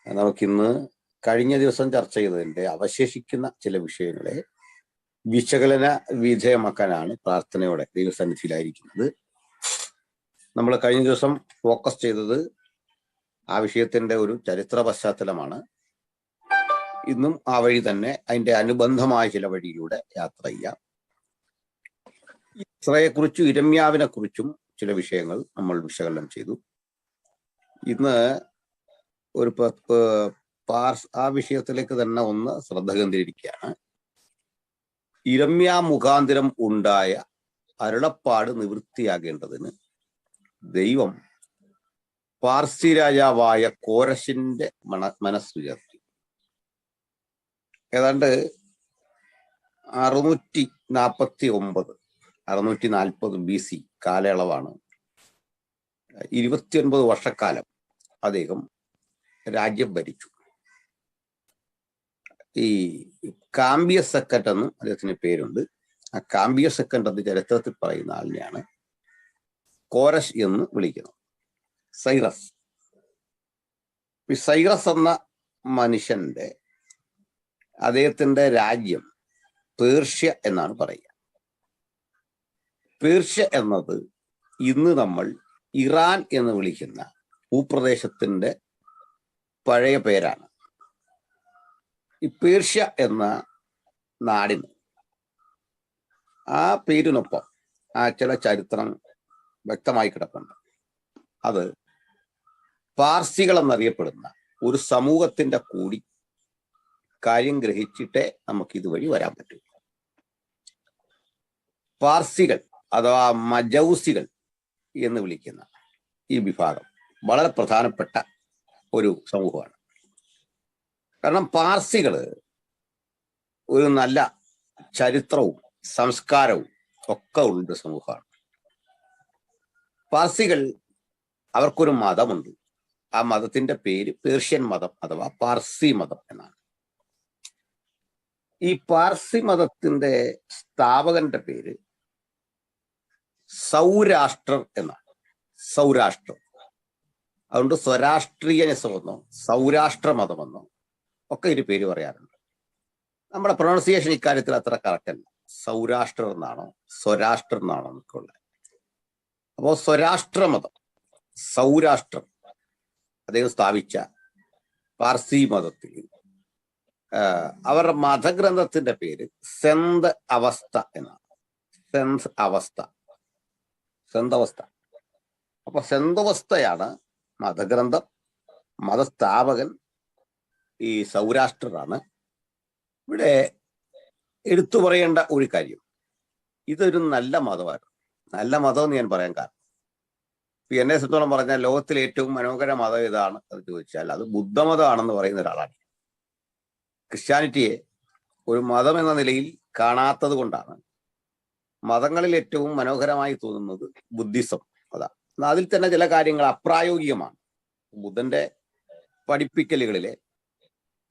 നമുക്കിന്ന് കഴിഞ്ഞ ദിവസം ചർച്ച ചെയ്തതിൻ്റെ അവശേഷിക്കുന്ന ചില വിഷയങ്ങളെ വിശകലന വിധേയമാക്കാനാണ് പ്രാർത്ഥനയോടെ ദൈവസന്നിധിയിലായിരിക്കുന്നത്. നമ്മൾ കഴിഞ്ഞ ദിവസം ഫോക്കസ് ചെയ്തത് ആ വിഷയത്തിന്റെ ഒരു ചരിത്ര പശ്ചാത്തലമാണ്. ഇന്നും ആ വഴി തന്നെ അതിന്റെ അനുബന്ധമായ ചില വഴിയിലൂടെ യാത്ര ചെയ്യാം. ഇസ്രയെക്കുറിച്ചും ഇരമ്യാവിനെ കുറിച്ചും ചില വിഷയങ്ങൾ നമ്മൾ വിശകലനം ചെയ്തു. ഇന്ന് ഒരു ആ വിഷയത്തിലേക്ക് തന്നെ ഒന്ന് ശ്രദ്ധ കേന്ദ്രീകരിക്കുകയാണ്. ഇരമ്യാ മുഖാന്തരം ഉണ്ടായ അരുളപ്പാട് നിവൃത്തിയാകേണ്ടതിന് ദൈവം പാർസി രാജാവായ കോരശിന്റെ മനസ്സുയർത്തി. ഏതാണ്ട് 640 BC കാലയളവാണ്. 29 വർഷക്കാലം അദ്ദേഹം രാജ്യം ഭരിച്ചു. ഈ കാമ്പിയസ് സെക്കൻഡ് എന്നും അദ്ദേഹത്തിന് പേരുണ്ട്. ആ കാമ്പിയസ് സെക്കൻഡ് എന്ന് ചരിത്രത്തിൽ പറയുന്ന ആളിനെയാണ് കോരശ് എന്ന് വിളിക്കുന്നത്. സൈറസ്. ഈ സൈറസ് എന്ന മനുഷ്യന്റെ അദ്ദേഹത്തിന്റെ രാജ്യം പേർഷ്യ എന്നാണ് പറയുക. പേർഷ്യ എന്നത് ഇന്ന് നമ്മൾ ഇറാൻ എന്ന് വിളിക്കുന്ന ഭൂപ്രദേശത്തിന്റെ പഴയ പേരാണ്. ഈ പേർഷ്യ എന്ന നാടിന് ആ പേരിനൊപ്പം ആ ചില ചരിത്രം വ്യക്തമായി കിടപ്പുണ്ട്. അത് പാർസികൾ എന്നറിയപ്പെടുന്ന ഒരു സമൂഹത്തിന്റെ കൂടി കാര്യം ഗ്രഹിച്ചിട്ടേ നമുക്ക് ഇതുവഴി വരാൻ പറ്റൂ. പാർസികൾ അഥവാ മജൗസികൾ എന്ന് വിളിക്കുന്ന ഈ വിഭാഗം വളരെ പ്രധാനപ്പെട്ട ഒരു സമൂഹമാണ്. കാരണം പാർസികള് ഒരു നല്ല ചരിത്രവും സംസ്കാരവും ഒക്കെ ഉള്ള സമൂഹമാണ്. പാർസികൾ അവർക്കൊരു മതമുണ്ട്. ആ മതത്തിന്റെ പേര് പേർഷ്യൻ മതം അഥവാ പാർസി മതം എന്നാണ്. ഈ പാർസി മതത്തിന്റെ സ്ഥാപകന്റെ പേര് സൗരാഷ്ട്രർ എന്നാണ്. സൗരാഷ്ട്രം. അതുകൊണ്ട് സ്വരാഷ്ട്രീയനിസമെന്നോ സൗരാഷ്ട്ര മതമെന്നോ ഒക്കെ ഒരു പേര് പറയാറുണ്ട്. നമ്മുടെ പ്രൊണൗൺസിയേഷൻ ഇക്കാര്യത്തിൽ അത്ര കറക്റ്റ് അല്ല. സൗരാഷ്ട്രർ എന്നാണോ സ്വരാഷ്ട്രം എന്നാണോ എന്നൊക്കെ ഉള്ളത്. അപ്പോൾ സ്വരാഷ്ട്രമതം സൗരാഷ്ട്രം അദ്ദേഹം സ്ഥാപിച്ച പാർസി മതത്തിൽ അവരുടെ മതഗ്രന്ഥത്തിന്റെ പേര് സെന്ത് അവസ്ഥ എന്നാണ്. സെന്ത് അവസ്ഥ. അപ്പൊ സെന്തവസ്ഥയാണ് മതഗ്രന്ഥം. മതസ്ഥാപകൻ ഈ സൗരാഷ്ട്രറാണ്. ഇവിടെ എടുത്തു പറയേണ്ട ഒരു കാര്യം, ഇതൊരു നല്ല മതമാണ്. നല്ല മതം എന്ന് ഞാൻ പറയാൻ കാരണം, എന്നെ സംബന്ധിച്ചോളം പറഞ്ഞാൽ ലോകത്തിലെ ഏറ്റവും മനോഹര മതം ഏതാണ് എന്ന് ചോദിച്ചാൽ അത് ബുദ്ധമതമാണെന്ന് പറയുന്ന ഒരാളാണ്. ക്രിസ്ത്യാനിറ്റിയെ ഒരു മതം എന്ന നിലയിൽ കാണാത്തത് കൊണ്ടാണ് മതങ്ങളിൽ ഏറ്റവും മനോഹരമായി തോന്നുന്നത് ബുദ്ധിസം. അതാണ്. അതിൽ തന്നെ ചില കാര്യങ്ങൾ അപ്രായോഗികമാണ്. ബുദ്ധന്റെ പഠിപ്പിക്കലുകളിലെ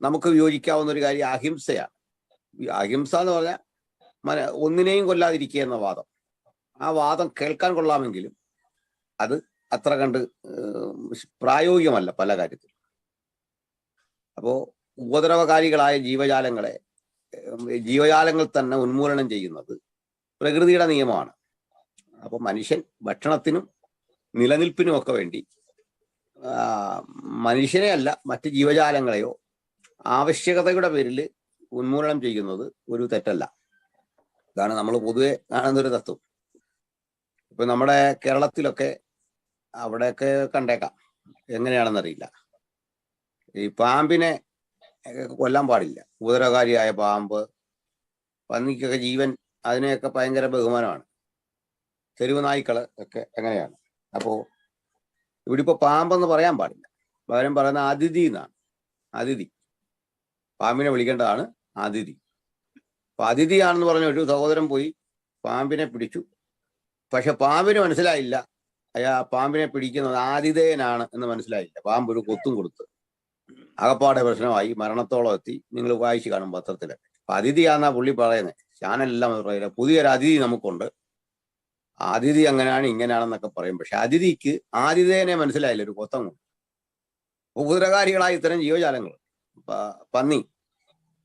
നമുക്ക് വിയോജിക്കാവുന്ന ഒരു കാര്യം അഹിംസയാണ്. അഹിംസ എന്ന് പറഞ്ഞാൽ ഒന്നിനെയും കൊല്ലാതിരിക്കുക എന്ന വാദം. ആ വാദം കേൾക്കാൻ കൊള്ളാമെങ്കിലും അത് അത്ര കണ്ട് പ്രായോഗികമല്ല പല കാര്യത്തിലും. അപ്പോ ഉപദ്രവകാരികളായ ജീവജാലങ്ങൾ തന്നെ ഉന്മൂലനം ചെയ്യുന്നത് പ്രകൃതിയുടെ നിയമമാണ്. അപ്പൊ മനുഷ്യൻ ഭക്ഷണത്തിനും നിലനിൽപ്പിനും ഒക്കെ വേണ്ടി മനുഷ്യനെ അല്ല മറ്റ് ജീവജാലങ്ങളെയോ ആവശ്യകതയുടെ പേരിൽ ഉന്മൂലനം ചെയ്യുന്നത് ഒരു തെറ്റല്ല. ഇതാണ് നമ്മൾ പൊതുവെ കാണുന്നൊരു തത്വം. ഇപ്പൊ നമ്മുടെ കേരളത്തിലൊക്കെ അവിടെയൊക്കെ കണ്ടേക്കാം, എങ്ങനെയാണെന്നറിയില്ല. ഈ പാമ്പിനെ കൊല്ലാൻ പാടില്ല. ഉപദ്രവകാരിയായ പാമ്പ്, പന്നിക്കൊക്കെ ജീവൻ, അതിനെയൊക്കെ ഭയങ്കര ബഹുമാനമാണ്. തെരുവ് നായ്ക്കള് ഒക്കെ എങ്ങനെയാണ്. അപ്പോ ഇവിടെ ഇപ്പൊ പാമ്പെന്ന് പറയാൻ പാടില്ല, പകരം പറയുന്ന അതിഥി എന്നാണ്. അതിഥി. പാമ്പിനെ വിളിക്കേണ്ടതാണ് അതിഥി. അപ്പൊ അതിഥിയാണെന്ന് പറഞ്ഞ ഒരു സഹോദരൻ പോയി പാമ്പിനെ പിടിച്ചു. പക്ഷെ പാമ്പിന് മനസ്സിലായില്ല പാമ്പിനെ പിടിക്കുന്നത് ആതിഥേയനാണ് എന്ന് മനസ്സിലായില്ല. പാമ്പ് ഒരു കൊത്തും കൊടുത്ത് അകപ്പാടെ പ്രശ്നമായി, മരണത്തോളം എത്തി. നിങ്ങൾ വായിച്ചു കാണും പത്രത്തിലൊക്കെ. അപ്പൊ അതിഥിയാന്നാ പുള്ളി പറയുന്നത്. ഞാനെല്ലാം പറയില്ല, പുതിയൊരു അതിഥി നമുക്കുണ്ട്, അതിഥി അങ്ങനെയാണ് ഇങ്ങനെയാണെന്നൊക്കെ പറയും. പക്ഷെ അതിഥിക്ക് ആതിഥേയനെ മനസ്സിലായില്ല, ഒരു കൊത്തം കൊണ്ട്. ഉപദ്രവകാരികളായ ഇത്തരം ജീവജാലങ്ങൾ, പന്നി,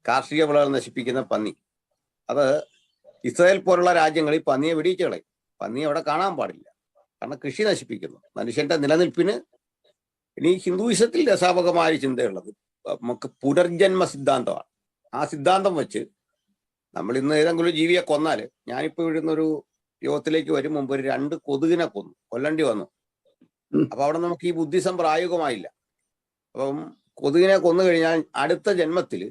കാർഷിക വിളകൾ നശിപ്പിക്കുന്ന പന്നി, അത് ഇസ്രായേൽ പോലുള്ള രാജ്യങ്ങളിൽ പന്നിയെ വെടിയിച്ച് കളയും. പന്നി അവിടെ കാണാൻ പാടില്ല, കാരണം കൃഷി നശിപ്പിക്കുന്നു. മനുഷ്യന്റെ നിലനിൽപ്പിന് ഇനി ഹിന്ദുയിസത്തിൽ രസാപകമായ ചിന്തയുള്ളത് നമുക്ക് പുനർജന്മ സിദ്ധാന്തമാണ്. ആ സിദ്ധാന്തം വെച്ച് നമ്മൾ ഇന്ന് ഏതെങ്കിലും ഒരു ജീവിയെ കൊന്നാൽ, ഞാനിപ്പോ ഇവിടുന്നൊരു യോഗത്തിലേക്ക് വരും മുമ്പ് ഒരു 2 കൊതുകിനെ കൊല്ലേണ്ടി വന്നു. അപ്പൊ അവിടെ നമുക്ക് ഈ ബുദ്ധിസം പ്രായോഗികമായില്ല. അപ്പം കൊതുകിനെ കൊന്നു കഴിഞ്ഞാൽ അടുത്ത ജന്മത്തിൽ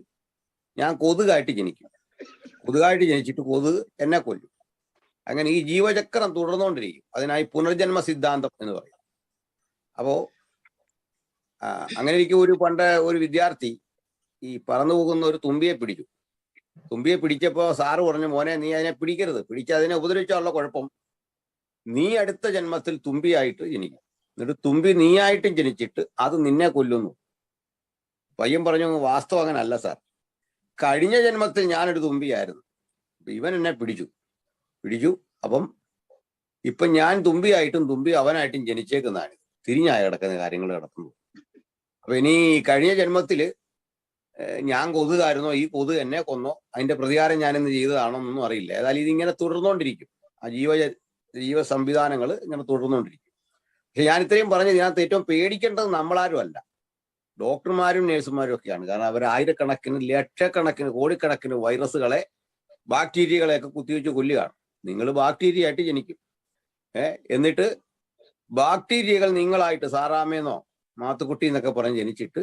ഞാൻ കൊതുകായിട്ട് ജനിക്കും. കൊതുകായിട്ട് ജനിച്ചിട്ട് കൊതുക് എന്നെ കൊല്ലും. അങ്ങനെ ഈ ജീവചക്രം തുടർന്നുകൊണ്ടിരിക്കും. അതിനായി പുനർജന്മ സിദ്ധാന്തം എന്ന് പറയും. അപ്പോ അങ്ങനെ ഇരിക്കും. ഒരു വിദ്യാർത്ഥി ഈ പറന്നു പോകുന്ന ഒരു തുമ്പിയെ പിടിച്ചു. തുമ്പിയെ പിടിച്ചപ്പോ സാറ് പറഞ്ഞു, മോനെ നീ അതിനെ പിടിക്കരുത്, പിടിച്ച് അതിനെ ഉപദ്രവിച്ചാലുള്ള കുഴപ്പം നീ അടുത്ത ജന്മത്തിൽ തുമ്പിയായിട്ട് ജനിക്കും, എന്നിട്ട് തുമ്പി നീയായിട്ടും ജനിച്ചിട്ട് അത് നിന്നെ കൊല്ലുന്നു. പയ്യൻ പറഞ്ഞു, വാസ്തവം അങ്ങനെ അല്ല സാർ, കഴിഞ്ഞ ജന്മത്തിൽ ഞാനൊരു തുമ്പിയായിരുന്നു, ഇവൻ എന്നെ പിടിച്ചു, അപ്പം ഇപ്പൊ ഞാൻ തുമ്പിയായിട്ടും തുമ്പി അവനായിട്ടും ജനിച്ചേക്കുന്നതാണ്. തിരിഞ്ഞായ കിടക്കുന്ന കാര്യങ്ങൾ നടക്കുന്നു. അപ്പൊ ഇനി കഴിഞ്ഞ ജന്മത്തില് ഞാൻ കൊതുകായിരുന്നോ, ഈ കൊതുക് എന്നെ കൊന്നോ, അതിന്റെ പ്രതികാരം ഞാനിന്ന് ചെയ്തതാണോ എന്നൊന്നും അറിയില്ല. ഏതായാലും ഇതിങ്ങനെ തുടർന്നുകൊണ്ടിരിക്കും. ആ ജീവ സംവിധാനങ്ങൾ ഇങ്ങനെ തുടർന്നുകൊണ്ടിരിക്കും. പക്ഷെ ഞാൻ ഇത്രയും പറഞ്ഞത്, ഇതിനകത്ത് ഏറ്റവും പേടിക്കേണ്ടത് നമ്മളാരും അല്ല, ഡോക്ടർമാരും നേഴ്സുമാരും ഒക്കെയാണ്. കാരണം അവർ ആയിരക്കണക്കിന്, ലക്ഷക്കണക്കിന്, കോടിക്കണക്കിന് വൈറസുകളെ, ബാക്ടീരിയകളെയൊക്കെ കുത്തിവെച്ച് കൊല്ലുകയാണ്. നിങ്ങൾ ബാക്ടീരിയ ആയിട്ട് ജനിക്കും, എന്നിട്ട് ബാക്ടീരിയകൾ നിങ്ങളായിട്ട് സാറാമേന്നോ മാത്തുക്കുട്ടി എന്നൊക്കെ പറഞ്ഞ് ജനിച്ചിട്ട്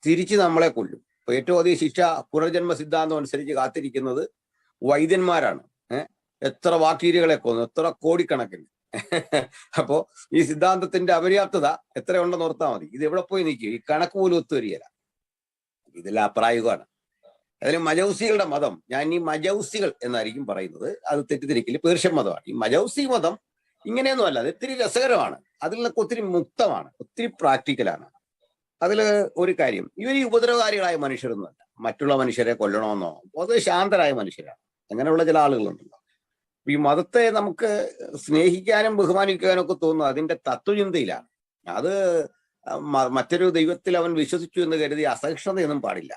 തിരിച്ച് നമ്മളെ കൊല്ലും. അപ്പൊ ഏറ്റവും അധികം ശിക്ഷ പുനർജന്മ സിദ്ധാന്തം അനുസരിച്ച് കാത്തിരിക്കുന്നത് വൈദ്യന്മാരാണ്. എത്ര ബാക്ടീരിയകളെ കൊന്നു, എത്ര കോടിക്കണക്കിന്. അപ്പോ ഈ സിദ്ധാന്തത്തിന്റെ അപര്യാപ്തത എത്രയുണ്ടെന്ന് ഓർത്താൽ മതി. ഇത് എവിടെ പോയി നിൽക്കും? ഈ കണക്ക് പോലും ഒത്തുവരികയില്ല. ഇതെല്ലാം അപ്രായോഗികമാണ്. അതിന് മജൗസികളുടെ മതം, ഞാൻ ഈ മജൗസികൾ എന്നായിരിക്കും പറയുന്നത്, അത് തെറ്റിദ്ധരിക്കല്, പേർഷ്യൻ മതമാണ്. ഈ മജൗസി മതം ഇങ്ങനെയൊന്നും അല്ല, അത് ഒത്തിരി രസകരമാണ്, അതിൽ നിന്നൊക്കെ ഒത്തിരി മുക്തമാണ്, ഒത്തിരി പ്രാക്ടിക്കലാണ്. അതില് ഒരു കാര്യം, ഇവർ ഈ ഉപദ്രവകാരികളായ മനുഷ്യരൊന്നുമല്ല, മറ്റുള്ള മനുഷ്യരെ കൊല്ലണമെന്നോ, അത് ശാന്തരായ മനുഷ്യരാണ്. അങ്ങനെയുള്ള ചില ആളുകളുണ്ടല്ലോ. ഈ മതത്തെ നമുക്ക് സ്നേഹിക്കാനും ബഹുമാനിക്കാനും ഒക്കെ തോന്നുന്നത് അതിന്റെ തത്വചിന്തയിലാണ്. അത് മറ്റൊരു ദൈവത്തിൽ അവൻ വിശ്വസിച്ചു എന്ന് കരുതി അസഹിഷ്ണുതയൊന്നും പാടില്ല.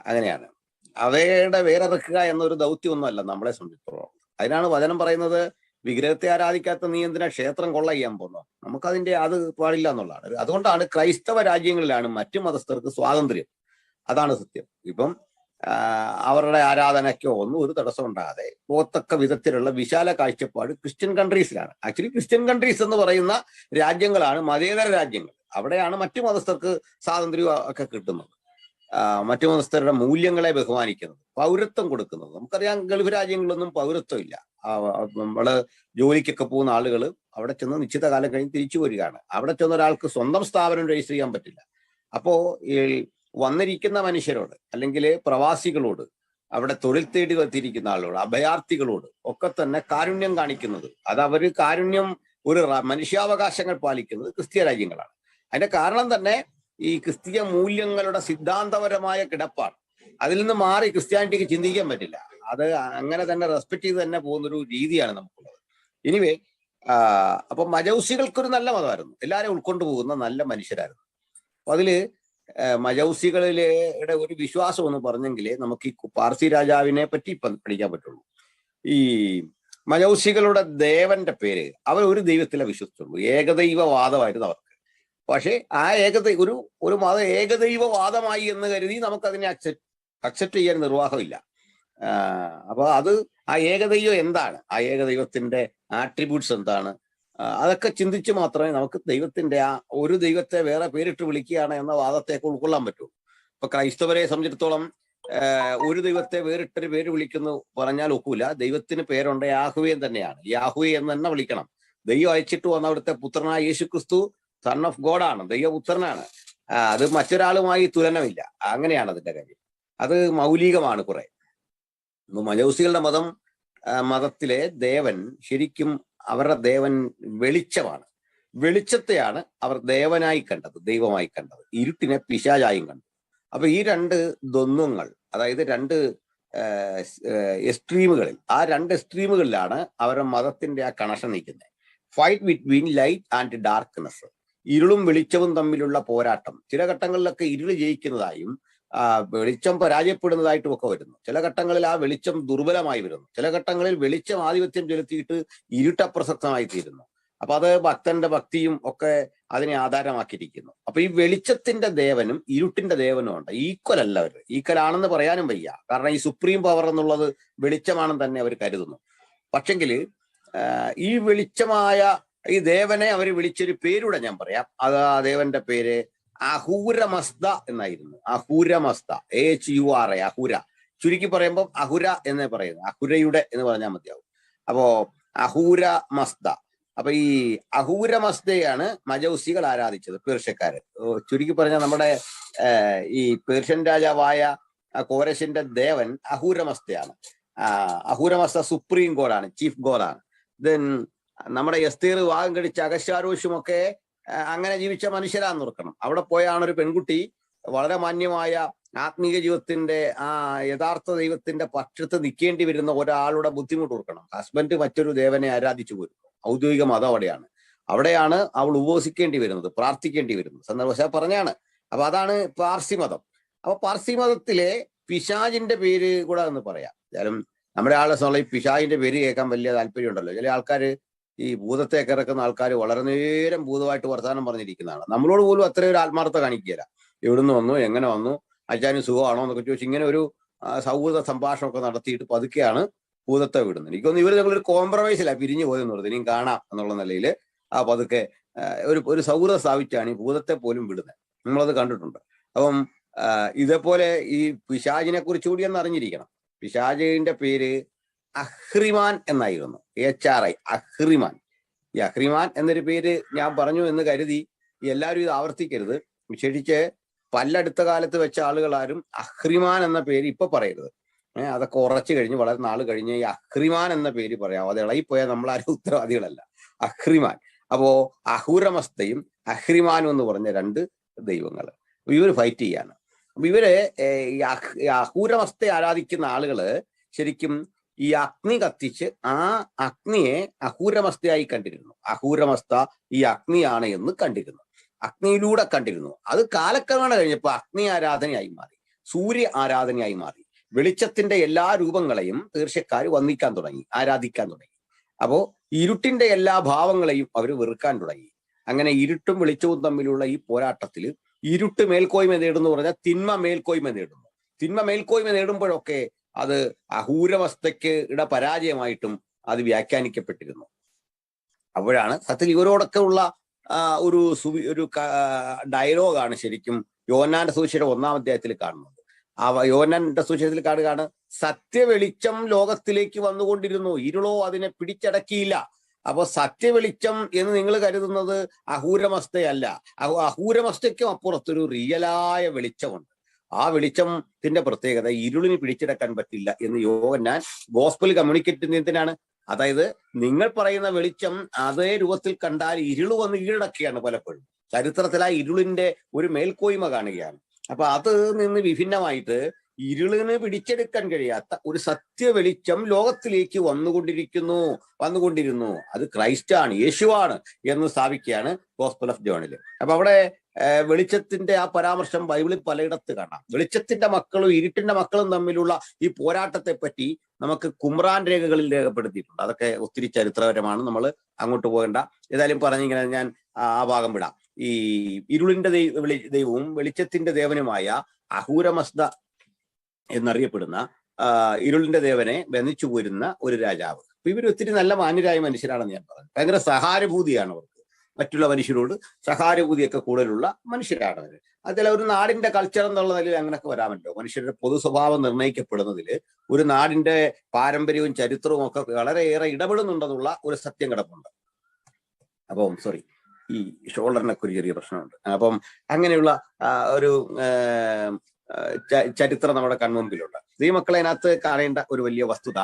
അങ്ങനെയാണ്. അവയുടെ വേറിറക്കുക എന്നൊരു ദൗത്യമൊന്നുമല്ല നമ്മളെ സംബന്ധിച്ചിടത്തോളം. അതിനാണ് വചനം പറയുന്നത്, വിഗ്രഹത്തെ ആരാധിക്കാത്ത നീ എന്തിനാ ക്ഷേത്രം കൊള്ള ചെയ്യാൻ പോകുന്നു? നമുക്കതിന്റെ അത് പാടില്ല എന്നുള്ളതാണ്. അതുകൊണ്ടാണ് ക്രൈസ്തവ രാജ്യങ്ങളിലാണ് മറ്റു മതസ്ഥർക്ക് സ്വാതന്ത്ര്യം. അതാണ് സത്യം. ഇപ്പം അവരുടെ ആരാധനയ്ക്കോ ഒന്നും ഒരു തടസ്സം ഉണ്ടാകാതെ പോത്തക്ക വിധത്തിലുള്ള വിശാല കാഴ്ചപ്പാട് ക്രിസ്ത്യൻ കൺട്രീസിലാണ്. ആക്ച്വലി ക്രിസ്ത്യൻ കൺട്രീസ് എന്ന് പറയുന്ന രാജ്യങ്ങളാണ് മതേതര രാജ്യങ്ങൾ. അവിടെയാണ് മറ്റു മതസ്ഥർക്ക് സ്വാതന്ത്ര്യം ഒക്കെ കിട്ടുന്നത്, മറ്റു മതസ്ഥരുടെ മൂല്യങ്ങളെ ബഹുമാനിക്കുന്നത്, പൗരത്വം കൊടുക്കുന്നത്. നമുക്കറിയാം, ഗൾഫ് രാജ്യങ്ങളിലൊന്നും പൗരത്വം ഇല്ല. നമ്മള് ജോലിക്കൊക്കെ പോകുന്ന ആളുകൾ അവിടെ ചെന്ന് നിശ്ചിത കാലം കഴിഞ്ഞ് തിരിച്ചു വരികയാണ്. അവിടെ ചെന്ന ഒരാൾക്ക് സ്വന്തം സ്ഥാപനം രജിസ്റ്റർ ചെയ്യാൻ പറ്റില്ല. അപ്പോ ഈ വന്നിരിക്കുന്ന മനുഷ്യരോട്, അല്ലെങ്കിൽ പ്രവാസികളോട്, അവിടെ തൊഴിൽ തേടി എത്തിയിരിക്കുന്ന ആളുകളോട്, അഭയാർത്ഥികളോട് ഒക്കെ തന്നെ കാരുണ്യം കാണിക്കുന്നത്, അത് അവര് കാരുണ്യം, ഒരു മനുഷ്യാവകാശങ്ങൾ പാലിക്കുന്നത് ക്രിസ്തീയ രാജ്യങ്ങളാണ്. അതിന്റെ കാരണം തന്നെ ഈ ക്രിസ്തീയ മൂല്യങ്ങളുടെ സിദ്ധാന്തപരമായ കിടപ്പാണ്. അതിൽ നിന്ന് മാറി ക്രിസ്ത്യാനിറ്റിക്ക് ചിന്തിക്കാൻ പറ്റില്ല. അത് അങ്ങനെ തന്നെ റെസ്പെക്ട് ചെയ്ത് തന്നെ പോകുന്നൊരു രീതിയാണ് നമുക്കുള്ളത്. എനിവേ, അപ്പൊ മജൗസികൾക്കൊരു നല്ല മതമായിരുന്നു, എല്ലാവരും ഉൾക്കൊണ്ടു പോകുന്ന നല്ല മനുഷ്യരായിരുന്നു. അപ്പൊ അതില് മജൗസികളിലെ ഒരു വിശ്വാസം എന്ന് പറഞ്ഞെങ്കിലേ നമുക്ക് ഈ പാർസി രാജാവിനെ പറ്റി ഇപ്പം പഠിക്കാൻ പറ്റുള്ളൂ. ഈ മജൗസികളുടെ ദേവന്റെ പേര്, അവർ ഒരു ദൈവത്തിലെ വിശ്വസിച്ചുള്ളൂ, ഏകദൈവവാദമായിരുന്നു അവർക്ക്. പക്ഷെ ആ ഒരു മതം ഏകദൈവവാദമായി എന്ന് കരുതി നമുക്കതിനെ അക്സെപ്റ്റ് ചെയ്യാൻ നിർവാഹമില്ല. അപ്പൊ അത് ആ ഏകദൈവം എന്താണ്, ആ ഏകദൈവത്തിന്റെ ആട്രിബ്യൂട്ട്സ് എന്താണ്, അതൊക്കെ ചിന്തിച്ച് മാത്രമേ നമുക്ക് ദൈവത്തിന്റെ ആ ഒരു ദൈവത്തെ വേറെ പേരിട്ട് വിളിക്കുകയാണ് എന്ന വാദത്തേക്ക് ഉൾക്കൊള്ളാൻ പറ്റൂ. ഇപ്പൊ ക്രൈസ്തവരെ സംബന്ധിച്ചിടത്തോളം ഒരു ദൈവത്തെ വേറിട്ടൊരു പേര് വിളിക്കുന്നു പറഞ്ഞാൽ ഒക്കൂല. ദൈവത്തിന് പേരുണ്ട്, യാഹുവേ തന്നെയാണ്, യാഹുവേ എന്ന് തന്നെ വിളിക്കണം. ദൈവം അയച്ചിട്ട് വന്ന അവിടുത്തെ പുത്രനായ യേശു ക്രിസ്തു സൺ ഓഫ് ഗോഡാണ്, ദൈവപുത്രനാണ്. അത് മറ്റൊരാളുമായി തുലനമില്ല. അങ്ങനെയാണ് അതിന്റെ കാര്യം. അത് മൗലികമാണ് കുറെ. മജൗസികളുടെ മതത്തിലെ ദേവൻ ശരിക്കും അവരുടെ ദേവൻ വെളിച്ചമാണ്. വെളിച്ചത്തെയാണ് അവർ ദേവനായി കണ്ടത്, ദൈവമായി കണ്ടത്. ഇരുട്ടിനെ പിശാചായും കണ്ടു. അപ്പൊ ഈ രണ്ട് ദ്വന്ദ്വങ്ങൾ, അതായത് രണ്ട് എക്സ്ട്രീമുകളിൽ, ആ രണ്ട് എക്സ്ട്രീമുകളിലാണ് അവരുടെ മതത്തിന്റെ ആ കണക്ഷൻ നിൽക്കുന്നത്. Fight between light and darkness. ഇരുളും വെളിച്ചവും തമ്മിലുള്ള പോരാട്ടം. ചില ഘട്ടങ്ങളിലൊക്കെ ഇരുള് ജയിക്കുന്നതായും വെളിച്ചം പരാജയപ്പെടുന്നതായിട്ടും ഒക്കെ വരുന്നു. ചില ഘട്ടങ്ങളിൽ ആ വെളിച്ചം ദുർബലമായി വരുന്നു. ചില ഘട്ടങ്ങളിൽ വെളിച്ചം ആധിപത്യം ചെലുത്തിയിട്ട് ഇരുട്ടപ്രസക്തമായി തീരുന്നു. അപ്പൊ അത് ഭക്തന്റെ ഭക്തിയും ഒക്കെ അതിനെ ആധാരമാക്കിയിരിക്കുന്നു. അപ്പൊ ഈ വെളിച്ചത്തിന്റെ ദേവനും ഇരുട്ടിന്റെ ദേവനും ഉണ്ട്. ഈക്വൽ അല്ല അവർ, ഈക്വൽ ആണെന്ന് പറയാനും വയ്യ. കാരണം ഈ സുപ്രീം പവർ എന്നുള്ളത് വെളിച്ചമാണെന്ന് തന്നെ അവർ കരുതുന്നു. പക്ഷെങ്കിൽ ഈ വെളിച്ചമായ ഈ ദേവനെ അവർ വിളിച്ചൊരു പേരൂടെ ഞാൻ പറയാം. അത് ആ ദേവന്റെ പേര് അഹൂരമസ്ത എന്നായിരുന്നു. അഹൂരമസ്ത, HURA, അഹുര. ചുരുക്കി പറയുമ്പോൾ അഹുര എന്നേ പറയുന്നത്, അഹുരയുടെ എന്ന് പറഞ്ഞാൽ മതിയാവും. അപ്പോ അഹൂരമസ്ത. അപ്പൊ ഈ അഹൂരമസ്തയാണ് മജൗസികൾ ആരാധിച്ചത്, പേർഷ്യക്കാര്. ചുരുക്കി പറഞ്ഞാൽ നമ്മുടെ ഈ പേർഷ്യൻ രാജാവായ കോരശിന്റെ ദേവൻ അഹൂരമസ്തയാണ്. അഹൂരമസ്ത സുപ്രീം ഗോഡാണ്, ചീഫ് ഗോഡാണ്. ദെൻ നമ്മുടെ എസ്തേർ വിവാഹം കഴിച്ച അഹശ്വേരോഷും ഒക്കെ അങ്ങനെ ജീവിച്ച മനുഷ്യരാന്ന് ഓർക്കണം. അവിടെ പോയാണ് ഒരു പെൺകുട്ടി വളരെ മാന്യമായ ആത്മീയ ജീവിതത്തിന്റെ ആ യഥാർത്ഥ ദൈവത്തിന്റെ പക്ഷത്ത് നിൽക്കേണ്ടി വരുന്ന ഒരാളുടെ ബുദ്ധിമുട്ട് ഓർക്കണം. ഹസ്ബൻഡ് മറ്റൊരു ദേവനെ ആരാധിച്ചു പോരുന്നു. ഔദ്യോഗിക മതം അവിടെയാണ് അവൾ ഉപവസിക്കേണ്ടി വരുന്നത്, പ്രാർത്ഥിക്കേണ്ടി വരുന്നത്. സന്ദർഭവശാൽ പറഞ്ഞാണ്. അപ്പൊ അതാണ് പാർസി മതം. അപ്പൊ പാർസി മതത്തിലെ പിശാചിന്റെ പേര് കൂടെ എന്ന് പറയാം. എന്തായാലും നമ്മുടെ ആളെ ഈ പിശാചിന്റെ പേര് കേൾക്കാൻ വലിയ താല്പര്യം ഉണ്ടല്ലോ. ചില ആൾക്കാർ ഈ ഭൂതത്തെയൊക്കെ ഇറക്കുന്ന ആൾക്കാർ വളരെ നേരം ഭൂതമായിട്ട് വർത്തമാനം പറഞ്ഞിരിക്കുന്നതാണ്. നമ്മളോട് പോലും അത്രയും ഒരു ആത്മാർത്ഥത കാണിക്കുകയില്ല. എവിടുന്ന് വന്നു, എങ്ങനെ വന്നു, അച്ഛന് സുഖമാണോ എന്നൊക്കെ ചോദിച്ചു ഇങ്ങനെ ഒരു സൗഹൃദ സംഭാഷണമൊക്കെ നടത്തിയിട്ട് പതുക്കെയാണ് ഭൂതത്തെ വിടുന്നത്. എനിക്കൊന്ന് ഇവർ ഞങ്ങളൊരു കോംപ്രമൈസില്ല പിരിഞ്ഞു പോയെന്ന് പറഞ്ഞു, ഇനിയും കാണാം എന്നുള്ള നിലയിൽ പതുക്കെ ഒരു സൗഹൃദം സ്ഥാപിച്ചാണ് ഈ ഭൂതത്തെ പോലും വിടുന്നത്. നമ്മളത് കണ്ടിട്ടുണ്ട്. അപ്പം ഇതേപോലെ ഈ പിശാചിനെ കുറിച്ച് കൂടി ഒന്ന് അറിഞ്ഞിരിക്കണം. പിശാചിന്റെ പേര് അഹ്റിമാൻ എന്നായിരുന്നു. HRI, അഹ്റിമാൻ. ഈ അഹ്റിമാൻ എന്നൊരു പേര് ഞാൻ പറഞ്ഞു എന്ന് കരുതി എല്ലാവരും ഇത് ആവർത്തിക്കരുത്. വിശേഷിച്ച് പല്ലടുത്ത കാലത്ത് വെച്ച ആളുകളാരും അഹ്റിമാൻ എന്ന പേര് ഇപ്പൊ പറയരുത്. അതൊക്കെ ഉറച്ചു കഴിഞ്ഞ് വളരെ നാൾ കഴിഞ്ഞ് ഈ അഹ്റിമാൻ എന്ന പേര് പറയാം. അത് ഇളകിപ്പോയാൽ നമ്മളാരും ഉത്തരവാദികളല്ല. അഹ്റിമാൻ. അപ്പോ അഹൂരമസ്തയും അഹ്റിമാനും എന്ന് പറഞ്ഞ രണ്ട് ദൈവങ്ങൾ ഇവർ ഫൈറ്റ് ചെയ്യാണ്. അപ്പൊ ഇവര് ഈ അഹൂരമസ്തയെ ആരാധിക്കുന്ന ആളുകള് ശരിക്കും ഈ അഗ്നി കത്തിച്ച് ആ അഗ്നിയെ അഹൂരമസ്തയായി കണ്ടിരുന്നു. അഹൂരമസ്ത ഈ അഗ്നിയാണ് എന്ന് കണ്ടിരുന്നു, അഗ്നിയിലൂടെ കണ്ടിരുന്നു. അത് കാലക്രമേണ കഴിഞ്ഞപ്പോൾ അഗ്നി ആരാധനയായി മാറി, സൂര്യ ആരാധനയായി മാറി. വെളിച്ചത്തിന്റെ എല്ലാ രൂപങ്ങളെയും തീർച്ചക്കാർ വന്ദിക്കാൻ തുടങ്ങി, ആരാധിക്കാൻ തുടങ്ങി. അപ്പോ ഇരുട്ടിന്റെ എല്ലാ ഭാവങ്ങളെയും അവർ വെറുക്കാൻ തുടങ്ങി. അങ്ങനെ ഇരുട്ടും വെളിച്ചവും തമ്മിലുള്ള ഈ പോരാട്ടത്തിൽ ഇരുട്ട് മേൽക്കോയ്മ നേടുന്നു പറഞ്ഞാൽ തിന്മ മേൽക്കോയ്മ നേടുന്നു. തിന്മ മേൽക്കോയ്മ നേടുമ്പോഴൊക്കെ അത് അഹൂരവസ്ഥയ്ക്ക് പരാജയമായിട്ടും അത് വ്യാഖ്യാനിക്കപ്പെട്ടിരുന്നു. അപ്പോഴാണ് സത്യത്തിൽ ഇവരോടൊക്കെ ഉള്ള ഒരു ഡയലോഗാണ് ശരിക്കും യോഹന്നാന്റെ സുവിശേഷം 1-ാം അധ്യായത്തിൽ കാണുന്നത്. യോഹന്നാന്റെ സുവിശേഷത്തിൽ കാണുകയാണ്, സത്യവെളിച്ചം ലോകത്തിലേക്ക് വന്നുകൊണ്ടിരുന്നു, ഇരുളോ അതിനെ പിടിച്ചടക്കിയില്ല. അപ്പൊ സത്യവെളിച്ചം എന്ന് നിങ്ങൾ കരുതുന്നത് അഹൂരമസ്തയല്ല. അഹൂരമസ്തയ്ക്കും അപ്പുറത്തൊരു റിയലായ വെളിച്ചമുണ്ട്. ആ വെളിച്ചത്തിന്റെ പ്രത്യേകത ഇരുളിന് പിടിച്ചെടുക്കാൻ പറ്റില്ല എന്ന് യോഹന്നാൻ ഗോസ്പൽ കമ്മ്യൂണിക്കേറ്റ് ചെയ്യുന്നതിനാണ്. അതായത് നിങ്ങൾ പറയുന്ന വെളിച്ചം അതേ രൂപത്തിൽ കണ്ടാൽ ഇരുള് വന്ന് കീഴടക്കുകയാണ് പലപ്പോഴും. ചരിത്രത്തിൽ ആ ഇരുളിന്റെ ഒരു മേൽക്കോയ്മ കാണുകയാണ്. അപ്പൊ അത് നിന്ന് വിഭിന്നമായിട്ട് ഇരുളിന് പിടിച്ചെടുക്കാൻ കഴിയാത്ത ഒരു സത്യ വെളിച്ചം ലോകത്തിലേക്ക് വന്നുകൊണ്ടിരുന്നു. അത് ക്രൈസ്റ്റാണ്, യേശുവാണ് എന്ന് സ്ഥാപിക്കുകയാണ് ഗോസ്പൽ ഓഫ് ജോണിൽ. അപ്പൊ അവിടെ വെളിച്ചത്തിന്റെ ആ പരാമർശം ബൈബിളിൽ പലയിടത്ത് കാണാം. വെളിച്ചത്തിന്റെ മക്കളും ഇരുട്ടിന്റെ മക്കളും തമ്മിലുള്ള ഈ പോരാട്ടത്തെ പറ്റി നമുക്ക് കുമ്രാൻ രേഖകളിൽ രേഖപ്പെടുത്തിയിട്ടുണ്ട്. അതൊക്കെ ഒത്തിരി ചരിത്രപരമാണ്, നമ്മൾ അങ്ങോട്ട് പോകേണ്ട. ഏതായാലും പറഞ്ഞിങ്ങനെ ഞാൻ ആ ഭാഗം വിടാം. ഈ ഇരുളിന്റെ ദൈവവും വെളിച്ചത്തിന്റെ ദേവനുമായ അഹൂരമസ്ത എന്നറിയപ്പെടുന്ന ഇരുളിന്റെ ദേവനെ ബന്ധിച്ചു പോരുന്ന ഒരു രാജാവ്. അപ്പൊ ഇവർ ഒത്തിരി നല്ല മാന്യരായ മനുഷ്യരാണെന്ന് ഞാൻ പറഞ്ഞു. ഭയങ്കര സഹാനുഭൂതിയാണ് അവർക്ക്, മറ്റുള്ള മനുഷ്യരോട് സഹാനുഭൂതിയൊക്കെ കൂടുതലുള്ള മനുഷ്യരാണ് അവർ. അതിൽ ഒരു നാടിന്റെ കൾച്ചർ എന്നുള്ള നിലയിൽ അങ്ങനെയൊക്കെ വരാമല്ലോ. മനുഷ്യരുടെ പൊതു സ്വഭാവം നിർണ്ണയിക്കപ്പെടുന്നതിൽ ഒരു നാടിന്റെ പാരമ്പര്യവും ചരിത്രവും ഒക്കെ വളരെയേറെ ഇടപെടുന്നുണ്ടെന്നുള്ള ഒരു സത്യം കിടപ്പുണ്ട്. അപ്പം ഈ ഷോൾഡറിനൊക്കെ ഒരു ചെറിയ പ്രശ്നമുണ്ട്. അപ്പം അങ്ങനെയുള്ള ഒരു ചരിത്രം നമ്മുടെ കൺമുമ്പിലുണ്ട്. ഈ മക്കളെ അതിനകത്ത് കാണേണ്ട ഒരു വലിയ വസ്തുത,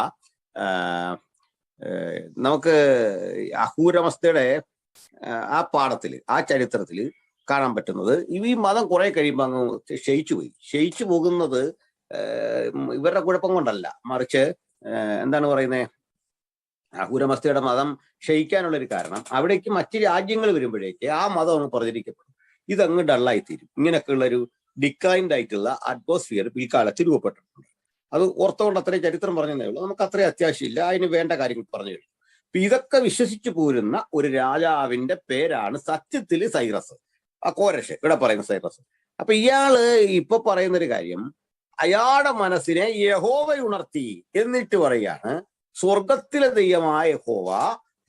നമുക്ക് അഹൂരമസ്തയുടെ ആ പാഠത്തില്, ആ ചരിത്രത്തിൽ കാണാൻ പറ്റുന്നത് ഈ മതം കുറെ കഴിയുമ്പോൾ അങ്ങ് ക്ഷയിച്ചു പോകുന്നത് ഇവരുടെ കുഴപ്പം കൊണ്ടല്ല, മറിച്ച് എന്താണ് പറയുന്നത്, അഹൂരമസ്തയുടെ മതം ക്ഷയിക്കാനുള്ള ഒരു കാരണം അവിടേക്ക് മറ്റ് രാജ്യങ്ങൾ വരുമ്പോഴേക്ക് ആ മതം അങ്ങ് പ്രചരിക്കപ്പെടും. ഇതങ്ങ് ഡള്ളായിത്തീരും. ഇങ്ങനെയൊക്കെയുള്ള ഒരു ഡിക്ലൈൻഡ് ആയിട്ടുള്ള അറ്റ്മോസ്ഫിയർ പിൽക്കാലത്ത് രൂപപ്പെട്ടിട്ടുണ്ട്. അത് ഓർത്തുകൊണ്ട് അത്രയും ചരിത്രം പറഞ്ഞതേ ഉള്ളൂ. നമുക്ക് അത്രയും അത്യാവശ്യമില്ല, അതിന് വേണ്ട കാര്യങ്ങൾ പറഞ്ഞു കഴിഞ്ഞു. അപ്പൊ ഇതൊക്കെ വിശ്വസിച്ചു പോരുന്ന ഒരു രാജാവിന്റെ പേരാണ് സത്യത്തിൽ സൈറസ്, ആ കോരഷ് ഇവിടെ പറയുന്ന സൈറസ്. അപ്പൊ ഇയാള് ഇപ്പൊ പറയുന്നൊരു കാര്യം, അയാളുടെ മനസ്സിനെ യഹോവ ഉണർത്തി എന്നിട്ട് പറയാണ്, സ്വർഗത്തിലെ ദൈവമായ യഹോവ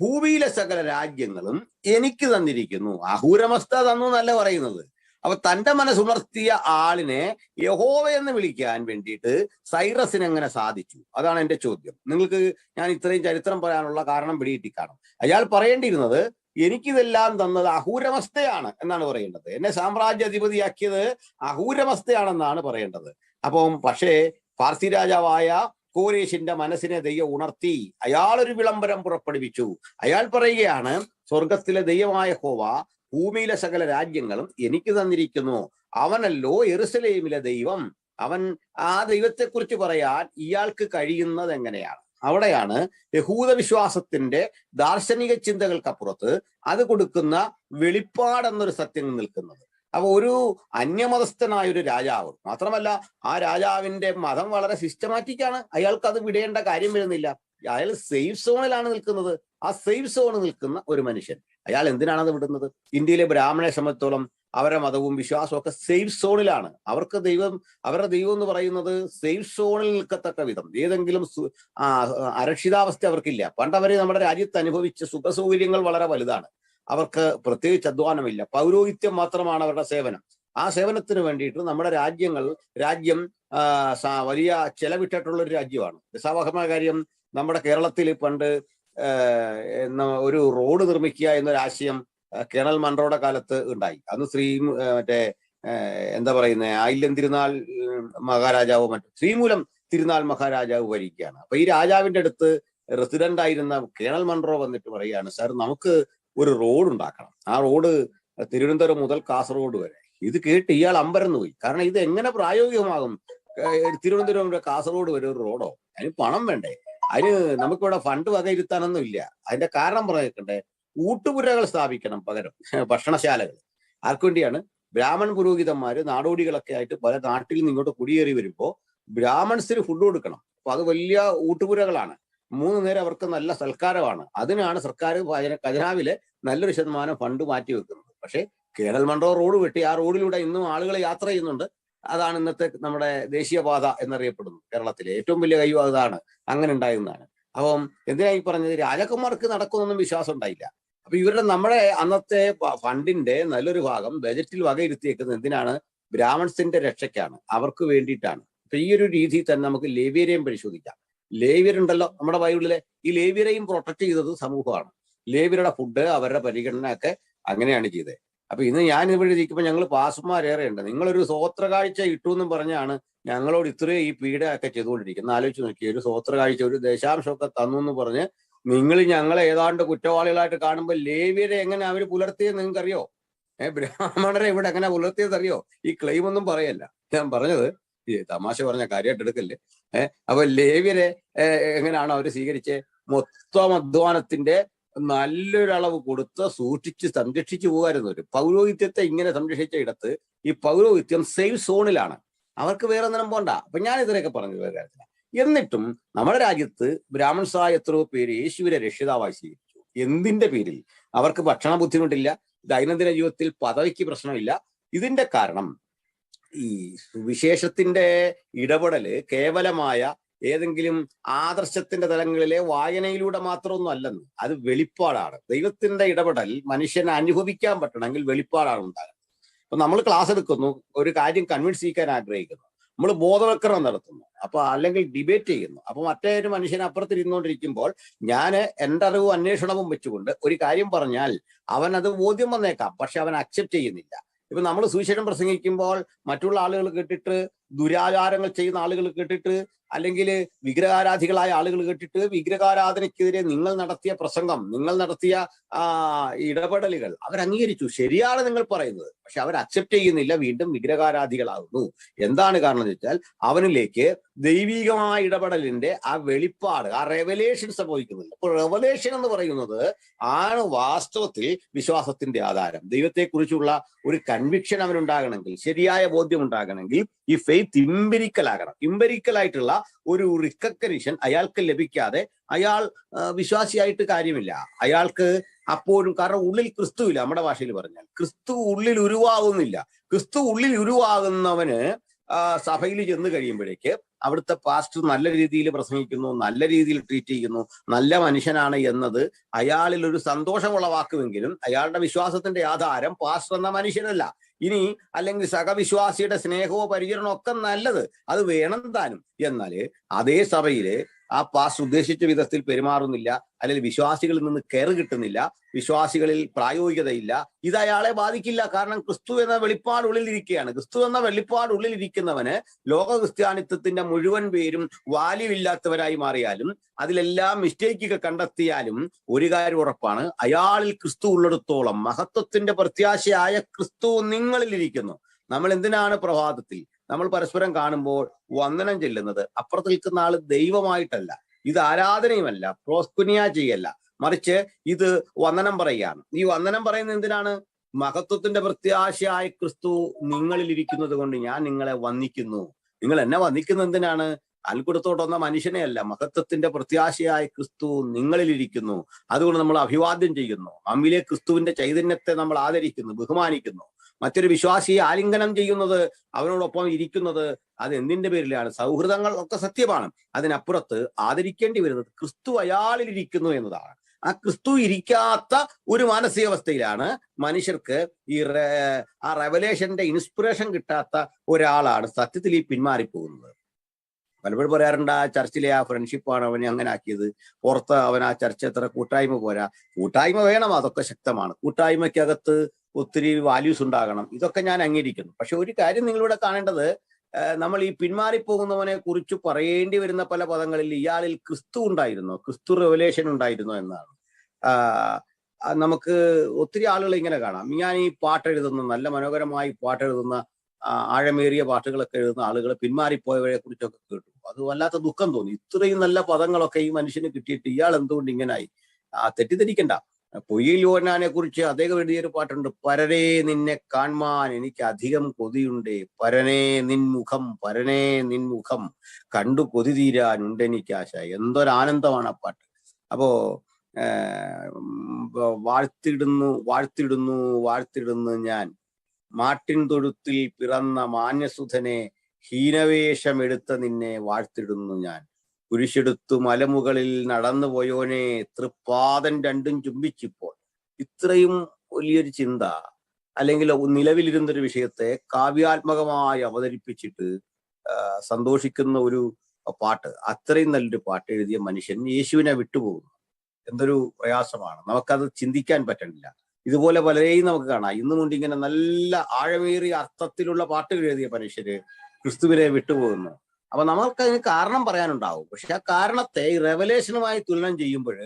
ഭൂമിയിലെ സകല രാജ്യങ്ങളും എനിക്ക് തന്നിരിക്കുന്നു. അഹൂരമസ്ത തന്നു എന്നല്ല പറയുന്നത്. അപ്പൊ തന്റെ മനസ്സുണർത്തിയ ആളിനെ യഹോവ എന്ന് വിളിക്കാൻ വേണ്ടിയിട്ട് സൈറസിന് എങ്ങനെ സാധിച്ചു? അതാണ് എന്റെ ചോദ്യം. നിങ്ങൾക്ക് ഞാൻ ഇത്രയും ചരിത്രം പറയാനുള്ള കാരണം പിടികിട്ടി കാണും. അയാൾ പറയേണ്ടിയിരുന്നത് എനിക്കിതെല്ലാം തന്നത് അഹൂരമസ്തയാണ് എന്നാണ് പറയേണ്ടത്. എന്നെ സാമ്രാജ്യാധിപതിയാക്കിയത് അഹൂരമസ്തയാണെന്നാണ് പറയേണ്ടത്. അപ്പം പക്ഷേ പാർസി രാജാവായ കോരേശിന്റെ മനസ്സിനെ ദൈവം ഉണർത്തി. അയാളൊരു വിളംബരം പുറപ്പെടുവിച്ചു. അയാൾ പറയുകയാണ്, സ്വർഗത്തിലെ ദൈവമായ യഹോവ ഭൂമിയിലെ സകല രാജ്യങ്ങളും എനിക്ക് തന്നിരിക്കുന്നു. അവനല്ലോ യെരൂശലേമിലെ ദൈവം. അവൻ ആ ദൈവത്തെക്കുറിച്ച് പറയാൻ ഇയാൾക്ക് കഴിയുന്നത് എങ്ങനെയാണ്? അവിടെയാണ് യഹൂദ വിശ്വാസത്തിന്റെ ദാർശനിക ചിന്തകൾക്കപ്പുറത്ത് അത് കൊടുക്കുന്ന വെളിപ്പാടെന്നൊരു സത്യം നിൽക്കുന്നത്. അപ്പൊ ഒരു അന്യമതസ്ഥനായ ഒരു രാജാവ് മാത്രമല്ല, ആ രാജാവിന്റെ മതം വളരെ സിസ്റ്റമാറ്റിക് ആണ്. അയാൾക്ക് അത് വിടേണ്ട കാര്യം വരുന്നില്ല. അയാൾ സേഫ് സോണിലാണ് നിൽക്കുന്നത്. ആ സേഫ് സോണിൽ നിൽക്കുന്ന ഒരു മനുഷ്യൻ അയാൾ എന്തിനാണത് വിടുന്നത്? ഇന്ത്യയിലെ ബ്രാഹ്മണരെ സംബന്ധിച്ചോളം അവരുടെ മതവും വിശ്വാസവും ഒക്കെ സേഫ് സോണിലാണ്. അവർക്ക് അവരുടെ ദൈവം എന്ന് പറയുന്നത് സേഫ് സോണിൽ നിൽക്കത്തക്ക വിധം ഏതെങ്കിലും അരക്ഷിതാവസ്ഥ അവർക്കില്ല. പണ്ടവരെ നമ്മുടെ രാജ്യത്ത് അനുഭവിച്ച സുഖസൗകര്യങ്ങൾ വളരെ വലുതാണ്. അവർക്ക് പ്രത്യേകിച്ച് അധ്വാനമില്ല. പൗരോഹിത്യം മാത്രമാണ് അവരുടെ സേവനം. ആ സേവനത്തിന് വേണ്ടിയിട്ട് നമ്മുടെ രാജ്യം വലിയ ചെലവിട്ടിട്ടുള്ള ഒരു രാജ്യമാണ്. രസാവഹമായ കാര്യം, നമ്മുടെ കേരളത്തിൽ പണ്ട് ഒരു റോഡ് നിർമ്മിക്കുക എന്നൊരാശയം കേണൽ മൺറോയുടെ കാലത്ത് ഉണ്ടായി. അന്ന് എന്താ പറയുന്നത്, ആയില്യം തിരുനാൾ മഹാരാജാവ് ശ്രീമൂലം തിരുനാൾ മഹാരാജാവ് ഭരിക്കുകയാണ്. അപ്പൊ ഈ രാജാവിന്റെ അടുത്ത് റെസിഡന്റ് ആയിരുന്ന കേണൽ മൺറോ വന്നിട്ട് പറയുകയാണ്, സാർ നമുക്ക് ഒരു റോഡ് ഉണ്ടാക്കണം. ആ റോഡ് തിരുവനന്തപുരം മുതൽ കാസർഗോഡ് വരെ. ഇത് കേട്ട് ഇയാൾ അമ്പരന്ന് പോയി. കാരണം ഇത് എങ്ങനെ പ്രായോഗികമാകും? തിരുവനന്തപുരം മുതൽ കാസർഗോഡ് വരെ ഒരു റോഡോ? അതിന് പണം വേണ്ടേ? അതിന് നമുക്കിവിടെ ഫണ്ട് വകയിരുത്താനൊന്നും ഇല്ല. അതിന്റെ കാരണം പറയണ്ടേ, ഊട്ടുപുരകൾ സ്ഥാപിക്കണം, പകരം ഭക്ഷണശാലകൾ. ആർക്കു വേണ്ടിയാണ്? ബ്രാഹ്മൺ പുരോഹിതന്മാര് നാടോടികളൊക്കെ ആയിട്ട് പല നാട്ടിൽ നിന്ന് ഇങ്ങോട്ട് കുടിയേറി വരുമ്പോ ബ്രാഹ്മൺസിന് ഫുഡ് കൊടുക്കണം. അപ്പൊ അത് വലിയ ഊട്ടുപുരകളാണ്. 3 നേരം അവർക്ക് നല്ല സൽക്കാരമാണ്. അതിനാണ് സർക്കാർ ഖജനാവിലെ നല്ലൊരു ശതമാനം ഫണ്ട് മാറ്റി വെക്കുന്നത്. പക്ഷേ കേണൽ മൺറോ റോഡ് വെട്ടി ആ റോഡിലൂടെ ഇന്നും ആളുകൾ യാത്ര ചെയ്യുന്നുണ്ട്. അതാണ് ഇന്നത്തെ നമ്മുടെ ദേശീയപാത എന്നറിയപ്പെടുന്നത്. കേരളത്തിലെ ഏറ്റവും വലിയ കയ്യും അതാണ്. അങ്ങനെ ഉണ്ടായിരുന്നതാണ്. അപ്പം എന്തിനായി പറഞ്ഞത്, രാജാക്കന്മാർക്ക് നടക്കുന്നൊന്നും വിശ്വാസം ഉണ്ടായില്ല. അപ്പൊ നമ്മുടെ അന്നത്തെ ഫണ്ടിന്റെ നല്ലൊരു ഭാഗം ബജറ്റിൽ വകയിരുത്തിയേക്കുന്നത് എന്തിനാണ്? ബ്രാഹ്മൺസിന്റെ രക്ഷയ്ക്കാണ്, അവർക്ക് വേണ്ടിയിട്ടാണ്. അപ്പൊ ഈ ഒരു രീതിയിൽ തന്നെ നമുക്ക് ലേവ്യരെയും പരിശോധിക്കാം. ലേവ്യരുണ്ടല്ലോ നമ്മുടെ ബൈബിളിലെ. ഈ ലേവ്യരെയും പ്രൊട്ടക്ട് ചെയ്തത് സമൂഹമാണ്. ലേവ്യരുടെ ഫുഡ്, അവരുടെ പരിഗണന ഒക്കെ അങ്ങനെയാണ് ചെയ്തത്. അപ്പൊ ഇന്ന് ഞാൻ ഇവിടെ ഇരിക്കുമ്പോൾ ഞങ്ങൾ പാസ്റ്റർമാരേറെ ഉണ്ട്. നിങ്ങളൊരു സ്വോത്ര കാഴ്ച ഇട്ടു എന്നും പറഞ്ഞാണ് ഞങ്ങളോട് ഇത്രയും ഈ പീഡ ഒക്കെ ചെയ്തുകൊണ്ടിരിക്കുന്നത്. ആലോചിച്ച് നോക്കി, ഒരു സ്വോത്ര കാഴ്ച, ഒരു ദശാംശമൊക്കെ തന്നു എന്ന് പറഞ്ഞ് നിങ്ങൾ ഞങ്ങളെ ഏതാണ്ട് കുറ്റവാളികളായിട്ട് കാണുമ്പോൾ ലേവ്യരെ എങ്ങനെ അവർ പുലർത്തിയെന്ന് നിങ്ങൾക്കറിയോ? ബ്രാഹ്മണരെ ഇവിടെ എങ്ങനെ പുലർത്തിയതറിയോ? ഈ ക്ലെയിം ഒന്നും പറയല്ല. ഞാൻ പറഞ്ഞത് ഈ തമാശ പറഞ്ഞ കാര്യമായിട്ട് എടുക്കല്ലേ. അപ്പൊ ലേവ്യരെ എങ്ങനെയാണ് അവർ സ്വീകരിച്ച്? മൊത്തം അധ്വാനത്തിന്റെ നല്ലൊരളവ് കൊടുത്ത് സൂക്ഷിച്ച് സംരക്ഷിച്ചു പോകുമായിരുന്നു. ഒരു പൗരോഹിത്യത്തെ ഇങ്ങനെ സംരക്ഷിച്ച ഇടത്ത് ഈ പൗരോഹിത്യം സേഫ് സോണിലാണ്. അവർക്ക് വേറെ ഒന്നിനും പോണ്ട. അപ്പൊ ഞാൻ ഇതിനൊക്കെ പറഞ്ഞത് വേറെ കാര്യത്തിലാണ്. എന്നിട്ടും നമ്മുടെ രാജ്യത്ത് ബ്രാഹ്മൺസായ എത്രയോ പേര് യേശുവിനെ രക്ഷിതാവായി സ്വീകരിച്ചു. എന്തിന്റെ പേരിൽ? അവർക്ക് ഭക്ഷണ ബുദ്ധിമുട്ടില്ല, ദൈനംദിന ജീവിതത്തിൽ പദവിക്ക് പ്രശ്നമില്ല. ഇതിന്റെ കാരണം ഈ സുവിശേഷത്തിന്റെ ഇടപെടല് കേവലമായ ഏതെങ്കിലും ആദർശത്തിന്റെ തലങ്ങളിലെ വായനയിലൂടെ മാത്രമൊന്നും അല്ലെന്ന്. അത് വെളിപ്പാടാണ്. ദൈവത്തിന്റെ ഇടപെടൽ മനുഷ്യനെ അനുഭവിക്കാൻ പറ്റണമെങ്കിൽ വെളിപ്പാടാണ് ഉണ്ടാകുന്നത്. അപ്പൊ നമ്മൾ ക്ലാസ് എടുക്കുന്നു, ഒരു കാര്യം കൺവിൻസ് ചെയ്യിക്കാൻ ആഗ്രഹിക്കുന്നു, നമ്മൾ ബോധവൽക്കരണം നടത്തുന്നു, അപ്പൊ അല്ലെങ്കിൽ ഡിബേറ്റ് ചെയ്യുന്നു. അപ്പൊ മറ്റേ ഒരു മനുഷ്യൻ അപ്പുറത്തിരുന്നുകൊണ്ടിരിക്കുമ്പോൾ ഞാൻ എൻ്റെ അറിവും അന്വേഷണവും വെച്ചുകൊണ്ട് ഒരു കാര്യം പറഞ്ഞാൽ അവൻ അത് ബോധ്യം വന്നേക്കാം, പക്ഷെ അവൻ അക്സെപ്റ്റ് ചെയ്യുന്നില്ല. ഇപ്പൊ നമ്മൾ സുവിശേഷം പ്രസംഗിക്കുമ്പോൾ മറ്റുള്ള ആളുകൾ കേട്ടിട്ട്, ദുരാചാരങ്ങൾ ചെയ്യുന്ന ആളുകൾ കേട്ടിട്ട് അല്ലെങ്കിൽ വിഗ്രഹാരാധികളായ ആളുകൾ കേട്ടിട്ട് വിഗ്രഹാരാധനയ്ക്കെതിരെ നിങ്ങൾ നടത്തിയ പ്രസംഗം, നിങ്ങൾ നടത്തിയ ഇടപെടലുകൾ അവർ അംഗീകരിച്ചു. ശരിയാണ് നിങ്ങൾ പറയുന്നത്, പക്ഷെ അവർ അക്സെപ്റ്റ് ചെയ്യുന്നില്ല, വീണ്ടും വിഗ്രഹാരാധികളാകുന്നു. എന്താണ് കാരണം എന്ന് വെച്ചാൽ അവനിലേക്ക് ദൈവികമായ ഇടപെടലിന്റെ ആ വെളിപ്പാട്, ആ റെവലേഷൻ സംഭവിക്കുന്നില്ല. അപ്പോൾ റെവലേഷൻ എന്ന് പറയുന്നത് ആണ് വാസ്തവത്തിൽ വിശ്വാസത്തിന്റെ ആധാരം. ദൈവത്തെക്കുറിച്ചുള്ള ഒരു കൺവിക്ഷൻ അവനുണ്ടാകണമെങ്കിൽ, ശരിയായ ബോധ്യം ഉണ്ടാകണമെങ്കിൽ ഈ ഫെയ്ത്ത് ഇമ്പരിക്കൽ ആകണം. ഇമ്പരിക്കൽ ആയിട്ടുള്ള ഒരു റിക്കഗ്നിഷൻ അയാൾക്ക് ലഭിക്കാതെ അയാൾ വിശ്വാസിയായിട്ട് കാര്യമില്ല. അയാൾക്ക് അപ്പോഴും, കാരണം ഉള്ളിൽ ക്രിസ്തുവില്ല. നമ്മുടെ ഭാഷയിൽ പറഞ്ഞാൽ ക്രിസ്തു ഉള്ളിൽ ഉരുവാകുന്നില്ല. ക്രിസ്തു ഉള്ളിൽ ഉരുവാകുന്നവന് സഭയിൽ ചെന്ന് കഴിയുമ്പോഴേക്ക് അവിടുത്തെ പാസ്റ്റർ നല്ല രീതിയിൽ പ്രസംഗിക്കുന്നു, നല്ല രീതിയിൽ ട്രീറ്റ് ചെയ്യുന്നു, നല്ല മനുഷ്യനാണ് എന്നത് അയാളിൽ ഒരു സന്തോഷം ഉളവാക്കുമെങ്കിലും അയാളുടെ വിശ്വാസത്തിന്റെ ആധാരം പാസ്റ്റർ എന്ന മനുഷ്യനല്ല. ഇനി അല്ലെങ്കിൽ സഹവിശ്വാസിയുടെ സ്നേഹമോ പരിചരണമോ ഒക്കെ നല്ലത്, അത് വേണം താനും. എന്നാല് അതേ സഭയില് ആ പാസ്റ്റർ ഉദ്ദേശിച്ച വിധത്തിൽ പെരുമാറുന്നില്ല, അല്ലെങ്കിൽ വിശ്വാസികളിൽ നിന്ന് കെയർ കിട്ടുന്നില്ല, വിശ്വാസികളിൽ പ്രായോഗികതയില്ല. ഇത് അയാളെ ബാധിക്കില്ല. കാരണം ക്രിസ്തു എന്ന വെളിപ്പാട് ഉള്ളിലിരിക്കുകയാണ്. ക്രിസ്തു എന്ന വെളിപ്പാട് ഉള്ളിലിരിക്കുന്നവന് ലോക ക്രിസ്ത്യാനിത്വത്തിന്റെ മുഴുവൻ പേരും വാല്യൂ ഇല്ലാത്തവരായി മാറിയാലും അതിലെല്ലാം മിസ്റ്റേക്കൊക്കെ കണ്ടെത്തിയാലും ഒരു കാര്യം ഉറപ്പാണ്, അയാളിൽ ക്രിസ്തു ഉള്ളിടത്തോളം മഹത്വത്തിന്റെ പ്രത്യാശയായ ക്രിസ്തു നിങ്ങളിലിരിക്കുന്നു. നമ്മൾ എന്തിനാണ് പ്രഭാതത്തിൽ നമ്മൾ പരസ്പരം കാണുമ്പോൾ വന്ദനം ചെല്ലുന്നത്? അപ്പുറത്ത് നിൽക്കുന്ന ആള് ദൈവമായിട്ടല്ല, ഇത് ആരാധനയുമല്ല, പ്രോസ്കുനിയ ചെയ്യല്ല, മറിച്ച് ഇത് വന്ദനം പറയുകയാണ്. ഈ വന്ദനം പറയുന്നത് എന്തിനാണ്? മഹത്വത്തിന്റെ പ്രത്യാശയായ ക്രിസ്തു നിങ്ങളിൽ ഇരിക്കുന്നത് കൊണ്ട് ഞാൻ നിങ്ങളെ വന്ദിക്കുന്നു. നിങ്ങൾ എന്നെ വന്ദിക്കുന്നത് എന്തിനാണ്? അൽക്കുടത്തോട്ട് വന്ന മനുഷ്യനെയല്ല, മഹത്വത്തിന്റെ പ്രത്യാശയായ ക്രിസ്തു നിങ്ങളിലിരിക്കുന്നു. അതുകൊണ്ട് നമ്മൾ അഭിവാദ്യം ചെയ്യുന്നു. നമ്മിലെ ക്രിസ്തുവിന്റെ ചൈതന്യത്തെ നമ്മൾ ആദരിക്കുന്നു, ബഹുമാനിക്കുന്നു. മറ്റൊരു വിശ്വാസിയെ ആലിംഗനം ചെയ്യുന്നത്, അവനോടൊപ്പം ഇരിക്കുന്നത്, അത് എന്തിന്റെ പേരിലാണ്? സൗഹൃദങ്ങൾ ഒക്കെ സത്യമാണ്. അതിനപ്പുറത്ത് ആദരിക്കേണ്ടി വരുന്നത് ക്രിസ്തു അയാളിൽ ഇരിക്കുന്നു എന്നതാണ്. ആ ക്രിസ്തു ഇരിക്കാത്ത ഒരു മാനസികാവസ്ഥയിലാണ് മനുഷ്യർക്ക് ആ റെവലേഷന്റെ ഇൻസ്പിറേഷൻ കിട്ടാത്ത ഒരാളാണ് സത്യത്തിൽ ഈ പിന്മാറിപ്പോകുന്നത്. പലപ്പോഴും പറയാറുണ്ട്, ആ ചർച്ചിലെ ആ ഫ്രണ്ട്ഷിപ്പാണ് അവനെ അങ്ങനെ ആക്കിയത്, പുറത്ത് അവൻ ആ ചർച്ച എത്ര കൂട്ടായ്മ പോരാ. കൂട്ടായ്മ വേണം, അതൊക്കെ ശക്തമാണ്. കൂട്ടായ്മയ്ക്കകത്ത് ഒത്തിരി വാല്യൂസ് ഉണ്ടാകണം, ഇതൊക്കെ ഞാൻ അംഗീകരിക്കുന്നു. പക്ഷെ ഒരു കാര്യം നിങ്ങളിവിടെ കാണേണ്ടത്, നമ്മൾ ഈ പിന്മാറിപ്പോകുന്നവനെ കുറിച്ച് പറയേണ്ടി വരുന്ന പല പദങ്ങളിൽ ഇയാളിൽ ക്രിസ്തു ഉണ്ടായിരുന്നോ, ക്രിസ്തു റെവലേഷൻ ഉണ്ടായിരുന്നോ എന്നാണ്. നമുക്ക് ഒത്തിരി ആളുകൾ ഇങ്ങനെ കാണാം. ഞാൻ ഈ പാട്ടെഴുതുന്ന, നല്ല മനോഹരമായി പാട്ടെഴുതുന്ന, ആഴമേറിയ പാട്ടുകളൊക്കെ എഴുതുന്ന ആളുകൾ പിന്മാറിപ്പോയവരെ കുറിച്ചൊക്കെ കേട്ടു. അത് വല്ലാത്ത ദുഃഖം തോന്നി. ഇത്രയും നല്ല പദങ്ങളൊക്കെ ഈ മനുഷ്യന് കിട്ടിയിട്ട് ഇയാൾ എന്തുകൊണ്ട് ഇങ്ങനായി? തെറ്റിദ്ധരിക്കണ്ട. പൊയ്യിൽ യോഹന്നാനെ കുറിച്ച് അദ്ദേഹം എഴുതിയൊരു പാട്ടുണ്ട്, പരരേ നിന്നെ കാൺമാൻ എനിക്ക് അധികം കൊതിയുണ്ടേ, പരനേ നിൻമുഖം, പരനേ നിൻമുഖം കണ്ടു കൊതി തീരാൻ ഉണ്ടെനിക്കാശ. എന്തൊരാനന്ദമാണ് ആ പാട്ട്. അപ്പോ വാഴ്ത്തിടുന്നു വാഴ്ത്തിടുന്നു വാഴ്ത്തിടുന്നു ഞാൻ, മാട്ടിൻ തൊഴുത്തിൽ പിറന്ന മാന്യസുധനെ, ഹീനവേഷമെടുത്ത നിന്നെ വാഴ്ത്തിടുന്നു ഞാൻ, കുരിശെടുത്തു മലമുകളിൽ നടന്നു പോയോനെ, തൃപ്പാദം രണ്ടും ചുംബിച്ചിപ്പോൾ. ഇത്രയും വലിയൊരു ചിന്ത, അല്ലെങ്കിൽ നിലവിലിരുന്നൊരു വിഷയത്തെ കാവ്യാത്മകമായി അവതരിപ്പിച്ചിട്ട് സന്തോഷിക്കുന്ന ഒരു പാട്ട്, അത്രയും നല്ലൊരു പാട്ട് എഴുതിയ മനുഷ്യൻ യേശുവിനെ വിട്ടുപോകുന്നു. എന്തൊരു പ്രയാസമാണ്. നമുക്കത് ചിന്തിക്കാൻ പറ്റണില്ല. ഇതുപോലെ പലരെയും നമുക്ക് കാണാം. ഇന്നും കൊണ്ട് ഇങ്ങനെ നല്ല ആഴമേറിയ അർത്ഥത്തിലുള്ള പാട്ടുകൾ എഴുതിയ മനുഷ്യര് ക്രിസ്തുവിനെ വിട്ടുപോകുന്നു. അപ്പൊ നമ്മൾക്ക് അതിന് കാരണം പറയാനുണ്ടാവും. പക്ഷെ ആ കാരണത്തെ ഈ റെവലേഷനുമായി തുലനം ചെയ്യുമ്പോൾ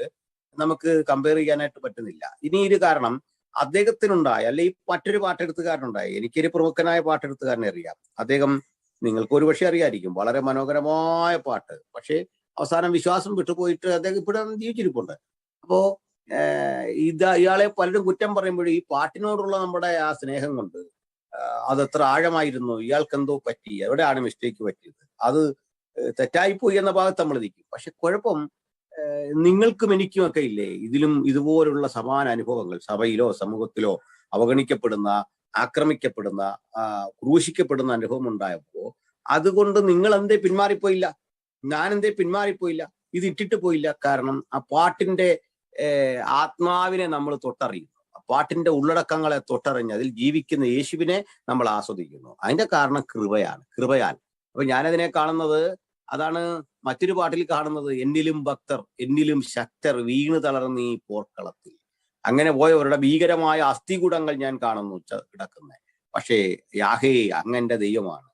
നമുക്ക് കമ്പയർ ചെയ്യാനായിട്ട് പറ്റുന്നില്ല. ഇനി ഒരു കാരണം അദ്ദേഹത്തിനുണ്ടായ, അല്ലെ ഈ മറ്റൊരു പാട്ടെഴുത്തുകാരനുണ്ടായി. എനിക്കൊരു പ്രമുഖനായ പാട്ടെഴുത്തുകാരനെ അറിയാം. അദ്ദേഹം, നിങ്ങൾക്ക് ഒരു പക്ഷെ അറിയായിരിക്കും, വളരെ മനോഹരമായ പാട്ട്. പക്ഷെ അവസാനം വിശ്വാസം വിട്ടുപോയിട്ട് അദ്ദേഹം ഇപ്പോഴും ജീവിച്ചിരിപ്പുണ്ട്. അപ്പോ ഇയാളെ പലരും കുറ്റം പറയുമ്പോഴും ഈ പാട്ടിനോടുള്ള നമ്മുടെ ആ സ്നേഹം കൊണ്ട് അതെത്ര ആഴമായിരുന്നു, ഇയാൾക്ക് എന്തോ പറ്റി, എവിടെയാണ് മിസ്റ്റേക്ക് പറ്റിയത്, അത് തെറ്റായിപ്പോയി എന്ന ഭാഗത്ത് നമ്മൾ നിൽക്കും. പക്ഷെ കുഴപ്പം നിങ്ങൾക്കും എനിക്കും ഒക്കെ ഇല്ലേ ഇതിലും ഇതുപോലുള്ള സമാന അനുഭവങ്ങൾ? സഭയിലോ സമൂഹത്തിലോ അവഗണിക്കപ്പെടുന്ന, ആക്രമിക്കപ്പെടുന്ന, ക്രൂശിക്കപ്പെടുന്ന അനുഭവം ഉണ്ടായപ്പോ അതുകൊണ്ട് നിങ്ങൾ എന്തേ പിന്മാറിപ്പോയില്ല? ഞാൻ എന്തേ പിന്മാറിപ്പോയില്ല? ഇത് ഇട്ടിട്ട് പോയില്ല. കാരണം ആ പാട്ടിന്റെ ആത്മാവിനെ നമ്മൾ തൊട്ടറിയുന്നു, പാട്ടിന്റെ ഉള്ളടക്കങ്ങളെ തൊട്ടറിഞ്ഞ് അതിൽ ജീവിക്കുന്ന യേശുവിനെ നമ്മൾ ആസ്വദിക്കുന്നു. അതിന്റെ കാരണം കൃപയാൽ. അപ്പൊ ഞാനതിനെ കാണുന്നത് അതാണ്. മറ്റൊരു പാട്ടിൽ കാണുന്നത്, എന്നിലും ഭക്തർ എന്നിലും ശക്തർ വീണു തളർന്നീ പോർക്കളത്തിൽ. അങ്ങനെ പോയവരുടെ ഭീകരമായ അസ്ഥികൂടങ്ങൾ ഞാൻ കാണുന്നു കിടക്കുന്നത്. പക്ഷേ യാഹേ, അങ്ങന്റെ ദൈവമാണ്,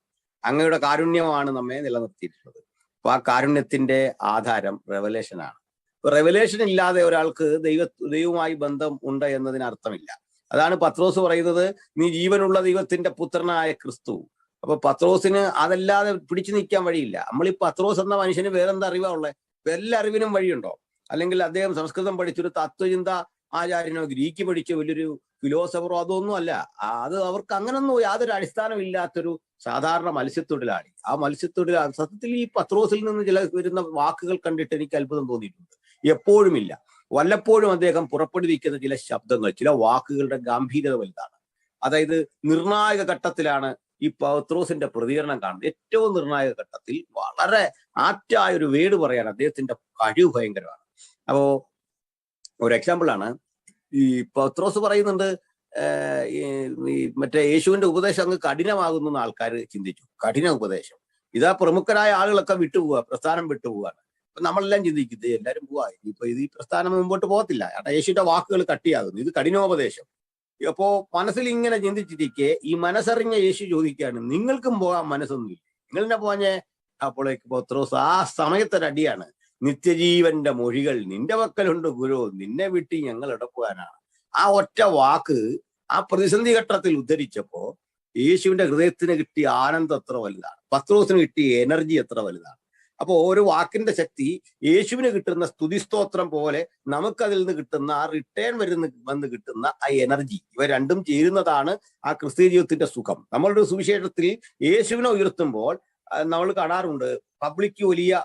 അങ്ങയുടെ കാരുണ്യമാണ് നമ്മെ നിലനിർത്തിയിട്ടുള്ളത്. അപ്പൊ ആ കാരുണ്യത്തിന്റെ ആധാരം റെവലേഷനാണ്. റെവലേഷൻ ഇല്ലാതെ ഒരാൾക്ക് ദൈവവുമായി ബന്ധം ഉണ്ട് എന്നതിന് അർത്ഥമില്ല. അതാണ് പത്രോസ് പറയുന്നത്, നീ ജീവനുള്ള ദൈവത്തിന്റെ പുത്രനായ ക്രിസ്തു. അപ്പൊ പത്രോസിന് അതല്ലാതെ പിടിച്ചു നിൽക്കാൻ വഴിയില്ല. നമ്മൾ ഈ പത്രോസ് എന്ന മനുഷ്യന് വേറെന്താ അറിവാ ഉള്ളത്? എല്ലാ അറിവിനും വഴിയുണ്ടോ? അല്ലെങ്കിൽ അദ്ദേഹം സംസ്കൃതം പഠിച്ചൊരു തത്വചിന്ത ആചാര്യനോ ഗ്രീക്ക് പഠിച്ച വലിയൊരു ഫിലോസഫറോ അതൊന്നും അല്ല. അത് അവർക്ക് അങ്ങനൊന്നും യാതൊരു അടിസ്ഥാനം ഇല്ലാത്തൊരു സാധാരണ മത്സ്യത്തൊഴിലാളി. ആ മത്സ്യത്തൊഴിലാളി സത്യത്തിൽ ഈ പത്രോസിൽ നിന്ന് ചില വരുന്ന വാക്കുകൾ കണ്ടിട്ട് എനിക്ക് അത്ഭുതം തോന്നിയിട്ടുണ്ട്. എപ്പോഴുമില്ല, വല്ലപ്പോഴും അദ്ദേഹം പുറപ്പെടുവിക്കുന്ന ചില ശബ്ദങ്ങൾ, ചില വാക്കുകളുടെ ഗാംഭീര്യത വലുതാണ്. അതായത് നിർണായക ഘട്ടത്തിലാണ് ഈ പത്രോസിന്റെ പ്രതികരണം കാണുന്നത്. ഏറ്റവും നിർണായക ഘട്ടത്തിൽ വളരെ ആപ്റ്റായ ഒരു വേട് പറയാൻ അദ്ദേഹത്തിന്റെ കഴിവ് ഭയങ്കരമാണ്. അപ്പോ ഒരു എക്സാമ്പിൾ ആണ്, ഈ പത്രോസ് പറയുന്നുണ്ട്, ഈ മറ്റേ യേശുവിന്റെ ഉപദേശം അങ്ങ് കഠിനമാകുന്നു എന്ന് ആൾക്കാർ ചിന്തിച്ചു. കഠിന ഉപദേശം, ഇതാ പ്രമുഖരായ ആളുകളൊക്കെ വിട്ടുപോവുക, പ്രസ്ഥാനം വിട്ടുപോവുകയാണ്. അപ്പൊ നമ്മളെല്ലാം ചിന്തിക്കുന്നത് എല്ലാവരും പോവാ, ഇപ്പൊ ഇത് ഈ പ്രസ്ഥാനം മുമ്പോട്ട് പോകത്തില്ല, കാരണം യേശുവിന്റെ വാക്കുകൾ കട്ടിയാകുന്നു, ഇത് കഠിനോപദേശം. അപ്പോ മനസ്സിൽ ഇങ്ങനെ ചിന്തിച്ചിരിക്കെ ഈ മനസ്സറിഞ്ഞ യേശു ചോദിക്കുകയാണ്, നിങ്ങൾക്കും പോകാൻ മനസ്സൊന്നുമില്ല, നിങ്ങളെന്നെ പോഞ്ഞേ? അപ്പോഴേക്ക് പത്രോസ് ആ സമയത്തൊരടിയാണ്, നിത്യജീവന്റെ മൊഴികൾ നിന്റെ പക്കലുണ്ട് ഗുരു, നിന്നെ വിട്ട് ഞങ്ങൾ ഇടപോകാനാണ്. ആ ഒറ്റ വാക്ക് ആ പ്രതിസന്ധി ഘട്ടത്തിൽ ഉദ്ധരിച്ചപ്പോ യേശുവിന്റെ ഹൃദയത്തിന് കിട്ടിയ ആനന്ദം എത്ര വലുതാണ്, പത്രോസിന് കിട്ടിയ എനർജി എത്ര വലുതാണ്. അപ്പൊ ഓരോ വാക്കിന്റെ ശക്തി, യേശുവിന് കിട്ടുന്ന സ്തുതിസ്തോത്രം പോലെ നമുക്കതിൽ നിന്ന് കിട്ടുന്ന ആ റിട്ടേൺ വന്ന് കിട്ടുന്ന ആ എനർജി, ഇവ രണ്ടും ചേരുന്നതാണ് ആ ക്രിസ്തീയ ജീവിതത്തിന്റെ സുഖം. നമ്മളുടെ സുവിശേഷത്തിൽ യേശുവിനെ ഉയർത്തുമ്പോൾ നമ്മൾ കാണാറുണ്ട്, പബ്ലിക് വലിയ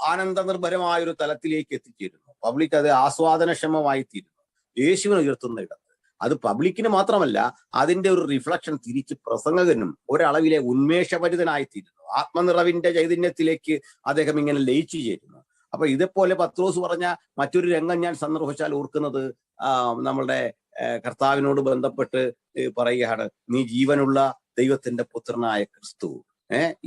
ആനന്ദ നിർഭരമായ ഒരു തലത്തിലേക്ക് എത്തിച്ചേരുന്നു. പബ്ലിക് അത് ആസ്വാദനക്ഷമമായി തീരുന്നു. യേശുവിനെ ഉയർത്തുന്ന ഇടത്ത് അത് പബ്ലിക്കിന് മാത്രമല്ല, അതിന്റെ ഒരു റിഫ്ലക്ഷൻ തിരിച്ച് പ്രസംഗകനും ഒരളവിലെ ഉന്മേഷഭരിതനായി തീരുന്നു. ആത്മനിറവിന്റെ ചൈതന്യത്തിലേക്ക് അദ്ദേഹം ഇങ്ങനെ ലയിച്ചു ചേരുന്നു. അപ്പൊ ഇതേപോലെ പത്രോസ് പറഞ്ഞ മറ്റൊരു രംഗം ഞാൻ സന്ദർഭിച്ചാൽ ഓർക്കുന്നത്, നമ്മളുടെ കർത്താവിനോട് ബന്ധപ്പെട്ട് പറയുകയാണ്, നീ ജീവനുള്ള ദൈവത്തിന്റെ പുത്രനായ ക്രിസ്തു.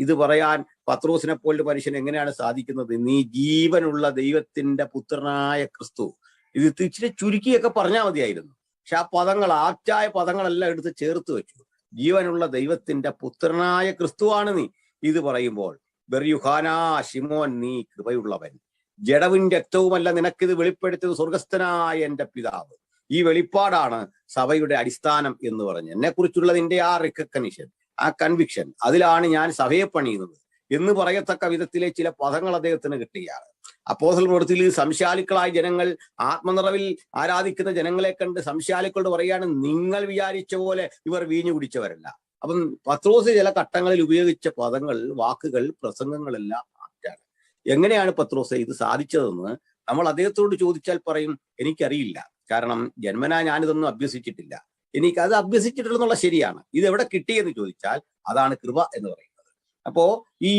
ഇത് പറയാൻ പത്രോസിനെ പോലൊരു മനുഷ്യൻ എങ്ങനെയാണ് സാധിക്കുന്നത്? നീ ജീവനുള്ള ദൈവത്തിന്റെ പുത്രനായ ക്രിസ്തു. ഇത് ഇച്ചിരി ചുരുക്കിയൊക്കെ പറഞ്ഞാൽ മതിയായിരുന്നു. പക്ഷെ ആ പദങ്ങൾ, ആപ്റ്റായ പദങ്ങളെല്ലാം എടുത്ത് ചേർത്ത് വെച്ചു. ജീവനുള്ള ദൈവത്തിന്റെ പുത്രനായ ക്രിസ്തുവാണ് നീ. ഇത് പറയുമ്പോൾ ബെർയുഹാനാ ശിമോൻ, നീ കൃപയുള്ളവൻ, ജഡവും രക്തവുമല്ല നിനക്കിത് വെളിപ്പെടുത്തിയത് സ്വർഗസ്ഥനായ എന്റെ പിതാവ്. ഈ വെളിപ്പാടാണ് സഭയുടെ അടിസ്ഥാനം എന്ന് പറഞ്ഞ് എന്നെ കുറിച്ചുള്ള നിന്റെ ആ റിക്കഗ്നിഷൻ, ആ കൺവിക്ഷൻ, അതിലാണ് ഞാൻ സഭയെ പണിയുന്നത് എന്ന് പറയത്തക്ക വിധത്തിലെ ചില പദങ്ങൾ അദ്ദേഹത്തിന് കിട്ടുകയാണ്. അപ്പോസ്തല പ്രവൃത്തിയിൽ സംശയാലുക്കളായ ജനങ്ങൾ, ആത്മനിറവിൽ ആരാധിക്കുന്ന ജനങ്ങളെ കണ്ട് സംശയാലുക്കളോട് പറയാണ്, നിങ്ങൾ വിചാരിച്ച പോലെ ഇവർ വീഞ്ഞു കുടിച്ചവരല്ല. അപ്പം പത്രോസ് ചില ഘട്ടങ്ങളിൽ ഉപയോഗിച്ച പദങ്ങൾ, വാക്കുകൾ, പ്രസംഗങ്ങളെല്ലാം മാറ്റാണ്. എങ്ങനെയാണ് പത്രോസ് ഇത് സാധിച്ചതെന്ന് നമ്മൾ അദ്ദേഹത്തോട് ചോദിച്ചാൽ പറയും, എനിക്കറിയില്ല, കാരണം ജന്മനാ ഞാനിതൊന്നും അഭ്യസിച്ചിട്ടില്ല, എനിക്കത് അഭ്യസിച്ചിട്ടുള്ള ശരിയാണ്. ഇത് എവിടെ കിട്ടിയെന്ന് ചോദിച്ചാൽ അതാണ് കൃപ എന്ന് പറയുന്നത്. അപ്പോ ഈ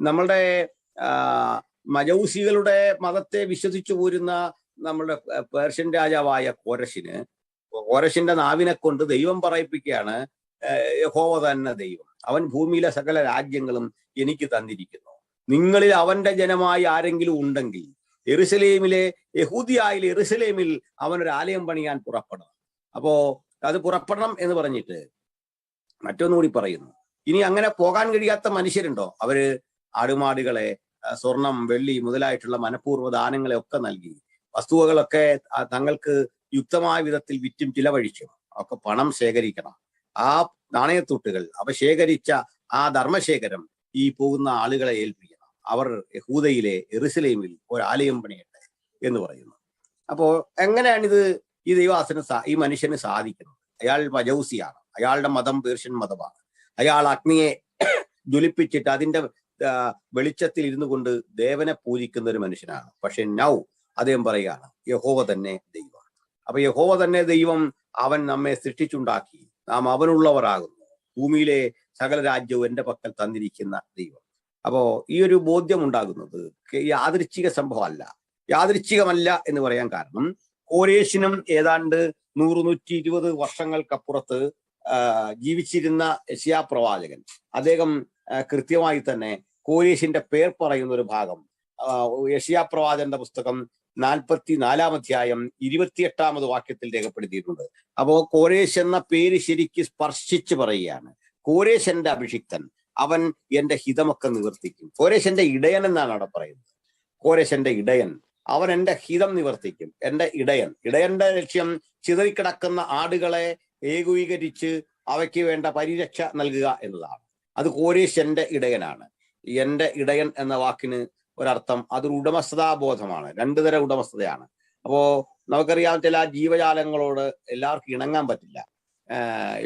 നമ്മളുടെ മജൗസികളുടെ മതത്തെ വിശ്വസിച്ചു പോരുന്ന നമ്മളുടെ പേർഷ്യൻ രാജാവായ കോരശിന്റെ നാവിനെ കൊണ്ട് ദൈവം പറയിപ്പിക്കുകയാണ്, യഹോവ തന്നെ ദൈവം, അവൻ ഭൂമിയിലെ സകല രാജ്യങ്ങളും എനിക്ക് തന്നിരിക്കുന്നു. നിങ്ങളിൽ അവന്റെ ജനമായി ആരെങ്കിലും ഉണ്ടെങ്കിൽ യെരുശലേമിലെ, യഹൂദിയായിലെ യെരുശലേമിൽ അവനൊരു ആലയം പണിയാൻ പുറപ്പെടണം. അപ്പോ അത് പുറപ്പെടണം എന്ന് പറഞ്ഞിട്ട് മറ്റൊന്നുകൂടി പറയുന്നു, ഇനി അങ്ങനെ പോകാൻ കഴിയാത്ത മനുഷ്യരുണ്ടോ? അവര് ആടുമാടുകളെ, സ്വർണം, വെള്ളി മുതലായിട്ടുള്ള മനഃപൂർവ്വ ദാനങ്ങളെ ഒക്കെ നൽകി, വസ്തുവകളൊക്കെ തങ്ങൾക്ക് യുക്തമായ വിധത്തിൽ വിറ്റും ചിലവഴിച്ചും ഒക്കെ പണം ശേഖരിക്കണം. ആ നാണയത്തുട്ടുകൾ അവ ശേഖരിച്ച ആ ധർമ്മശേഖരം ഈ പോകുന്ന ആളുകളെ ഏൽപ്പിക്കണം. അവർ യഹൂദയിലെ യെരുശലേമിൽ ഒരു ആലയം പണിയട്ടെ എന്ന് പറയുന്നു. അപ്പോ എങ്ങനെയാണിത് ഈ ദൈവാസന ഈ മനുഷ്യന് സാധിക്കുന്നത്? അയാൾ മജൗസിയാണ്, അയാളുടെ മതം പേർഷ്യൻ മതമാണ്. അയാൾ അഗ്നിയെ ജ്വലിപ്പിച്ചിട്ട് അതിന്റെ വെളിച്ചത്തിൽ ഇരുന്നു കൊണ്ട് ദേവനെ പൂജിക്കുന്ന ഒരു മനുഷ്യനാണ്. പക്ഷെ നൗ അദ്ദേഹം പറയുകയാണ്, യഹോവ തന്നെ ദൈവം. അപ്പൊ യഹോവ തന്നെ ദൈവം, അവൻ നമ്മെ സൃഷ്ടിച്ചുണ്ടാക്കി, നാം അവനുള്ളവരാകുന്നു, ഭൂമിയിലെ സകല രാജ്യവും എന്റെ പക്കൽ തന്നിരിക്കുന്ന ദൈവം. അപ്പോ ഈ ഒരു ബോധ്യം ഉണ്ടാകുന്നത് യാദൃച്ഛിക സംഭവമല്ല. യാദൃച്ഛികമല്ല എന്ന് പറയാൻ കാരണം, കോരേശിനും ഏതാണ്ട് 100-120 വർഷങ്ങൾക്കപ്പുറത്ത് ജീവിച്ചിരുന്ന യെശയ്യാ പ്രവാചകൻ, അദ്ദേഹം കൃത്യമായി തന്നെ കോരേശിന്റെ പേർ പറയുന്ന ഒരു ഭാഗം യെശയ്യാ പ്രവാചകന്റെ പുസ്തകം 44-ാം അധ്യായം 28-ാമത് വാക്യത്തിൽ രേഖപ്പെടുത്തിയിട്ടുണ്ട്. അപ്പോ കോരേശ് എന്ന പേര് ശരിക്ക് സ്പർശിച്ച് പറയുകയാണ്, കോരേശ് എന്റെ അഭിഷിക്തൻ, അവൻ എന്റെ ഹിതമൊക്കെ നിവർത്തിക്കും. കോരേശന്റെ ഇടയൻ എന്നാണ് അവിടെ പറയുന്നത്. കോരേശന്റെ ഇടയൻ, അവൻ എന്റെ ഹിതം നിവർത്തിക്കും. എന്റെ ഇടയൻ, ഇടയന്റെ ലക്ഷ്യം ചിതറിക്കിടക്കുന്ന ആടുകളെ ഏകീകരിച്ച് അവയ്ക്ക് വേണ്ട പരിരക്ഷ നൽകുക എന്നതാണ്. അത് കോരേശന്റെ ഇടയനാണ്. എന്റെ ഇടയൻ എന്ന വാക്കിന് ഒരർത്ഥം അതൊരു ഉടമസ്ഥതാബോധമാണ്. രണ്ടു തരം ഉടമസ്ഥതയാണ്. അപ്പോ നമുക്കറിയാം, ചില ജീവജാലങ്ങളോട് എല്ലാവർക്കും ഇണങ്ങാൻ പറ്റില്ല.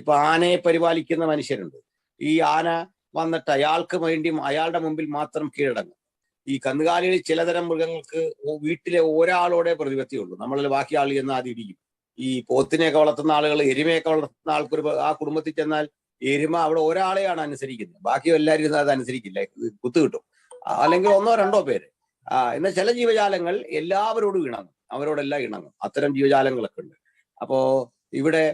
ഇപ്പൊ ആനയെ പരിപാലിക്കുന്ന മനുഷ്യരുണ്ട്. ഈ ആന വന്നിട്ട് അയാൾക്ക് വേണ്ടിയും അയാളുടെ മുമ്പിൽ മാത്രം കീഴടങ്ങും. ഈ കന്നുകാലികളിൽ ചിലതരം മൃഗങ്ങൾക്ക് വീട്ടിലെ ഒരാളോടെ പ്രതിപത്തിയുള്ളൂ. നമ്മളിൽ ബാക്കി ആൾ ചെന്ന് ആദ്യം ഇടിക്കും. ഈ പോത്തിനെയൊക്കെ വളർത്തുന്ന ആളുകൾ, എരുമയൊക്കെ വളർത്തുന്ന ആൾക്കൊരു ആ കുടുംബത്തിൽ ചെന്നാൽ എരുമ അവിടെ ഒരാളെയാണ് അനുസരിക്കുന്നത്, ബാക്കി എല്ലാവരും അത് അനുസരിക്കില്ല, കുത്തു കിട്ടും. അല്ലെങ്കിൽ ഒന്നോ രണ്ടോ പേര്. എന്നാൽ ചില ജീവജാലങ്ങൾ എല്ലാവരോടും ഇണങ്ങും, അവരോടെല്ലാം ഇണങ്ങും. അത്തരം ജീവജാലങ്ങളൊക്കെ ഉണ്ട്. അപ്പോ ഇവിടെ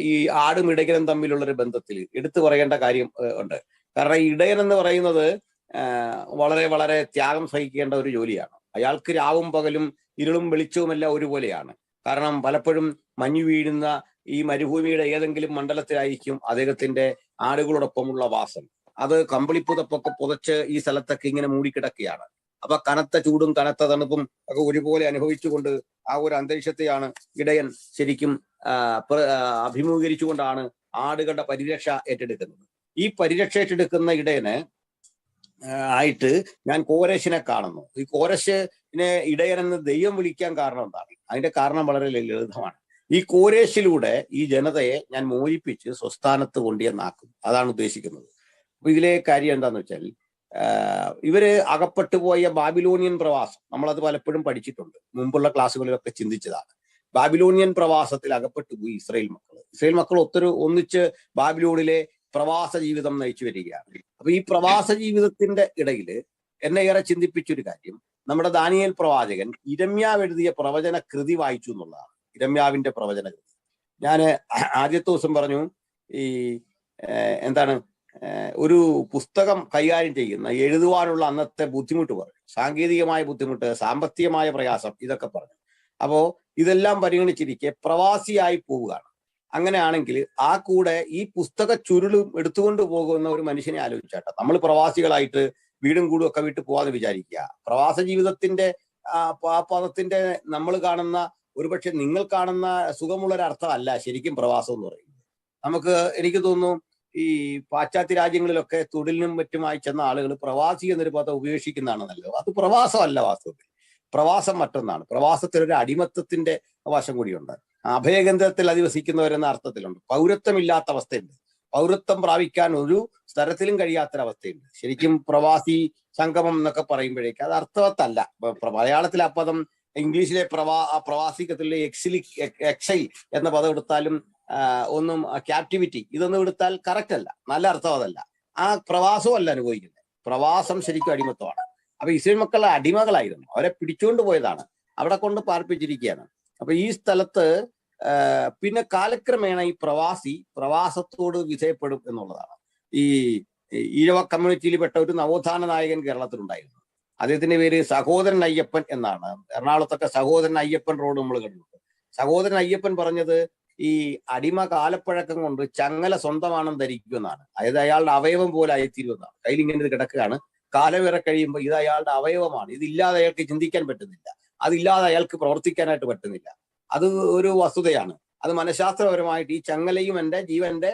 ഈ ആടും ഇടയനും തമ്മിലുള്ളൊരു ബന്ധത്തിൽ എടുത്തു പറയേണ്ട കാര്യം ഉണ്ട്. കാരണം ഈ ഇടയൻ എന്ന് പറയുന്നത് വളരെ വളരെ ത്യാഗം സഹിക്കേണ്ട ഒരു ജോലിയാണ്. അയാൾക്ക് രാവും പകലും ഇരുളും വെളിച്ചവും എല്ലാം ഒരുപോലെയാണ്. കാരണം പലപ്പോഴും മഞ്ഞു വീഴുന്ന ഈ മരുഭൂമിയുടെ ഏതെങ്കിലും മണ്ഡലത്തിലായിരിക്കും അദ്ദേഹത്തിന്റെ ആടുകളോടൊപ്പമുള്ള വാസം. അത് കമ്പിളിപ്പുതപ്പൊക്കെ പുതച്ച് ഈ സ്ഥലത്തൊക്കെ ഇങ്ങനെ മൂടിക്കിടക്കുകയാണ്. അപ്പൊ കനത്ത ചൂടും കനത്ത തണുപ്പും ഒക്കെ ഒരുപോലെ അനുഭവിച്ചുകൊണ്ട് ആ ഒരു അന്തരീക്ഷത്തെയാണ് ഇടയൻ ശരിക്കും അഭിമുഖീകരിച്ചുകൊണ്ടാണ് ആടുകളുടെ പരിരക്ഷ ഏറ്റെടുക്കുന്നത്. ഈ പരിരക്ഷ ഏറ്റെടുക്കുന്ന ഇടയന് ആയിട്ട് ഞാൻ കോരേശിനെ കാണുന്നു. ഈ കോരേശിനെ ഇടയനെന്ന് ദൈവം വിളിക്കാൻ കാരണം എന്താണ്? അതിന്റെ കാരണം വളരെ ലളിതമാണ്. ഈ കോരേശിലൂടെ ഈ ജനതയെ ഞാൻ മോചിപ്പിച്ച് സ്വസ്ഥാനത്ത് കൊണ്ടുവന്നാക്കും, അതാണ് ഉദ്ദേശിക്കുന്നത്. അപ്പൊ ഇതിലെ കാര്യം എന്താന്ന് വെച്ചാൽ, ഇവര് അകപ്പെട്ടു പോയ ബാബിലോണിയൻ പ്രവാസം, നമ്മളത് പലപ്പോഴും പഠിച്ചിട്ടുണ്ട്, മുമ്പുള്ള ക്ലാസ്സുകളിലൊക്കെ ചിന്തിച്ചതാണ്. ബാബിലോണിയൻ പ്രവാസത്തിൽ അകപ്പെട്ടു പോയി ഇസ്രായേൽ മക്കൾ ഒന്നിച്ച് ബാബിലോണിലെ പ്രവാസ ജീവിതം നയിച്ചു വരികയാണ്. അപ്പൊ ഈ പ്രവാസ ജീവിതത്തിന്റെ ഇടയിൽ എന്നെ ഏറെ ചിന്തിപ്പിച്ചൊരു കാര്യം, നമ്മുടെ ദാനിയേൽ പ്രവാചകൻ ഇരമ്യാവ് എഴുതിയ പ്രവചന കൃതി വായിച്ചു എന്നുള്ളതാണ്. ഇരമ്യാവിന്റെ പ്രവചന കൃതി ഞാൻ ആദ്യത്തെ ദിവസം പറഞ്ഞു, ഈ എന്താണ് ഒരു പുസ്തകം കൈകാര്യം ചെയ്യുന്ന എഴുതുവാനുള്ള അന്നത്തെ ബുദ്ധിമുട്ട് പറഞ്ഞു, സാങ്കേതികമായ ബുദ്ധിമുട്ട്, സാമ്പത്തികമായ പ്രയാസം, ഇതൊക്കെ പറഞ്ഞു. അപ്പോ ഇതെല്ലാം പരിഗണിച്ചിരിക്കെ പ്രവാസിയായി പോവുകയാണ്. അങ്ങനെയാണെങ്കിൽ ആ കൂടെ ഈ പുസ്തക ചുരുളും എടുത്തുകൊണ്ട് പോകുന്ന ഒരു മനുഷ്യനെ ആലോചിച്ചാട്ടെ. നമ്മൾ പ്രവാസികളായിട്ട് വീടും കൂടും ഒക്കെ വിട്ട് പോവാതെ വിചാരിക്കുക. പ്രവാസ ജീവിതത്തിന്റെ ആ പദത്തിന്റെ നമ്മൾ കാണുന്ന, ഒരുപക്ഷെ നിങ്ങൾ കാണുന്ന സുഖമുള്ളൊരർത്ഥമല്ല ശരിക്കും പ്രവാസം എന്ന് പറയുന്നത്. എനിക്ക് തോന്നുന്നു ഈ പാശ്ചാത്യ രാജ്യങ്ങളിലൊക്കെ തൊഴിലിനും മറ്റുമായി ചെന്ന ആളുകൾ പ്രവാസി എന്നൊരു പദം ഉപേക്ഷിക്കുന്നതാണ് നല്ലത്. അത് പ്രവാസമല്ല. വാസ്തവത്തിൽ പ്രവാസം മറ്റൊന്നാണ്. പ്രവാസത്തിലൊരു അടിമത്തത്തിന്റെ വശം കൂടിയുണ്ട്. അഭയകേന്ദ്രത്തിൽ അധിവസിക്കുന്നവരെന്ന അർത്ഥത്തിലുണ്ട്. പൗരത്വമില്ലാത്ത അവസ്ഥയുണ്ട്. പൗരത്വം പ്രാപിക്കാൻ ഒരു സ്ഥലത്തിലും കഴിയാത്തൊരവസ്ഥയുണ്ട്. ശരിക്കും പ്രവാസി സംഗമം എന്നൊക്കെ അത് അർത്ഥവത്തല്ല. മലയാളത്തിലെ ആ പദം, ഇംഗ്ലീഷിലെ പ്രവാസിക്കത്തിലെ എക്സൈൽ എന്ന പദം എടുത്താലും ഒന്നും, ക്യാപ്റ്റിവിറ്റി ഇതൊന്നും എടുത്താൽ കറക്റ്റ് അല്ല, നല്ല അർത്ഥം അതല്ല. ആ പ്രവാസവും അല്ല അനുഭവിക്കുന്നത്. പ്രവാസം ശരിക്കും അടിമത്വമാണ്. അപ്പൊ ഇസ്രായേൽ മക്കളുടെ അടിമകളായിരുന്നു, അവരെ പിടിച്ചുകൊണ്ട് പോയതാണ്, അവിടെ കൊണ്ട് പാർപ്പിച്ചിരിക്കുകയാണ്. അപ്പൊ ഈ സ്ഥലത്ത് പിന്നെ കാലക്രമേണ ഈ പ്രവാസത്തോട് വിധേയപ്പെടും എന്നുള്ളതാണ്. ഈ ഈഴവ കമ്മ്യൂണിറ്റിയിൽ പെട്ട ഒരു നവോത്ഥാന നായകൻ കേരളത്തിലുണ്ടായിരുന്നു. അദ്ദേഹത്തിന്റെ പേര് സഹോദരൻ അയ്യപ്പൻ എന്നാണ്. എറണാകുളത്തൊക്കെ സഹോദരൻ അയ്യപ്പൻ റോഡ് നമ്മൾ കണ്ടിട്ടുണ്ട്. സഹോദരൻ അയ്യപ്പൻ പറഞ്ഞത് ഈ അടിമ കാലപ്പഴക്കം കൊണ്ട് ചങ്ങല സ്വന്തമാണെന്ന് ധരിക്കുമെന്നാണ്. അതായത് അയാളുടെ അവയവം പോലെ ആയിത്തീരുമെന്നാണ്. കയ്യിൽ ഇങ്ങനെ ഇത് കിടക്കുകയാണ്, കാലവേറെ കഴിയുമ്പോൾ ഇത് അയാളുടെ അവയവമാണ്, ഇതില്ലാതെ അയാൾക്ക് ചിന്തിക്കാൻ പറ്റുന്നില്ല, അതില്ലാതെ അയാൾക്ക് പ്രവർത്തിക്കാനായിട്ട് പറ്റുന്നില്ല. അത് ഒരു വസ്തുതയാണ്. അത് മനഃശാസ്ത്രപരമായിട്ട് ഈ ചങ്ങലയും എൻ്റെ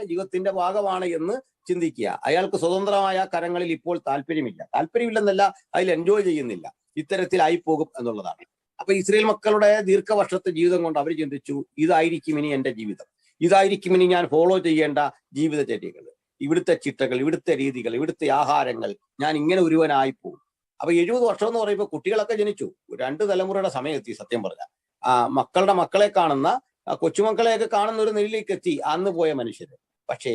ജീവിതത്തിന്റെ ഭാഗമാണ് എന്ന് ചിന്തിക്കുക. അയാൾക്ക് സ്വതന്ത്രമായ കരങ്ങളിൽ ഇപ്പോൾ താല്പര്യമില്ലെന്നല്ല, അതിൽ എൻജോയ് ചെയ്യുന്നില്ല, ഇത്തരത്തിലായി പോകും എന്നുള്ളതാണ്. അപ്പൊ ഇസ്രായേൽ മക്കളുടെ ദീർഘവർഷത്തെ ജീവിതം കൊണ്ട് അവർ ചിന്തിച്ചു, ഇതായിരിക്കും ഇനി എൻ്റെ ജീവിതം, ഇതായിരിക്കും ഇനി ഞാൻ ഫോളോ ചെയ്യേണ്ട ജീവിതചര്യകൾ, ഇവിടുത്തെ ചിട്ടകൾ, ഇവിടുത്തെ രീതികൾ, ഇവിടുത്തെ ആഹാരങ്ങൾ, ഞാൻ ഇങ്ങനെ ഒരുവനായി പോകും. അപ്പൊ 70 വർഷം എന്ന് പറയുമ്പോൾ കുട്ടികളൊക്കെ ജനിച്ചു. 2 തലമുറയുടെ സമയമെത്തി. സത്യം പറഞ്ഞാൽ മക്കളുടെ മക്കളെ കാണുന്ന, കൊച്ചുമക്കളെയൊക്കെ കാണുന്ന ഒരു നിലയിലേക്ക് എത്തി അന്ന് പോയ മനുഷ്യര്. പക്ഷേ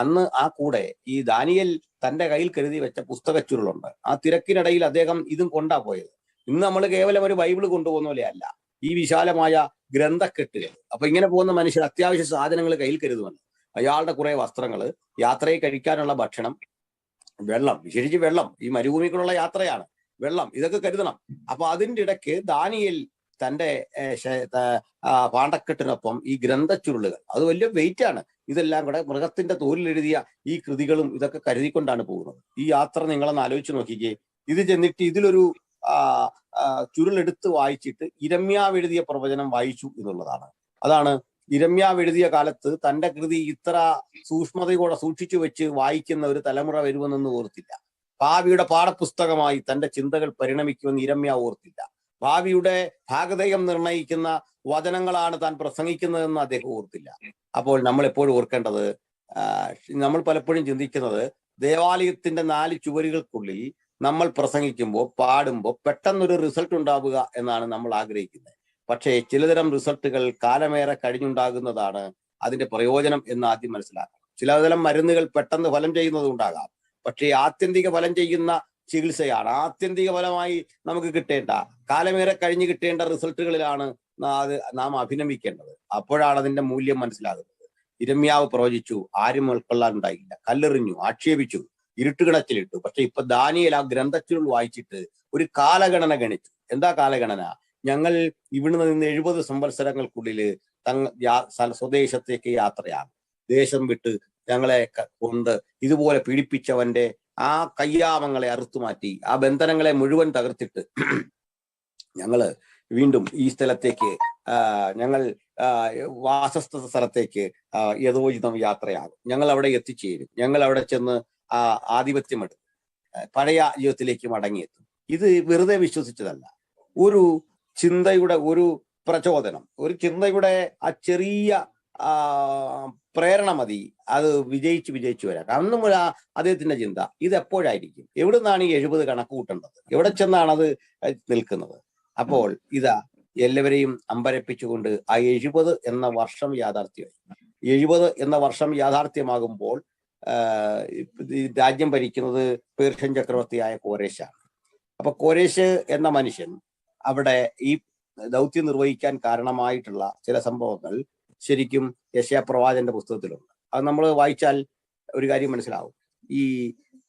അന്ന് ആ കൂടെ ഈ ദാനിയേൽ തന്റെ കയ്യിൽ കരുതി വെച്ച പുസ്തക ചുരുളുണ്ട്. ആ തിരക്കിനിടയിൽ അദ്ദേഹം ഇതും കൊണ്ടാ പോയത്. ഇന്ന് നമ്മൾ കേവലം ഒരു ബൈബിള് കൊണ്ടുപോകുന്ന പോലെയല്ല, ഈ വിശാലമായ ഗ്രന്ഥക്കെട്ടുകൾ. അപ്പൊ ഇങ്ങനെ പോകുന്ന മനുഷ്യർ അത്യാവശ്യ സാധനങ്ങൾ കയ്യിൽ കരുതുമല്ലോ. അയാളുടെ കുറെ വസ്ത്രങ്ങൾ, യാത്രയിൽ കഴിക്കാനുള്ള ഭക്ഷണം, വെള്ളം, വിശേഷിച്ച് വെള്ളം, ഈ മരുഭൂമിക്കുള്ള യാത്രയാണ്, വെള്ളം, ഇതൊക്കെ കരുതണം. അപ്പൊ അതിൻ്റെ ഇടയ്ക്ക് ദാനിയേൽ തന്റെ പാണ്ടക്കെട്ടിനൊപ്പം ഈ ഗ്രന്ഥച്ചുരുളുകൾ, അത് വലിയ വെയിറ്റ് ആണ്. ഇതെല്ലാം കൂടെ മൃഗത്തിന്റെ തോലിലെഴുതിയ ഈ കൃതികളും ഇതൊക്കെ കരുതിക്കൊണ്ടാണ് പോകുന്നത്. ഈ യാത്ര നിങ്ങളൊന്ന് ആലോചിച്ച് നോക്കിക്കേ. ഇത് ചെന്നിട്ട് ഇതിലൊരു ആ ചുരുളെടുത്ത് വായിച്ചിട്ട് ഇരമ്യാവ് എഴുതിയ പ്രവചനം വായിച്ചു എന്നുള്ളതാണ്. അതാണ് ഇരമ്യാവ് എഴുതിയ കാലത്ത് തന്റെ കൃതി ഇത്ര സൂക്ഷ്മതയോടെ സൂക്ഷിച്ചു വെച്ച് വായിക്കുന്ന ഒരു തലമുറ വരുമെന്നൊന്നും ഓർത്തില്ല. ഭാവിയുടെ പാഠപുസ്തകമായി തന്റെ ചിന്തകൾ പരിണമിക്കുമെന്ന് ഇരമ്യാവ് ഓർത്തില്ല. ഭാവിയുടെ ഭാഗധേയം നിർണയിക്കുന്ന വചനങ്ങളാണ് താൻ പ്രസംഗിക്കുന്നതെന്ന് അദ്ദേഹം ഓർത്തില്ല. അപ്പോൾ നമ്മൾ എപ്പോഴും ഓർക്കേണ്ടത്, നമ്മൾ പലപ്പോഴും ചിന്തിക്കുന്നത് ദേവാലയത്തിന്റെ 4 ചുവരുകൾക്കുള്ളിൽ നമ്മൾ പ്രസംഗിക്കുമ്പോൾ പാടുമ്പോൾ പെട്ടെന്നൊരു റിസൾട്ട് ഉണ്ടാവുക എന്നാണ് നമ്മൾ ആഗ്രഹിക്കുന്നത്. പക്ഷേ ചിലതരം റിസൾട്ടുകൾ കാലമേറെ കഴിഞ്ഞുണ്ടാകുന്നതാണ് അതിന്റെ പ്രയോജനം എന്ന് ആദ്യം മനസ്സിലാക്കണം. ചിലതരം മരുന്നുകൾ പെട്ടെന്ന് ഫലം ചെയ്യുന്നത് ഉണ്ടാകാം, പക്ഷേ ആത്യന്തിക ഫലം ചെയ്യുന്ന ചികിത്സയാണ് ആത്യന്തിക ഫലമായി നമുക്ക് കിട്ടേണ്ട, കാലമേറെ കഴിഞ്ഞ് കിട്ടേണ്ട റിസൾട്ടുകളിലാണ് അത് നാം അഭിനമിക്കേണ്ടത്. അപ്പോഴാണ് അതിന്റെ മൂല്യം മനസ്സിലാകുന്നത്. ഇരമ്യാവ് പ്രവചിച്ചു, ആരും ഉൾക്കൊള്ളാനുണ്ടായില്ല, കല്ലെറിഞ്ഞു, ആക്ഷേപിച്ചു, ഇരുട്ടുകിണച്ചിലിട്ടു. പക്ഷെ ഇപ്പൊ ദാനിയേൽ ആ ഗ്രന്ഥത്തിലുള്ള വായിച്ചിട്ട് ഒരു കാലഗണന ഗണിച്ചു. എന്താ കാലഗണന? ഞങ്ങൾ ഇവിടുന്ന് നിന്ന് 70 സംവത്സരങ്ങൾക്കുള്ളിൽ സ്വദേശത്തേക്ക് യാത്രയാകും. ദേശം വിട്ട് ഞങ്ങളെ കൊണ്ട് ഇതുപോലെ പീഡിപ്പിച്ചവന്റെ ആ കയ്യാമങ്ങളെ അറുത്തുമാറ്റി ആ ബന്ധനങ്ങളെ മുഴുവൻ തകർത്തിട്ട് ഞങ്ങള് വീണ്ടും ഈ സ്ഥലത്തേക്ക് ഞങ്ങൾ വാസസ്ഥ സ്ഥലത്തേക്ക് യഥോചിതം യാത്രയാകും. ഞങ്ങൾ അവിടെ എത്തിച്ചേരും. ഞങ്ങൾ അവിടെ ചെന്ന് ആധിപത്യമെടുക്കും, പഴയ ജീവിതത്തിലേക്ക് മടങ്ങിയെത്തും. ഇത് വെറുതെ വിശ്വസിച്ചതല്ല, ഒരു ചിന്തയുടെ ഒരു പ്രചോദനം, ഒരു ചിന്തയുടെ ആ ചെറിയ പ്രേരണ മതി അത് വിജയിച്ചു വരാം. അന്നും അദ്ദേഹത്തിന്റെ ചിന്ത ഇത് എപ്പോഴായിരിക്കും, എവിടെ നിന്നാണ് ഈ 70 കണക്ക് കൂട്ടേണ്ടത്, എവിടെ ചെന്നാണ് അത് നിൽക്കുന്നത്? അപ്പോൾ ഇതാ എല്ലാവരെയും അമ്പരപ്പിച്ചുകൊണ്ട് ആ 70 എന്ന വർഷം യാഥാർത്ഥ്യമായി. 70 എന്ന വർഷം യാഥാർത്ഥ്യമാകുമ്പോൾ രാജ്യം ഭരിക്കുന്നത് പേർഷ്യൻ ചക്രവർത്തിയായ കോരേശാണ്. അപ്പൊ കോരേശ് എന്ന മനുഷ്യൻ അവിടെ ഈ ദൗത്യം നിർവഹിക്കാൻ കാരണമായിട്ടുള്ള ചില സംഭവങ്ങൾ ശരിക്കും യെശയ്യാ പ്രവാചകന്റെ പുസ്തകത്തിലുണ്ട്. അത് നമ്മൾ വായിച്ചാൽ ഒരു കാര്യം മനസ്സിലാവും. ഈ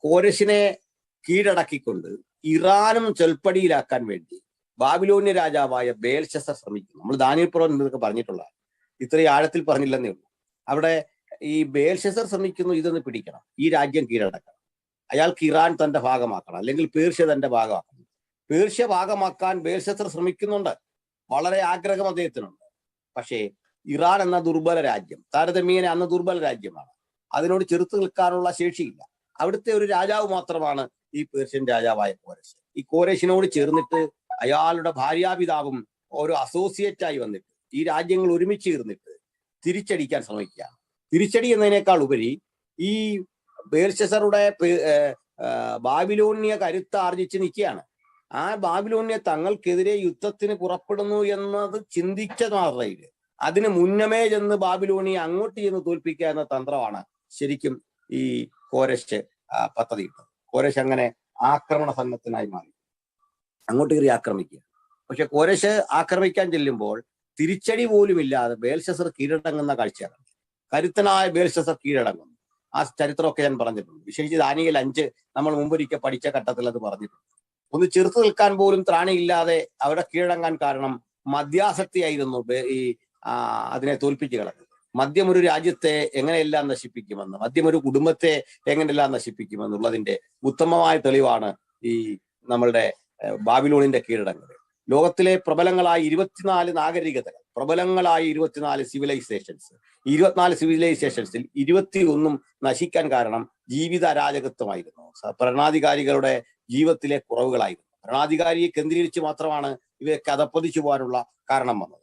കോരേശിനെ കീഴടക്കിക്കൊണ്ട് ഇറാനും ചെൽപ്പടിയിലാക്കാൻ വേണ്ടി ബാബിലോന്യ രാജാവായ ബേൽശസ്സർ ശ്രമിക്കുന്നു. നമ്മൾ ദാനിയേൽ പ്രവചനം എന്നൊക്കെ പറഞ്ഞിട്ടുള്ള ഇത്രയും ആഴത്തിൽ പറഞ്ഞില്ലെന്നേ ഉള്ളൂ. അവിടെ ഈ ബേൽശസ്സർ ശ്രമിക്കുന്നു ഇതൊന്ന് പിടിക്കണം, ഈ രാജ്യം കീഴടക്കണം, അയാൾക്ക് ഇറാൻ തന്റെ ഭാഗമാക്കണം, അല്ലെങ്കിൽ പേർഷ്യ തന്റെ ഭാഗമാക്കണം. പേർഷ്യ ഭാഗമാക്കാൻ ബേൽശസ്സർ ശ്രമിക്കുന്നുണ്ട്, വളരെ ആഗ്രഹം അദ്ദേഹത്തിനുണ്ട്. പക്ഷേ ഇറാൻ എന്ന ദുർബല രാജ്യം, താരതമ്യേന അന്ന് ദുർബല രാജ്യമാണ്, അതിനോട് ചെറുത്ത് നിൽക്കാനുള്ള ശേഷിയില്ല. അവിടുത്തെ ഒരു രാജാവ് മാത്രമാണ് ഈ പേർഷ്യൻ രാജാവായ കോരേശ്. ഈ കോരേശിനോട് ചേർന്നിട്ട് അയാളുടെ ഭാര്യാപിതാവും ഒരു അസോസിയേറ്റായി വന്നിട്ട് ഈ രാജ്യങ്ങൾ ഒരുമിച്ച് ചേർന്നിട്ട് തിരിച്ചടിക്കാൻ ശ്രമിക്കുകയാണ്. തിരിച്ചടി എന്നതിനേക്കാൾ ഉപരി ഈ ബേൽശസ്സറുടെ ബാബിലോന്യ കരുത്ത് ആർജിച്ച് നിൽക്കുകയാണ്. ആ ബാബിലോന്യ തങ്ങൾക്കെതിരെ യുദ്ധത്തിന് പുറപ്പെടുന്നു എന്നത് ചിന്തിച്ച മാത്രയില് അതിന് മുന്നമേ ചെന്ന് ബാബിലോണിയെ അങ്ങോട്ട് ചെന്ന് തോൽപ്പിക്കുക എന്ന തന്ത്രമാണ് ശരിക്കും ഈ കോരേശ് പദ്ധതിയിട്ടത്. കോരേശ് അങ്ങനെ ആക്രമണ സംഘത്തിനായി മാറി, അങ്ങോട്ട് കയറി ആക്രമിക്കുക. പക്ഷെ കോരേശ് ആക്രമിക്കാൻ ചെല്ലുമ്പോൾ തിരിച്ചടി പോലും ഇല്ലാതെ ബേൽശസ്സർ കീഴടങ്ങുന്ന കാഴ്ചയാണ്. കരുത്തനായ ബേൽശസ്സർ കീഴടങ്ങുന്നു. ആ ചരിത്രമൊക്കെ ഞാൻ പറഞ്ഞിട്ടുണ്ട്. വിശേഷിച്ച് ദാനിയേൽ 5 നമ്മൾ മുമ്പൊരിക്കൽ പഠിച്ച ഘട്ടത്തിൽ അത് പറഞ്ഞിട്ടുണ്ട്. ഒന്ന് ചെറുത്ത് നിൽക്കാൻ പോലും ത്രാണിയില്ലാതെ അവിടെ കീഴടങ്ങാൻ കാരണം മദ്യാസക്തിയായിരുന്നു. ഈ അതിനെ തോൽപ്പിച്ച് കളഞ്ഞത്. മദ്യം ഒരു രാജ്യത്തെ എങ്ങനെയെല്ലാം നശിപ്പിക്കുമെന്ന്, മദ്യം ഒരു കുടുംബത്തെ എങ്ങനെയെല്ലാം നശിപ്പിക്കുമെന്നുള്ളതിന്റെ ഉത്തമമായ തെളിവാണ് ഈ നമ്മളുടെ ബാബിലോണിന്റെ കീഴടങ്ങൽ. ലോകത്തിലെ പ്രബലങ്ങളായ 24 നാഗരികതകൾ, പ്രബലങ്ങളായ 24 സിവിലൈസേഷൻസ്, 24 സിവിലൈസേഷൻസിൽ 21 നശിക്കാൻ കാരണം ജീവിത അരാജകത്വമായിരുന്നു, ഭരണാധികാരികളുടെ ജീവിതത്തിലെ കുറവുകളായിരുന്നു. ഭരണാധികാരിയെ കേന്ദ്രീകരിച്ച് മാത്രമാണ് ഇവയൊക്കെ അധപ്പതിച്ചു പോകാനുള്ള കാരണം വന്നത്.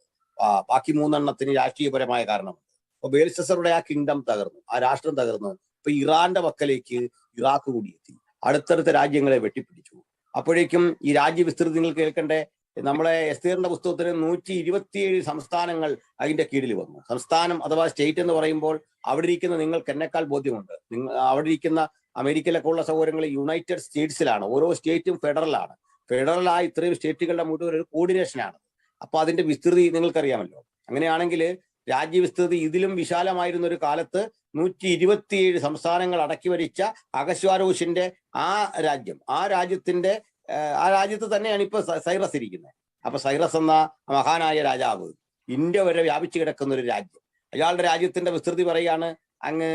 ബാക്കി 3 രാഷ്ട്രീയപരമായ കാരണമുണ്ട്. അപ്പൊ ബേൽശസ്സറുടെ ആ കിങ്ഡം തകർന്നു, ആ രാഷ്ട്രം തകർന്നു. ഇപ്പൊ ഇറാന്റെ പക്കലേക്ക് ഇറാഖ് കൂടിയെത്തി, അടുത്തടുത്ത രാജ്യങ്ങളെ വെട്ടിപ്പിടിച്ചു. അപ്പോഴേക്കും ഈ രാജ്യവിസ്തൃതി നിങ്ങൾ കേൾക്കണ്ടേ. നമ്മളെ എസ്തേറിന്റെ പുസ്തകത്തിന് 127 സംസ്ഥാനങ്ങൾ അതിന്റെ കീഴിൽ വന്നു. സംസ്ഥാനം അഥവാ സ്റ്റേറ്റ് എന്ന് പറയുമ്പോൾ അവിടെ ഇരിക്കുന്ന നിങ്ങൾക്ക് എന്നെക്കാൾ ബോധ്യമുണ്ട്. അവിടെ ഇരിക്കുന്ന അമേരിക്കയിലൊക്കെ ഉള്ള സൗകര്യങ്ങൾ യുണൈറ്റഡ് സ്റ്റേറ്റ്സിലാണ്. ഓരോ സ്റ്റേറ്റും ഫെഡറലാണ്. ഫെഡറലായ ഇത്രയും സ്റ്റേറ്റുകളുടെ മുഴുവൻ ഒരു കോർഡിനേഷനാണ്. അപ്പൊ അതിന്റെ വിസ്തൃതി നിങ്ങൾക്കറിയാമല്ലോ. അങ്ങനെയാണെങ്കിൽ രാജ്യവിസ്തൃതി ഇതിലും വിശാലമായിരുന്ന ഒരു കാലത്ത് 127 സംസ്ഥാനങ്ങൾ അടക്കി ഭരിച്ച അഹശ്വേരോശിന്റെ ആ രാജ്യം, ആ രാജ്യത്ത് തന്നെയാണ് ഇപ്പൊ സൈറസ് ഇരിക്കുന്നത്. അപ്പൊ സൈറസ് എന്ന മഹാനായ രാജാവ് ഇന്ത്യ വരെ വ്യാപിച്ചു കിടക്കുന്ന ഒരു രാജ്യം, അയാളുടെ രാജ്യത്തിന്റെ വിസ്തൃതി പറയാണ് അങ്ങ്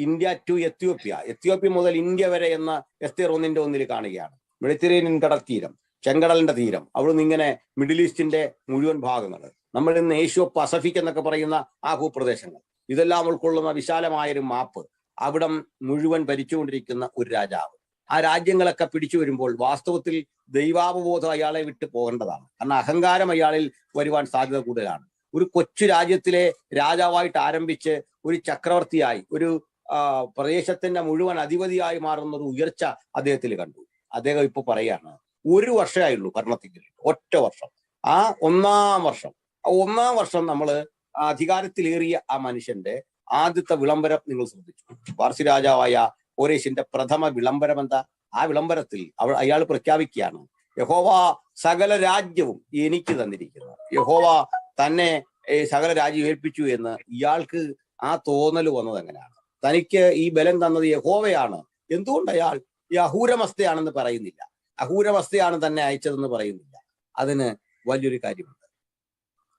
ഇന്ത്യ ടു എത്യോപ്യ മുതൽ ഇന്ത്യ വരെ എന്ന എസ്തേർ 1:1 കാണുകയാണ്. മെഡിറ്ററേനിയൻ കടൽ തീരം, ചെങ്കടലിന്റെ തീരം, അവിടുന്ന് ഇങ്ങനെ മിഡിൽ ഈസ്റ്റിന്റെ മുഴുവൻ ഭാഗങ്ങൾ, നമ്മൾ ഇന്ന് ഏഷ്യ പസഫിക് എന്നൊക്കെ പറയുന്ന ആ ഭൂപ്രദേശങ്ങൾ, ഇതെല്ലാം ഉൾക്കൊള്ളുന്ന വിശാലമായൊരു മാപ്പ്, അവിടം മുഴുവൻ ഭരിച്ചുകൊണ്ടിരിക്കുന്ന ഒരു രാജാവ്. ആ രാജ്യങ്ങളൊക്കെ പിടിച്ചു വരുമ്പോൾ വാസ്തവത്തിൽ ദൈവാവബോധം അയാളെ വിട്ട് പോകേണ്ടതാണ്. കാരണം അഹങ്കാരം അയാളിൽ വരുവാൻ സാധ്യത കൂടുതലാണ്. ഒരു കൊച്ചു രാജ്യത്തിലെ രാജാവായിട്ട് ആരംഭിച്ച് ഒരു ചക്രവർത്തിയായി, ഒരു പ്രദേശത്തിന്റെ മുഴുവൻ അധിപതിയായി മാറുന്ന ഒരു ഉയർച്ച അദ്ദേഹത്തിൽ കണ്ടു. അദ്ദേഹം ഇപ്പൊ പറയാണ് 1 വർഷമായുള്ളൂ ഭരണത്തിൽ, ഒറ്റ വർഷം. ആ ഒന്നാം വർഷം നമ്മൾ അധികാരത്തിലേറിയ ആ മനുഷ്യന്റെ ആദ്യത്തെ വിളംബരം നിങ്ങൾ ശ്രദ്ധിച്ചു. പാർസി രാജാവായ കോരേശിന്റെ പ്രഥമ വിളംബരം എന്താ? ആ വിളംബരത്തിൽ അയാൾ പ്രഖ്യാപിക്കുകയാണ്, യഹോവ സകല രാജ്യവും എനിക്ക് തന്നിരിക്കുന്നു. യഹോവ തന്നെ സകല രാജ്യം ഏൽപ്പിച്ചു എന്ന് ഇയാൾക്ക് ആ തോന്നൽ വന്നത് എങ്ങനെയാണ്? തനിക്ക് ഈ ബലം തന്നത് യഹോവയാണ്. എന്തുകൊണ്ട് അയാൾ ഈ അഹൂരമസ്തയാണെന്ന് പറയുന്നില്ല? അഹൂരമസ്തയാണ് തന്നെ അയച്ചതെന്ന് പറയുന്നില്ല. അതിന് വലിയൊരു കാര്യമുണ്ട്.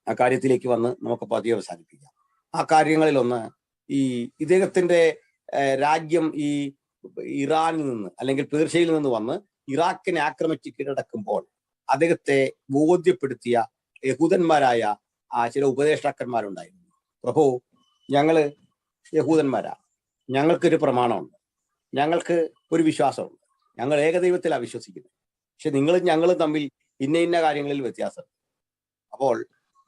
ആ കാര്യത്തിലേക്ക് വന്ന് നമുക്ക് പതിയെ അവസാനിപ്പിക്കാം. ആ കാര്യങ്ങളിലൊന്ന്, ഈ ഇദ്ദേഹത്തിന്റെ രാജ്യം ഈ ഇറാനിൽ നിന്ന് അല്ലെങ്കിൽ പേർഷ്യയിൽ നിന്ന് വന്ന് ഇറാഖിനെ ആക്രമിച്ച് കീഴടക്കുമ്പോൾ അദ്ദേഹത്തെ ബോധ്യപ്പെടുത്തിയ യഹൂദന്മാരായ ചില ഉപദേഷ്ടാക്കന്മാരുണ്ടായിരുന്നു. പ്രഭു, ഞങ്ങള് യഹൂദന്മാരാ, ഞങ്ങൾക്കൊരു പ്രമാണമുണ്ട്, ഞങ്ങൾക്ക് ഒരു വിശ്വാസമുണ്ട്, ഞങ്ങൾ ഏകദൈവത്തിലാണ് വിശ്വസിക്കുന്നത്. പക്ഷെ നിങ്ങളും ഞങ്ങളും തമ്മിൽ ഇന്ന കാര്യങ്ങളിൽ വ്യത്യാസം. അപ്പോൾ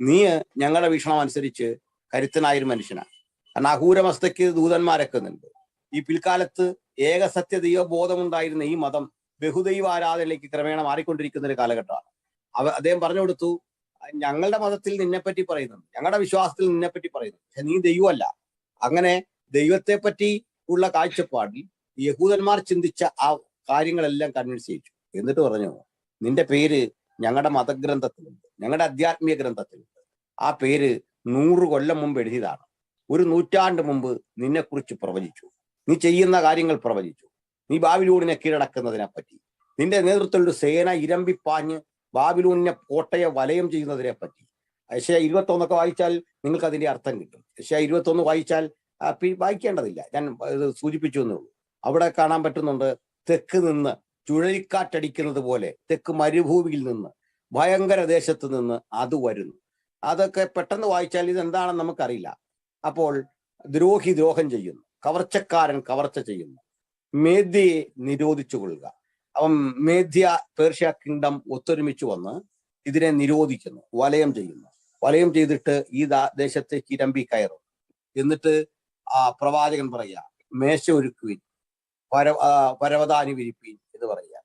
നീ ഞങ്ങളുടെ വീക്ഷണം അനുസരിച്ച് കരുത്തനായൊരു മനുഷ്യനാണ്. കാരണം അഹൂരമസ്തയ്ക്ക് ദൂതന്മാരൊക്കെ ഉണ്ട്. ഈ പിൽക്കാലത്ത് ഏകസത്യ ദൈവബോധമുണ്ടായിരുന്ന ഈ മതം ബഹുദൈവ ആരാധനയിലേക്ക് ക്രമേണ മാറിക്കൊണ്ടിരിക്കുന്ന ഒരു കാലഘട്ടമാണ്. അദ്ദേഹം പറഞ്ഞു കൊടുത്തു, ഞങ്ങളുടെ മതത്തിൽ നിന്നെപ്പറ്റി പറയുന്നുണ്ട്, ഞങ്ങളുടെ വിശ്വാസത്തിൽ നിന്നെപ്പറ്റി പറയുന്നു, പക്ഷെ നീ ദൈവമല്ല. അങ്ങനെ ദൈവത്തെ പറ്റി ഉള്ള കാഴ്ചപ്പാടിൽ യഹൂദന്മാർ ചിന്തിച്ച ആ കാര്യങ്ങളെല്ലാം കൺവിൻസ് ചെയ്യിച്ചു. എന്നിട്ട് പറഞ്ഞു, നിന്റെ പേര് ഞങ്ങളുടെ മതഗ്രന്ഥത്തിലുണ്ട്, ഞങ്ങളുടെ ആധ്യാത്മിക ഗ്രന്ഥത്തിലുണ്ട്. ആ പേര് 100 കൊല്ലം മുമ്പ് എഴുതിയതാണ്. 1 നൂറ്റാണ്ട് മുമ്പ് നിന്നെക്കുറിച്ച് പ്രവചിച്ചു, നീ ചെയ്യുന്ന കാര്യങ്ങൾ പ്രവചിച്ചു, നീ ബാബിലോണിനെ കീഴടക്കുന്നതിനെ പറ്റി, നിന്റെ നേതൃത്വത്തിൽ ഒരു സേന ഇരമ്പിപ്പാഞ്ഞ് ബാബിലോണിനെ കോട്ടയെ വലയം ചെയ്യുന്നതിനെ പറ്റി. യെശയ്യാ 21 വായിച്ചാൽ നിങ്ങൾക്ക് അതിന്റെ അർത്ഥം കിട്ടും. യെശയ്യാ 21 വായിച്ചാൽ വായിക്കേണ്ടതില്ല, ഞാൻ ഇത് സൂചിപ്പിച്ചു എന്നേ ഉള്ളൂ. അവിടെ കാണാൻ പറ്റുന്നുണ്ട്, തെക്ക് നിന്ന് ചുഴലിക്കാറ്റടിക്കുന്നത് പോലെ തെക്ക് മരുഭൂമിയിൽ നിന്ന്, ഭയങ്കര ദേശത്ത് നിന്ന് അത് വരുന്നു. അതൊക്കെ പെട്ടെന്ന് വായിച്ചാൽ ഇതെന്താണെന്ന് നമുക്കറിയില്ല. അപ്പോൾ ദ്രോഹി ദ്രോഹം ചെയ്യുന്നു, കവർച്ചക്കാരൻ കവർച്ച ചെയ്യുന്നു, മേദ്യയെ നിരോധിച്ചു കൊള്ളുക. അപ്പം മേദ്യ പേർഷ്യ കിങ്ഡം ഒത്തൊരുമിച്ച് വന്ന് ഇതിനെ നിരോധിക്കുന്നു, വലയം ചെയ്യുന്നു. വലയം ചെയ്തിട്ട് ഈ ദേശത്തേക്ക് ഇരമ്പി കയറും. എന്നിട്ട് പ്രവാചകൻ പറയുക, മേശ ഒരുക്കുവിൻ, പരവതാനി വിരിപ്പീൻ എന്ന് പറയുക.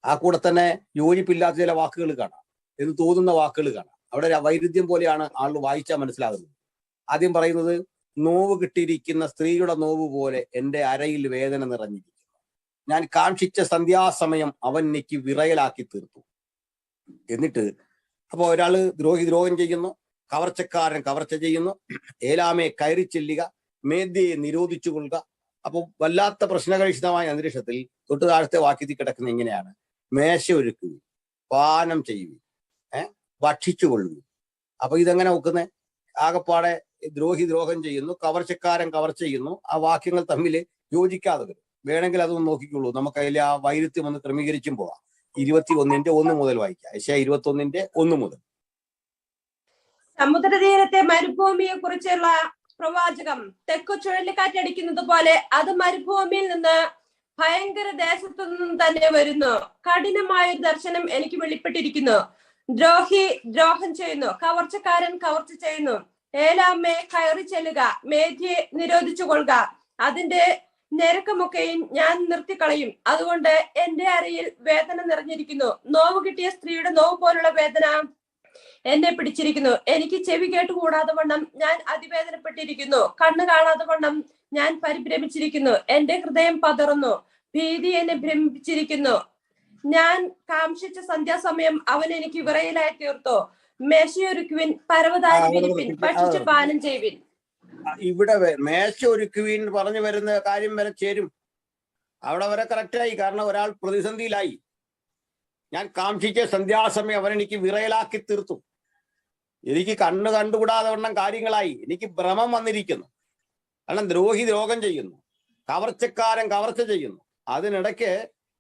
ആ കൂടെ തന്നെ യോജിപ്പില്ലാത്ത ചില വാക്കുകൾ കാണാം, എന്ന് തോന്നുന്ന വാക്കുകൾ കാണാം. അവിടെ വൈരുദ്ധ്യം പോലെയാണ് ആളുകൾ വായിച്ചാൽ മനസ്സിലാകുന്നത്. ആദ്യം പറയുന്നത്, നോവ് കിട്ടിയിരിക്കുന്ന സ്ത്രീയുടെ നോവ് പോലെ എൻ്റെ അരയിൽ വേദന നിറഞ്ഞിരിക്കുന്നു, ഞാൻ കാക്ഷിച്ച സന്ധ്യാസമയം അവൻ എനിക്ക് വിറയലാക്കി തീർത്തു. എന്നിട്ട് അപ്പൊ ഒരാള് ദ്രോഹം ചെയ്യുന്നു, കവർച്ചക്കാരൻ കവർച്ച ചെയ്യുന്നു, ഏലാമെ കയറി ചെല്ലുക, മേദ്യയെ നിരോധിച്ചു കൊള്ളുക. അപ്പൊ വല്ലാത്ത പ്രശ്നകലുഷിതമായ അന്തരീക്ഷത്തിൽ തൊട്ട് താഴത്തെ വാക്യത്തിൽ കിടക്കുന്ന ഇങ്ങനെയാണ്, മേശ ഒരുക്കുക, പാനം ചെയ്യുക, ഭക്ഷിച്ചു കൊള്ളുക. അപ്പൊ ഇതെങ്ങനെ നോക്കുന്നേ? ആകപ്പാടെ ദ്രോഹം ചെയ്യുന്നു, കവർച്ചക്കാരൻ കവർച്ച ചെയ്യുന്നു. ആ വാക്യങ്ങൾ തമ്മിൽ യോജിക്കാതെ വരും. വേണമെങ്കിൽ അതൊന്ന് നോക്കിക്കൊള്ളൂ, നമുക്ക് അതിൽ ആ വൈരുദ്ധ്യം ഒന്ന് ക്രമീകരിച്ചും പോവാം. 21:1 മുതൽ വായിക്കാം. യെശയ്യാ 21:1 മുതൽ. സമുദ്രതീരത്തെ മരുഭൂമിയെ കുറിച്ചുള്ള പ്രവാചകം, തെക്കു ചുഴലിക്കാറ്റടിക്കുന്നത് പോലെ അത് മരുഭൂമിയിൽ നിന്ന് ഭയങ്കര ദേശത്തു നിന്നും തന്നെ വരുന്നു. കഠിനമായൊരു ദർശനം എനിക്ക് വെളിപ്പെട്ടിരിക്കുന്നു. ദ്രോഹി ദ്രോഹം ചെയ്യുന്നു, കവർച്ചക്കാരൻ കവർച്ച ചെയ്യുന്നു. ഏലാമേ കയറി ചെല്ലുക, മേദ്യയെ നിരോധിച്ചു കൊള്ളുക, അതിന്റെ ഞെരുക്കമൊക്കെയും ഞാൻ നിർത്തിക്കളയും. അതുകൊണ്ട് എന്റെ അരയിൽ വേദന നിറഞ്ഞിരിക്കുന്നു. നോവ് കിട്ടിയ സ്ത്രീയുടെ നോവ് പോലുള്ള വേദന എന്നെ പിടിച്ചിരിക്കുന്നു. എനിക്ക് ചെവി കേട്ടുകൂടാതെ വണ്ണം ഞാൻ അതിവേദനപ്പെട്ടിരിക്കുന്നു. കണ്ണ് കാണാതെ വണ്ണം ഞാൻ പരിഭ്രമിച്ചിരിക്കുന്നു. എന്റെ ഹൃദയം പതറുന്നു, ഭീതി എന്നെ ഭ്രമിപ്പിച്ചിരിക്കുന്നു. ഞാൻ കാംക്ഷിച്ച സന്ധ്യാസമയം അവൻ എനിക്ക് വിറയലായി തീർത്തു. മേശയൊരുക്കുവിൻ, പരവതാനി വിരിപ്പിൻ, ഭക്ഷിച്ച് പാനം ചെയ്യുവിൻ. ഇവിടെ മേശ ഒരുക്കുവിൻ പറഞ്ഞു വരുന്ന കാര്യം വരെ ചേരും. അവിടെ വരെ കറക്റ്റായി. കാരണം ഒരാൾ പ്രതിസന്ധിയിലായി. ഞാൻ കാംക്ഷിച്ച സന്ധ്യാസമയം അവൻ എനിക്ക് വിറയലാക്കി തീർത്തു. എനിക്ക് കണ്ടുകൂടാതെ വണ്ണം കാര്യങ്ങളായി. എനിക്ക് ഭ്രമം വന്നിരിക്കുന്നു. കാരണം ദ്രോഹി ദ്രോഹം ചെയ്യുന്നു, കവർച്ചക്കാരൻ കവർച്ച ചെയ്യുന്നു. അതിനിടയ്ക്ക്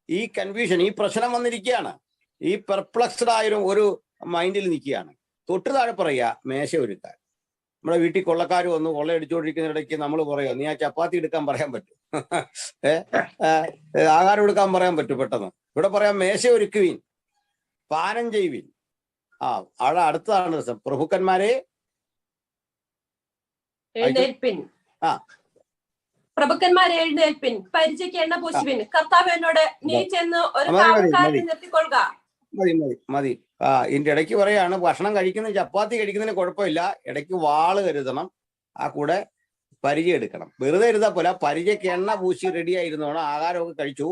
ഈ കൺഫ്യൂഷൻ, ഈ പ്രശ്നം വന്നിരിക്കുകയാണ്. ഈ പെർപ്ലക്സ്ഡ് ആയ ഒരു മൈൻഡിൽ നിൽക്കുകയാണ്. തൊട്ട് താഴെ പറയുക മേശ ഒരുക്കാൻ. നമ്മുടെ വീട്ടിൽ കൊള്ളക്കാർ വന്ന് കൊള്ളയടിച്ചുകൊണ്ടിരിക്കുന്നിടയ്ക്ക് നമ്മൾ പറയുക, നീ ആ ചപ്പാത്തി എടുക്കാൻ പറയാൻ പറ്റും, ആഹാരം എടുക്കാൻ പറയാൻ പറ്റും പെട്ടെന്ന്. ഇവിടെ പറയാം മേശ ഒരുക്കുവീൻ, പാനം ചെയ്യുവീൻ. അവിടെ അടുത്തതാണ് രസം. പ്രഭുക്കന്മാരെ എഴുന്നേൽപ്പിൻ, പ്രഭുക്കന്മാരെ എഴുന്നേൽപ്പിൻ, പരിചയ്ക്ക് എണ്ണ പൂശുവിൻ. കർത്താവ് എന്നോട് നീ ചെന്ന് ഒരു കാവൽക്കാരനെ നിർത്തിക്കൊള്ളുക. മതി മതി മതി. ഇതിന്റെ ഇടയ്ക്ക് പറയാണ്, ഭക്ഷണം കഴിക്കുന്ന ചപ്പാത്തി കഴിക്കുന്നതിന് കുഴപ്പമില്ല, ഇടയ്ക്ക് വാള് കരുതണം, ആ കൂടെ പരിചയം എടുക്കണം. വെറുതെ ഇരുതാ പോലെ പരിചയ്ക്ക് എണ്ണ പൂശി റെഡി ആയിരുന്നോണം. ആഹാരമൊക്കെ കഴിച്ചു,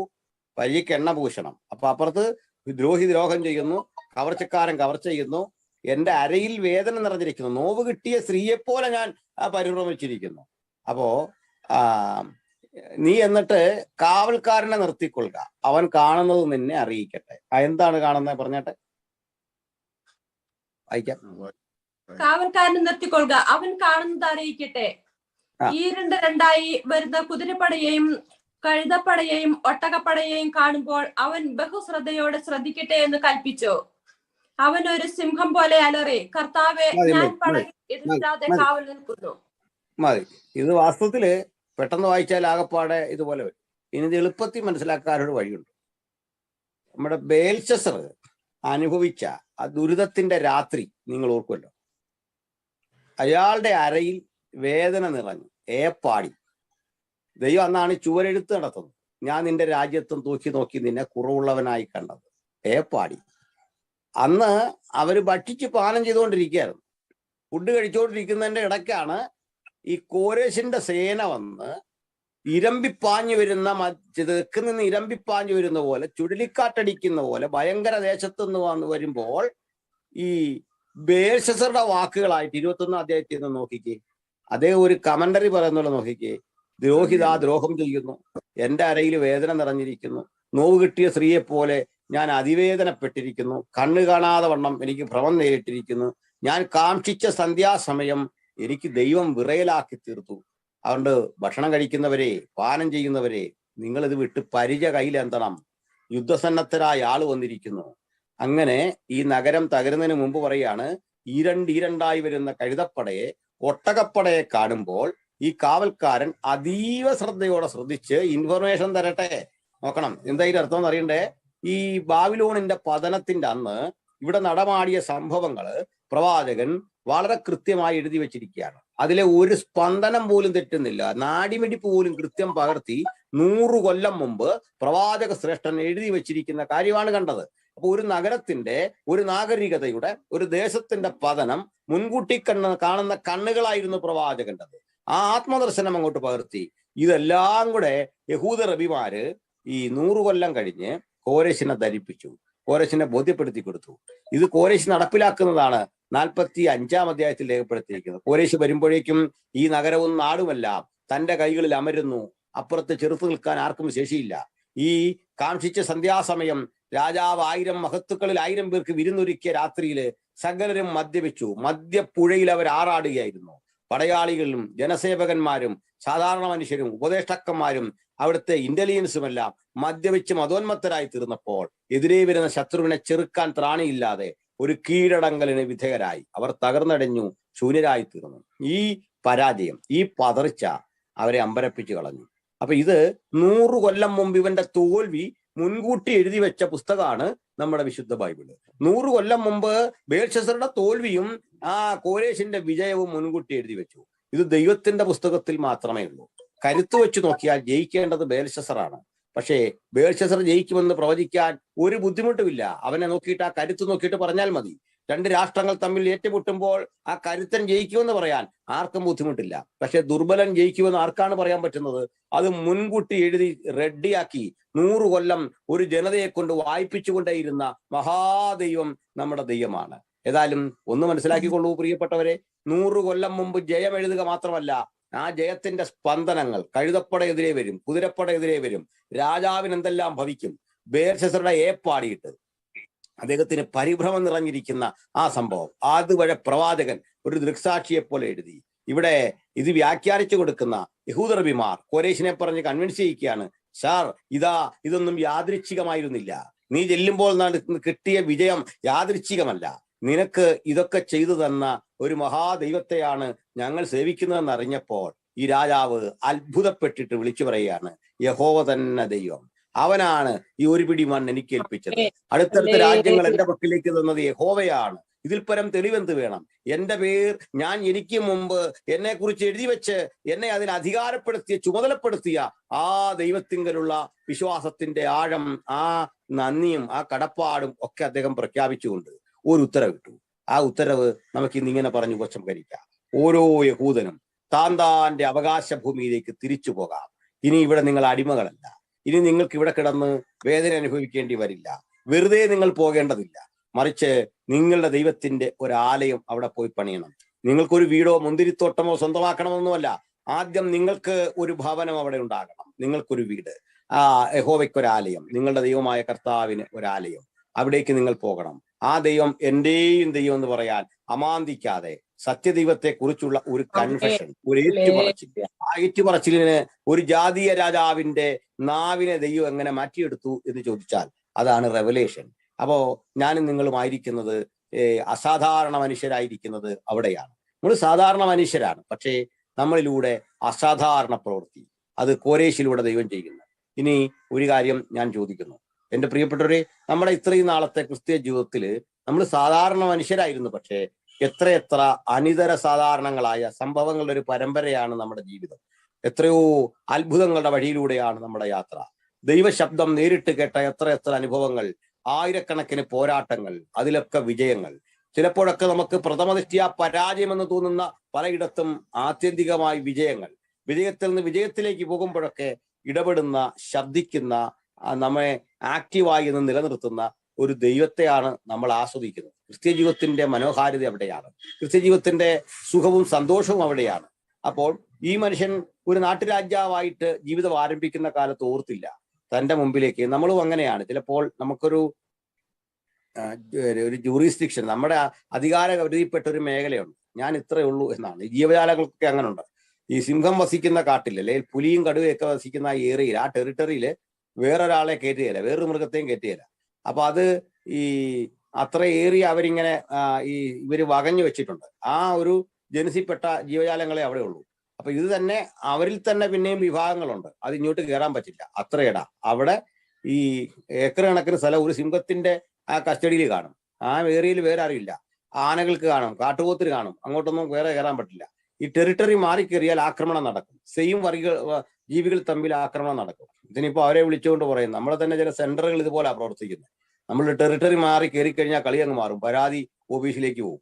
പരിചയ്ക്ക് എണ്ണ പൂശണം. അപ്പൊ അപ്പുറത്ത് ദ്രോഹി ദ്രോഹം ചെയ്യുന്നു, കവർച്ചക്കാരൻ കവർച്ച ചെയ്യുന്നു. എന്റെ അരയിൽ വേദന നിറഞ്ഞിരിക്കുന്നു, നോവ് കിട്ടിയ സ്ത്രീയെപ്പോലെ ഞാൻ പരിഭ്രമിച്ചിരിക്കുന്നു. അപ്പോ നീ എന്നിട്ട് കാവൽക്കാരനെ നിർത്തിക്കൊള്ളുക, അവൻ കാണുന്നത് നിന്നെ അറിയിക്കട്ടെ. എന്താണ് കാണുന്നത് പറഞ്ഞാട്ടെ, വായിക്കാം. കാവൽക്കാരനെ നിർത്തിക്കൊള്ളുക, അവൻ കാണുന്നത് അറിയിക്കട്ടെ. ഈ രണ്ടായി വരുന്ന കുതിരപ്പടയെയും കഴുതപ്പടയെയും ഒട്ടകപ്പടയെയും കാണുമ്പോൾ അവൻ ബഹുശ്രദ്ധയോടെ ശ്രദ്ധിക്കട്ടെ എന്ന് കൽപ്പിച്ചു. അവൻ ഒരു സിംഹം പോലെ അലറി, കർത്താവെ, ഞാൻ പടയിൽ എതിരാതെ കാവൽ നിൽക്കുന്നു. മതി. ഇത് വാസ്തവത്തില് പെട്ടെന്ന് വായിച്ചാൽ ആകപ്പാടെ ഇതുപോലെ വരും. ഇനി ഇത് എളുപ്പത്തിൽ മനസ്സിലാക്കാനൊരു വഴിയുണ്ട്. നമ്മുടെ ബേൽശസ്സർ അനുഭവിച്ച ആ ദുരിതത്തിന്റെ രാത്രി നിങ്ങൾ ഓർക്കുമല്ലോ. അയാളുടെ അരയിൽ വേദന നിറഞ്ഞു, ഏപ്പാടി. ദൈവം അന്നാണ് ചുവരെഴുത്ത് നടത്തുന്നത്. ഞാൻ നിന്റെ രാജ്യത്തും നോക്കി നോക്കി നിന്നെ കുറവുള്ളവനായി കണ്ടത്. ഏപ്പാടി. അന്ന് അവര് ഭക്ഷിച്ച് പാനം ചെയ്തുകൊണ്ടിരിക്കുകയായിരുന്നു. ഫുഡ് കഴിച്ചുകൊണ്ടിരിക്കുന്നതിന്റെ ഇടയ്ക്കാണ് ഈ കോരേശിന്റെ സേന വന്ന് ഇരമ്പിപ്പാഞ്ഞു വരുന്ന, തെക്ക് നിന്ന് ഇരമ്പിപ്പാഞ്ഞു വരുന്ന പോലെ, ചുഴലിക്കാറ്റടിക്കുന്ന പോലെ ഭയങ്കര ദേശത്തു നിന്ന് വരുമ്പോൾ ഈ ബേൽശസ്സറുടെ വാക്കുകളായിട്ട് 21 അധ്യായത്തിൽ നിന്ന് നോക്കിക്കേ. അതേ ഒരു കമന്ററി പറയുന്നുള്ള നോക്കിക്കേ. ദ്രോഹിതാ ദ്രോഹം ചെയ്യുന്നു, എന്റെ അരയിൽ വേദന നിറഞ്ഞിരിക്കുന്നു, നോവ് കിട്ടിയ സ്ത്രീയെ പോലെ ഞാൻ അതിവേദനപ്പെട്ടിരിക്കുന്നു, കണ്ണു കാണാതെ വണ്ണം എനിക്ക് ഭ്രമം നേരിട്ടിരിക്കുന്നു, ഞാൻ കാക്ഷിച്ച സന്ധ്യാസമയം എനിക്ക് ദൈവം വിറയലാക്കി തീർത്തു. അതുകൊണ്ട് ഭക്ഷണം കഴിക്കുന്നവരെ, പാനം ചെയ്യുന്നവരെ, നിങ്ങളിത് വിട്ട് പരിച കയ്യിലെന്തണം, യുദ്ധസന്നദ്ധരായ ആള് വന്നിരിക്കുന്നു. അങ്ങനെ ഈ നഗരം തകരുന്നതിന് മുമ്പ് പറയാണ്, ഈരണ്ടായി വരുന്ന കഴുതപ്പടയെ ഒട്ടകപ്പടയെ കാണുമ്പോൾ ഈ കാവൽക്കാരൻ അതീവ ശ്രദ്ധയോടെ ശ്രദ്ധിച്ച് ഇൻഫർമേഷൻ തരട്ടെ. നോക്കണം, എന്താ ഇതിന്റെ അർത്ഥം എന്ന് അറിയണ്ടേ. ഈ ബാബിലോണിന്റെ പതനത്തിന്റെ അന്ന് ഇവിടെ നടമാടിയ സംഭവങ്ങള് പ്രവാചകൻ വളരെ കൃത്യമായി എഴുതി വെച്ചിരിക്കുകയാണ്. അതിലെ ഒരു സ്പന്ദനം പോലും തെറ്റുന്നില്ല, നാടിമിടിപ്പ് പോലും കൃത്യം പകർത്തി 100 കൊല്ലം മുമ്പ് പ്രവാചക ശ്രേഷ്ഠൻ എഴുതി വെച്ചിരിക്കുന്ന കാര്യമാണ് കണ്ടത്. അപ്പൊ ഒരു നഗരത്തിന്റെ, ഒരു നാഗരികതയുടെ, ഒരു ദേശത്തിന്റെ പതനം മുൻകൂട്ടി കാണുന്ന കണ്ണുകളായിരുന്നു പ്രവാചകൻ്റെത്. ആ ആത്മദർശനം അങ്ങോട്ട് പകർത്തി. ഇതെല്ലാം കൂടെ യഹൂദ റബിമാര് ഈ 100 കൊല്ലം കഴിഞ്ഞ് കോരേശിനെ ധരിപ്പിച്ചു, കോരേശിനെ ബോധ്യപ്പെടുത്തി കൊടുത്തു. ഇത് കോരേശ് നടപ്പിലാക്കുന്നതാണ് 45-ാം അധ്യായത്തിൽ രേഖപ്പെടുത്തിയിരിക്കുന്നത്. കോരേശ് വരുമ്പോഴേക്കും ഈ നഗരവും നാടുമെല്ലാം തന്റെ കൈകളിൽ അമരുന്നു. അപ്പുറത്ത് ചെറുത്തു നിൽക്കാൻ ആർക്കും ശേഷിയില്ല. ഈ കാക്ഷിച്ച സന്ധ്യാസമയം രാജാവ് 1000 മഹത്തുക്കളിൽ 1000 പേർക്ക് വിരുന്നൊരുക്കിയ രാത്രിയില് സകലരും മദ്യപിച്ചു. മദ്യപ്പുഴയിൽ അവർ ആറാടുകയായിരുന്നു. പടയാളികളും ജനസേവകന്മാരും സാധാരണ മനുഷ്യരും ഉപദേഷ്ടാക്കന്മാരും അവിടുത്തെ ഇന്റലിജൻസുമെല്ലാം മദ്യപിച്ച് മതോന്മത്തരായി തീർന്നപ്പോൾ എതിരെ വരുന്ന ശത്രുവിനെ ചെറുക്കാൻ ത്രാണിയില്ലാതെ ഒരു കീഴടങ്കലിന് വിധേയരായി അവർ തകർന്നടഞ്ഞു, ശൂന്യരായി തീർന്നു. ഈ പരാജയം, ഈ പതർച്ച അവരെ അമ്പരപ്പിച്ചു കളഞ്ഞു. അപ്പൊ ഇത് 100 കൊല്ലം മുമ്പ് ഇവന്റെ തോൽവി മുൻകൂട്ടി എഴുതി വെച്ച പുസ്തകമാണ് നമ്മുടെ വിശുദ്ധ ബൈബിള്. 100 കൊല്ലം മുമ്പ് ബേൽശസ്സറുടെ തോൽവിയും ആ കോരേശിന്റെ വിജയവും മുൻകൂട്ടി എഴുതി വെച്ചു. ഇത് ദൈവത്തിന്റെ പുസ്തകത്തിൽ മാത്രമേ ഉള്ളൂ. കരുത്ത് വെച്ച് നോക്കിയാൽ ജയിക്കേണ്ടത് ബേൽശസ്സറാണ്. പക്ഷേ ബേൽശസ്സർ ജയിക്കുമെന്ന് പ്രവചിക്കാൻ ഒരു ബുദ്ധിമുട്ടുമില്ല. അവനെ നോക്കിയിട്ട്, ആ കരുത്ത് നോക്കിയിട്ട് പറഞ്ഞാൽ മതി. 2 രാഷ്ട്രങ്ങൾ തമ്മിൽ ഏറ്റുമുട്ടുമ്പോൾ ആ കരുത്തൻ ജയിക്കുമെന്ന് പറയാൻ ആർക്കും ബുദ്ധിമുട്ടില്ല. പക്ഷെ ദുർബലൻ ജയിക്കുമെന്ന് ആർക്കാണ് പറയാൻ പറ്റുന്നത്? അത് മുൻകൂട്ടി എഴുതി റെഡിയാക്കി 100 കൊല്ലം ഒരു ജനതയെ കൊണ്ട് വായിപ്പിച്ചുകൊണ്ടേയിരുന്ന മഹാദൈവം നമ്മുടെ ദൈവമാണ്. ഏതായാലും ഒന്ന് മനസ്സിലാക്കിക്കൊള്ളൂ പ്രിയപ്പെട്ടവരെ, 100 കൊല്ലം മുമ്പ് ജയം എഴുതുക മാത്രമല്ല, ആ ജയത്തിന്റെ സ്പന്ദനങ്ങൾ കഴുതപ്പട എതിരെ വരും, കുതിരപ്പട എതിരെ വരും, രാജാവിന് എന്തെല്ലാം ഭവിക്കും. ബേൽശസ്സറുടെ ഏപ്പാടിയിട്ട് അദ്ദേഹത്തിന് പരിഭ്രമം നിറഞ്ഞിരിക്കുന്ന ആ സംഭവം അതുവരെ പ്രവാചകൻ ഒരു ദൃക്സാക്ഷിയെ പോലെ എഴുതി. ഇവിടെ ഇത് വ്യാഖ്യാനിച്ചു കൊടുക്കുന്ന യഹൂദറബിമാർ കോരേശിനെ പറഞ്ഞ് കൺവിൻസ് ചെയ്യിക്കുകയാണ്, സാർ ഇതൊന്നും യാദൃച്ഛികമായിരുന്നില്ല, നീ ചെല്ലുമ്പോൾ കിട്ടിയ വിജയം യാദൃച്ഛികമല്ല, നിനക്ക് ഇതൊക്കെ ചെയ്തു തന്ന ഒരു മഹാദൈവത്തെയാണ് ഞങ്ങൾ സേവിക്കുന്നതെന്ന് അറിഞ്ഞപ്പോൾ ഈ രാജാവ് അത്ഭുതപ്പെട്ടിട്ട് വിളിച്ചു പറയുകയാണ്, യഹോവ തന്നെ ദൈവം, അവനാണ് ഈ ഒരു പിടി മണ്ണ് എനിക്ക് ഏൽപ്പിച്ചത്, അടുത്തടുത്ത രാജ്യങ്ങൾ എന്റെ പക്കലേക്ക് തന്നത് യഹോവയാണ്, ഇതിൽ പരം തെളിവെന്ത് വേണം, എന്റെ പേർ ഞാൻ എനിക്ക് മുമ്പ് എന്നെ കുറിച്ച് എഴുതി വെച്ച് എന്നെ അതിൽ അധികാരപ്പെടുത്തിയ ചുമതലപ്പെടുത്തിയ ആ ദൈവത്തിങ്കലുള്ള വിശ്വാസത്തിന്റെ ആഴം, ആ നന്ദിയും ആ കടപ്പാടും ഒക്കെ അദ്ദേഹം പ്രഖ്യാപിച്ചുകൊണ്ട് ഒരു ഉത്തരവിട്ടു. ആ ഉത്തരവ് നമുക്ക് ഇന്നിങ്ങനെ പറഞ്ഞു ഉപസംഹരിക്കാം. ഓരോ യഹൂദനും താന്റെ അവകാശ ഭൂമിയിലേക്ക് തിരിച്ചു പോകാം. ഇനി ഇവിടെ നിങ്ങൾ അടിമകളല്ല, ഇനി നിങ്ങൾക്ക് ഇവിടെ കിടന്ന് വേദന അനുഭവിക്കേണ്ടി വരില്ല, വെറുതെ നിങ്ങൾ പോകേണ്ടതില്ല, മറിച്ച് നിങ്ങളുടെ ദൈവത്തിന്റെ ഒരു ആലയം അവിടെ പോയി പണിയണം. നിങ്ങൾക്കൊരു വീടോ മുന്തിരിത്തോട്ടമോ സ്വന്തമാക്കണമെന്നൊന്നുമല്ല, ആദ്യം നിങ്ങൾക്ക് ഒരു ഭവനം അവിടെ ഉണ്ടാകണം, നിങ്ങൾക്കൊരു വീട്, യഹോവയ്ക്കൊരാലയം, നിങ്ങളുടെ ദൈവമായ കർത്താവിന് ഒരാലയം, അവിടേക്ക് നിങ്ങൾ പോകണം. ആ ദൈവം എന്റെയും ദൈവം എന്ന് പറയാൻ അമാന്തിക്കാതെ സത്യദൈവത്തെ കുറിച്ചുള്ള ഒരു കൺഫെഷൻ, ഒരു ഏറ്റുപറച്ചിൽ, ആ ഏറ്റുപറച്ചിലിന് ഒരു ജാതീയ രാജാവിന്റെ നാവിനെ ദൈവം എങ്ങനെ മാറ്റിയെടുത്തു എന്ന് ചോദിച്ചാൽ അതാണ് റെവലേഷൻ. അപ്പോ ഞാനും നിങ്ങളുമായിരിക്കുന്നത് അസാധാരണ മനുഷ്യരായിരിക്കുന്നത് അവിടെയാണ്. നമ്മൾ സാധാരണ മനുഷ്യരാണ്, പക്ഷേ നമ്മളിലൂടെ അസാധാരണ പ്രവൃത്തി അത് കോരേശിലൂടെ ദൈവം ചെയ്യുന്നു. ഇനി ഒരു കാര്യം ഞാൻ ചോദിക്കുന്നു, എന്റെ പ്രിയപ്പെട്ടവരെ, നമ്മുടെ ഇത്രയും നാളത്തെ ക്രിസ്തീയ ജീവിതത്തിൽ നമ്മൾ സാധാരണ മനുഷ്യരായിരുന്നു, പക്ഷേ എത്രയെത്ര അനിതര സാധാരണങ്ങളായ സംഭവങ്ങളുടെ ഒരു പരമ്പരയാണ് നമ്മുടെ ജീവിതം. എത്രയോ അത്ഭുതങ്ങളുടെ വഴിയിലൂടെയാണ് നമ്മുടെ യാത്ര. ദൈവശബ്ദം നേരിട്ട് കേട്ട എത്ര അനുഭവങ്ങൾ, ആയിരക്കണക്കിന് പോരാട്ടങ്ങൾ, അതിലൊക്കെ വിജയങ്ങൾ. ചിലപ്പോഴൊക്കെ നമുക്ക് പ്രഥമദൃഷ്ട്യാ പരാജയമെന്ന് തോന്നുന്ന പലയിടത്തും ആത്യന്തികമായി വിജയങ്ങൾ. വിജയത്തിൽ നിന്ന് വിജയത്തിലേക്ക് പോകുമ്പോഴൊക്കെ ഇടപെടുന്ന, ശബ്ദിക്കുന്ന, നമ്മെ ആക്റ്റീവായി എന്ന് നിലനിർത്തുന്ന ഒരു ദൈവത്തെയാണ് നമ്മൾ ആസ്വദിക്കുന്നത്. ക്രിസ്ത്യ ജീവിതത്തിന്റെ മനോഹാരിത അവിടെയാണ്, ക്രിസ്ത്യ ജീവിതത്തിന്റെ സുഖവും സന്തോഷവും അവിടെയാണ്. അപ്പോൾ ഈ മനുഷ്യൻ ഒരു നാട്ടുരാജാവായിട്ട് ജീവിതം ആരംഭിക്കുന്ന കാലത്ത് ഓർത്തില്ല തന്റെ മുമ്പിലേക്ക്. നമ്മളും അങ്ങനെയാണ്. ചിലപ്പോൾ നമുക്കൊരു ജൂറിസ്ഡിക്ഷൻ, നമ്മുടെ അധികാര പരിധിപ്പെട്ട ഒരു മേഖലയുണ്ട്, ഞാൻ ഇത്രയേ ഉള്ളൂ എന്നാണ്. ഈ ജീവജാലങ്ങൾക്കൊക്കെ അങ്ങനെ ഉണ്ട്. ഈ സിംഹം വസിക്കുന്ന കാട്ടിൽ, അല്ലെങ്കിൽ പുലിയും കടുവയൊക്കെ വസിക്കുന്ന ആ ഏരിയയിൽ, ആ ടെറിട്ടറിയിൽ വേറൊരാളെ കയറ്റുകയില്ല, വേറൊരു മൃഗത്തെയും കയറ്റുകയില്ല. അപ്പൊ അത് ഈ അത്ര ഏറിയ അവരിങ്ങനെ ഇവര് വകഞ്ഞു വെച്ചിട്ടുണ്ട്. ആ ഒരു ജനസിൽപ്പെട്ട ജീവജാലങ്ങളെ അവിടെ ഉള്ളൂ. അപ്പൊ ഇത് തന്നെ അവരിൽ തന്നെ പിന്നെയും വിഭാഗങ്ങളുണ്ട്, അത് ഇങ്ങോട്ട് കയറാൻ പറ്റില്ല. അത്രയിടാ അവിടെ ഈ ഏക്കർ കണക്കിന് സ്ഥലം ഒരു സിംഹത്തിന്റെ ആ കസ്റ്റഡിയിൽ കാണും. ആ ഏരിയയിൽ വേറെ ആരുമില്ല. ആനകൾക്ക് കാണും, കാട്ടുപോത്തിന് കാണും, അങ്ങോട്ടൊന്നും വേറെ കയറാൻ പറ്റില്ല. ഈ ടെറിട്ടറി മാറിക്കേറിയാൽ ആക്രമണം നടക്കും. സെയിം ജീവികൾ തമ്മിൽ ആക്രമണം നടക്കും. ഇതിനിപ്പോ അവരെ വിളിച്ചുകൊണ്ട് പറയും, നമ്മളെ തന്നെ ചില സെന്ററുകൾ ഇതുപോലെ പ്രവർത്തിക്കുന്നത്. നമ്മൾ ടെറിട്ടറി മാറി കയറി കഴിഞ്ഞാൽ കളി അങ്ങ് മാറും, പരാതി ഓഫീസിലേക്ക് പോകും.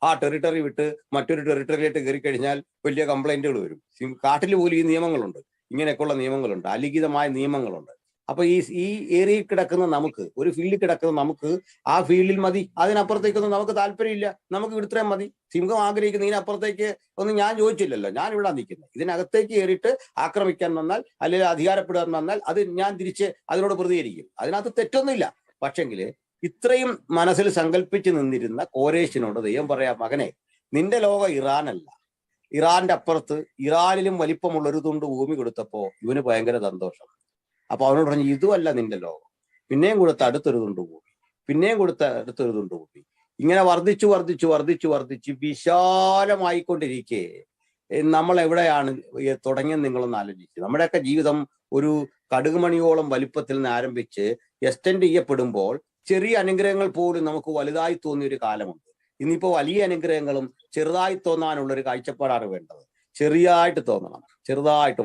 ആ ടെറിട്ടറി വിട്ട് മറ്റൊരു ടെറിട്ടറിയിലേക്ക് കയറി കഴിഞ്ഞാൽ വലിയ കംപ്ലൈന്റുകൾ വരും. കാട്ടിൽ പോലും ഈ നിയമങ്ങളുണ്ട്, ഇങ്ങനെയൊക്കെയുള്ള നിയമങ്ങളുണ്ട്, അലിഖിതമായ നിയമങ്ങളുണ്ട്. അപ്പൊ ഈ ഏരിയയിൽ കിടക്കുന്ന നമുക്ക്, ഒരു ഫീൽഡിൽ കിടക്കുന്ന നമുക്ക് ആ ഫീൽഡിൽ മതി, അതിനപ്പുറത്തേക്കൊന്നും നമുക്ക് താല്പര്യമില്ല, നമുക്ക് ഇവിടുത്രയും മതി. സിംഹം ആഗ്രഹിക്കുന്ന ഇതിനപ്പുറത്തേക്ക് ഒന്നും ഞാൻ ചോദിച്ചില്ലല്ലോ, ഞാൻ ഇവിടെ നിൽക്കുന്നത്. ഇതിനകത്തേക്ക് കയറിയിട്ട് ആക്രമിക്കാൻ വന്നാൽ, അല്ലെങ്കിൽ അധികാരപ്പെടാൻ വന്നാൽ അത് ഞാൻ തിരിച്ച് അതിനോട് പ്രതികരിക്കും. അതിനകത്ത് തെറ്റൊന്നുമില്ല. പക്ഷെങ്കിൽ ഇത്രയും മനസ്സിൽ സങ്കല്പിച്ച് നിന്നിരുന്ന കോരേശിനോട് ദൈവം പറയാം, മകനെ, നിന്റെ ലോകം ഇറാനല്ല, ഇറാന്റെ അപ്പുറത്ത് ഇറാനിലും വലിപ്പമുള്ള ഒരു തുണ്ട് ഭൂമി കൊടുത്തപ്പോ ഇവന് ഭയങ്കര സന്തോഷം. അപ്പൊ അവനോട് പറഞ്ഞു, ഇതുമല്ല നിന്റെ ലോകം. പിന്നെയും കൊടുത്ത അടുത്തൊരു തുണ്ട് ഭൂമി, പിന്നെയും കൊടുത്ത അടുത്തൊരു തുണ്ട് ഭൂമി. ഇങ്ങനെ വർദ്ധിച്ചു വിശാലമായിക്കൊണ്ടിരിക്കെ നമ്മൾ എവിടെയാണ് തുടങ്ങിയെന്ന് നിങ്ങളൊന്ന് ആലോചിക്കുക. നമ്മുടെയൊക്കെ ജീവിതം ഒരു കടുകുമണിയോളം വലിപ്പത്തിൽ നിന്ന് ആരംഭിച്ച് എക്സ്റ്റെൻഡ് ചെയ്യപ്പെടുമ്പോൾ ചെറിയ അനുഗ്രഹങ്ങൾ പോലും നമുക്ക് വലുതായി തോന്നിയ ഒരു കാലമുണ്ട്. ഇന്നിപ്പോ വലിയ അനുഗ്രഹങ്ങളും ചെറുതായി തോന്നാനുള്ളൊരു കാഴ്ചപ്പാടാണ് വേണ്ടത്. ചെറിയായിട്ട് തോന്നണം,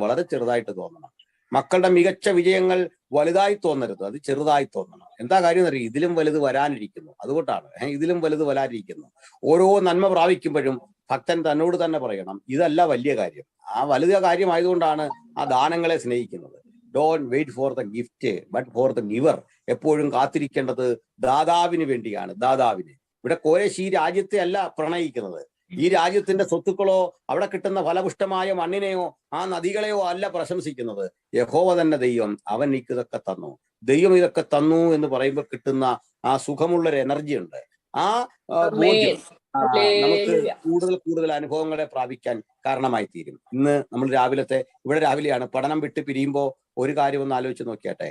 വളരെ ചെറുതായിട്ട് തോന്നണം. മക്കളുടെ മികച്ച വിജയങ്ങൾ വലുതായി തോന്നരുത്, അത് ചെറുതായി തോന്നണം. എന്താ കാര്യം എന്നറിയാം, ഇതിലും വലുത് വരാനിരിക്കുന്നു. അതുകൊണ്ടാണ് ഇതിലും വലുത് വരാനിരിക്കുന്നു. ഓരോ നന്മ പ്രാപിക്കുമ്പോഴും ഭക്തൻ തന്നോട് തന്നെ പറയണം, ഇതല്ല വലിയ കാര്യം. ആ വലുത കാര്യമായതുകൊണ്ടാണ് ആ ദാനങ്ങളെ സ്നേഹിക്കുന്നത്. Don't wait for the gift but for the giver. എപ്പോഴും കാത്തിരിക്കേണ്ടത് ദാതാവിന് വേണ്ടിയാണ്, ദാതാവിന്. ഇവിടെ കോരേശ് ഈ രാജ്യത്തെ അല്ല പ്രണയിക്കുന്നത്, ഈ രാജ്യത്തിന്റെ സ്വത്തുക്കളോ അവിടെ കിട്ടുന്ന ഫലപുഷ്ടമായ മണ്ണിനെയോ ആ നദികളെയോ അല്ല പ്രശംസിക്കുന്നത്. യഹോവ തന്നെ ദൈവം, അവൻ എനിക്കിതൊക്കെ തന്നു. ദൈവം ഇതൊക്കെ തന്നു എന്ന് പറയുമ്പോൾ കിട്ടുന്ന ആ സുഖമുള്ളൊരു എനർജി ഉണ്ട്. ആ ബോധ്യം നമുക്ക് കൂടുതൽ കൂടുതൽ അനുഭവങ്ങളെ പ്രാപിക്കാൻ കാരണമായി തീരും. ഇന്ന് നമ്മൾ ഇവിടെ രാവിലെയാണ് പഠനം വിട്ട് പിരിയുമ്പോൾ ഒരു കാര്യം ഒന്ന് ആലോചിച്ച് നോക്കിയാട്ടെ.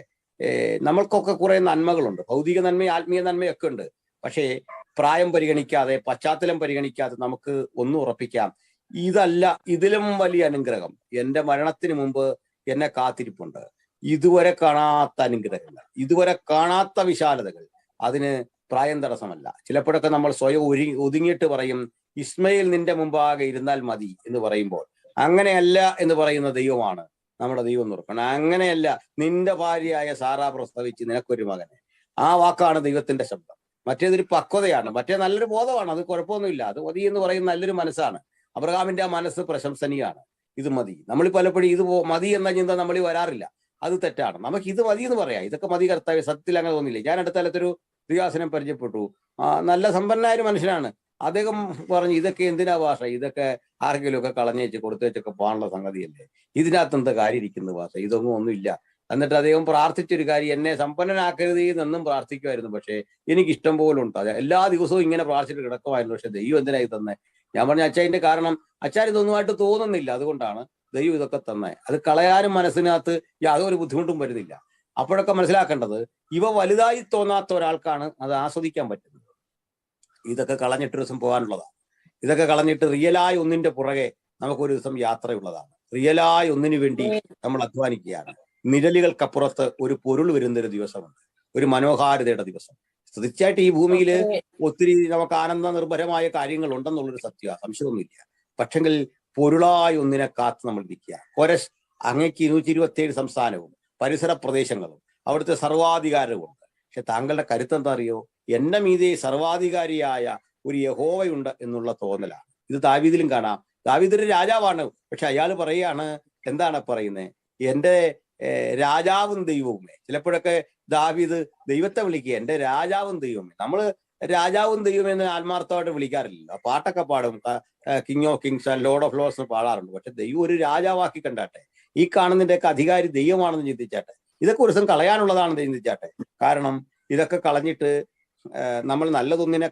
നമ്മൾക്കൊക്കെ കുറെ നന്മകളുണ്ട്, ഭൗതിക നന്മയും ആത്മീയ നന്മയൊക്കെ ഉണ്ട്. പക്ഷേ പ്രായം പരിഗണിക്കാതെ, പശ്ചാത്തലം പരിഗണിക്കാതെ നമുക്ക് ഒന്നും ഉറപ്പിക്കാം, ഇതല്ല ഇതിലും വലിയ അനുഗ്രഹം എന്റെ മരണത്തിന് മുമ്പ് എന്നെ കാത്തിരിപ്പുണ്ട്. ഇതുവരെ കാണാത്ത അനുഗ്രഹങ്ങൾ, ഇതുവരെ കാണാത്ത വിശാലതകൾ. അതിന് പ്രായം തടസ്സമല്ല. ചിലപ്പോഴൊക്കെ നമ്മൾ സ്വയം ഒതുങ്ങിയിട്ട് പറയും, ഇസ്മയിൽ നിന്റെ മുമ്പാകെ ഇരുന്നാൽ മതി എന്ന് പറയുമ്പോൾ, അങ്ങനെയല്ല എന്ന് പറയുന്ന ദൈവമാണ് നമ്മുടെ ദൈവം എന്ന് ഓർക്കണം. അങ്ങനെയല്ല, നിന്റെ ഭാര്യയായ സാറാ പ്രസ്തവിച്ച് നിനക്കൊരു മകനെ. ആ വാക്കാണ് ദൈവത്തിന്റെ ശബ്ദം. മറ്റേതൊരു പക്വതയാണ്, മറ്റേ നല്ലൊരു ബോധമാണ്, അത് കുഴപ്പമൊന്നുമില്ല. അത് മതി എന്ന് പറയുന്ന നല്ലൊരു മനസ്സാണ്. അബ്രഹാമിന്റെ ആ മനസ്സ് പ്രശംസനീയമാണ്. ഇത് മതി. നമ്മൾ പലപ്പോഴും ഇത് മതി എന്ന ചിന്ത നമ്മളിൽ വരാറില്ല. അത് തെറ്റാണ്. നമുക്ക് ഇത് മതി എന്ന് പറയാം. ഇതൊക്കെ മതി കർത്താവ്യ, സത്യത്തിൽ അങ്ങനെ തോന്നില്ലേ. ഞാൻ അടുത്ത കാലത്തൊരു ദിവാസനം പരിചയപ്പെട്ടു. നല്ല സമ്പന്നനായ ഒരു മനുഷ്യനാണ്. അദ്ദേഹം പറഞ്ഞു, ഇതൊക്കെ എന്തിനാ ഭാഷ, ഇതൊക്കെ ആർക്കെങ്കിലും ഒക്കെ കളഞ്ഞേച്ച് കൊടുത്തേച്ചൊക്കെ പോകാനുള്ള സംഗതിയല്ലേ, ഇതിനകത്ത് എന്താ കാര്യം ഇരിക്കുന്നത് ഭാഷ, ഇതൊന്നും ഒന്നുമില്ല. എന്നിട്ട് അദ്ദേഹം പ്രാർത്ഥിച്ചൊരു കാര്യം, എന്നെ സമ്പന്നനാക്കരുത് എന്നും പ്രാർത്ഥിക്കുമായിരുന്നു. പക്ഷേ എനിക്ക് ഇഷ്ടം പോലും ഉണ്ട്. അത് എല്ലാ ദിവസവും ഇങ്ങനെ പ്രാർത്ഥിച്ചിട്ട് കിടക്കുമായിരുന്നു. പക്ഷെ ദൈവം എന്തിനായി തന്നെ? ഞാൻ പറഞ്ഞ അച്ഛൻ്റെ കാരണം, അച്ഛൻ ഇതൊന്നുമായിട്ട് തോന്നുന്നില്ല, അതുകൊണ്ടാണ് ദൈവം ഇതൊക്കെ തന്നെ. അത് കളയാനും മനസ്സിനകത്ത് യാതൊരു ബുദ്ധിമുട്ടും വരുന്നില്ല. അപ്പോഴൊക്കെ മനസ്സിലാക്കേണ്ടത്, ഇവ വലുതായി തോന്നാത്ത ഒരാൾക്കാണ് അത് ആസ്വദിക്കാൻ പറ്റുന്നത്. ഇതൊക്കെ കളഞ്ഞിട്ട് ദിവസം പോകാനുള്ളതാണ്. ഇതൊക്കെ കളഞ്ഞിട്ട് റിയലായ ഒന്നിന്റെ പുറകെ നമുക്കൊരു ദിവസം യാത്രയുള്ളതാണ്. റിയലായ ഒന്നിനു വേണ്ടി നമ്മൾ അധ്വാനിക്കുകയാണ്. നിഴലുകൾക്കപ്പുറത്ത് ഒരു പൊരുൾ വരുന്നൊരു ദിവസമുണ്ട്, ഒരു മനോഹാരിതയുടെ ദിവസം. തീർച്ചയായിട്ടും ഈ ഭൂമിയിൽ ഒത്തിരി നമുക്ക് ആനന്ദ നിർഭരമായ കാര്യങ്ങൾ ഉണ്ടെന്നുള്ളൊരു സത്യ, സംശയമൊന്നുമില്ല. പക്ഷെങ്കിൽ പൊരുളായ ഒന്നിനെ കാത്ത് നമ്മൾ നിൽക്കുക. കോരസ് അങ്ങേക്ക് 227 സംസ്ഥാനവും പരിസര പ്രദേശങ്ങളും അവിടുത്തെ സർവാധികാരവും. പക്ഷെ താങ്കളുടെ കരുത്തെന്താ അറിയോ? എന്റെ മീതെ സർവാധികാരിയായ ഒരു യഹോവയുണ്ട് എന്നുള്ള തോന്നലാണ്. ഇത് ദാവീദിലും കാണാം. ദാവീദ് ഒരു രാജാവാണ്. പക്ഷെ അയാൾ പറയാണ്, എന്താണ് പറയുന്നത്? എന്റെ രാജാവും ദൈവവുമേ. ചിലപ്പോഴൊക്കെ ദാവീദ് ദൈവത്തെ വിളിക്കുക, എന്റെ രാജാവും ദൈവമേ. നമ്മള് രാജാവും ദൈവമെന്ന് ആത്മാർത്ഥമായിട്ട് വിളിക്കാറില്ലല്ലോ. പാട്ടൊക്കെ പാടും, king of Kings and Lord of Lord's പാടാറുണ്ട്. പക്ഷെ ദൈവം ഒരു രാജാവാക്കി കണ്ടാട്ടെ. ഈ കാണുന്നതിന്റെയൊക്കെ അധികാരി ദൈവമാണെന്ന് ചിന്തിച്ചാട്ടെ. ഇതൊക്കെ ഒരു ദിവസം കളയാനുള്ളതാണെന്ന് ചിന്തിച്ചാട്ടെ. കാരണം ഇതൊക്കെ കളഞ്ഞിട്ട് നമ്മൾ നല്ലതൊന്നിനെ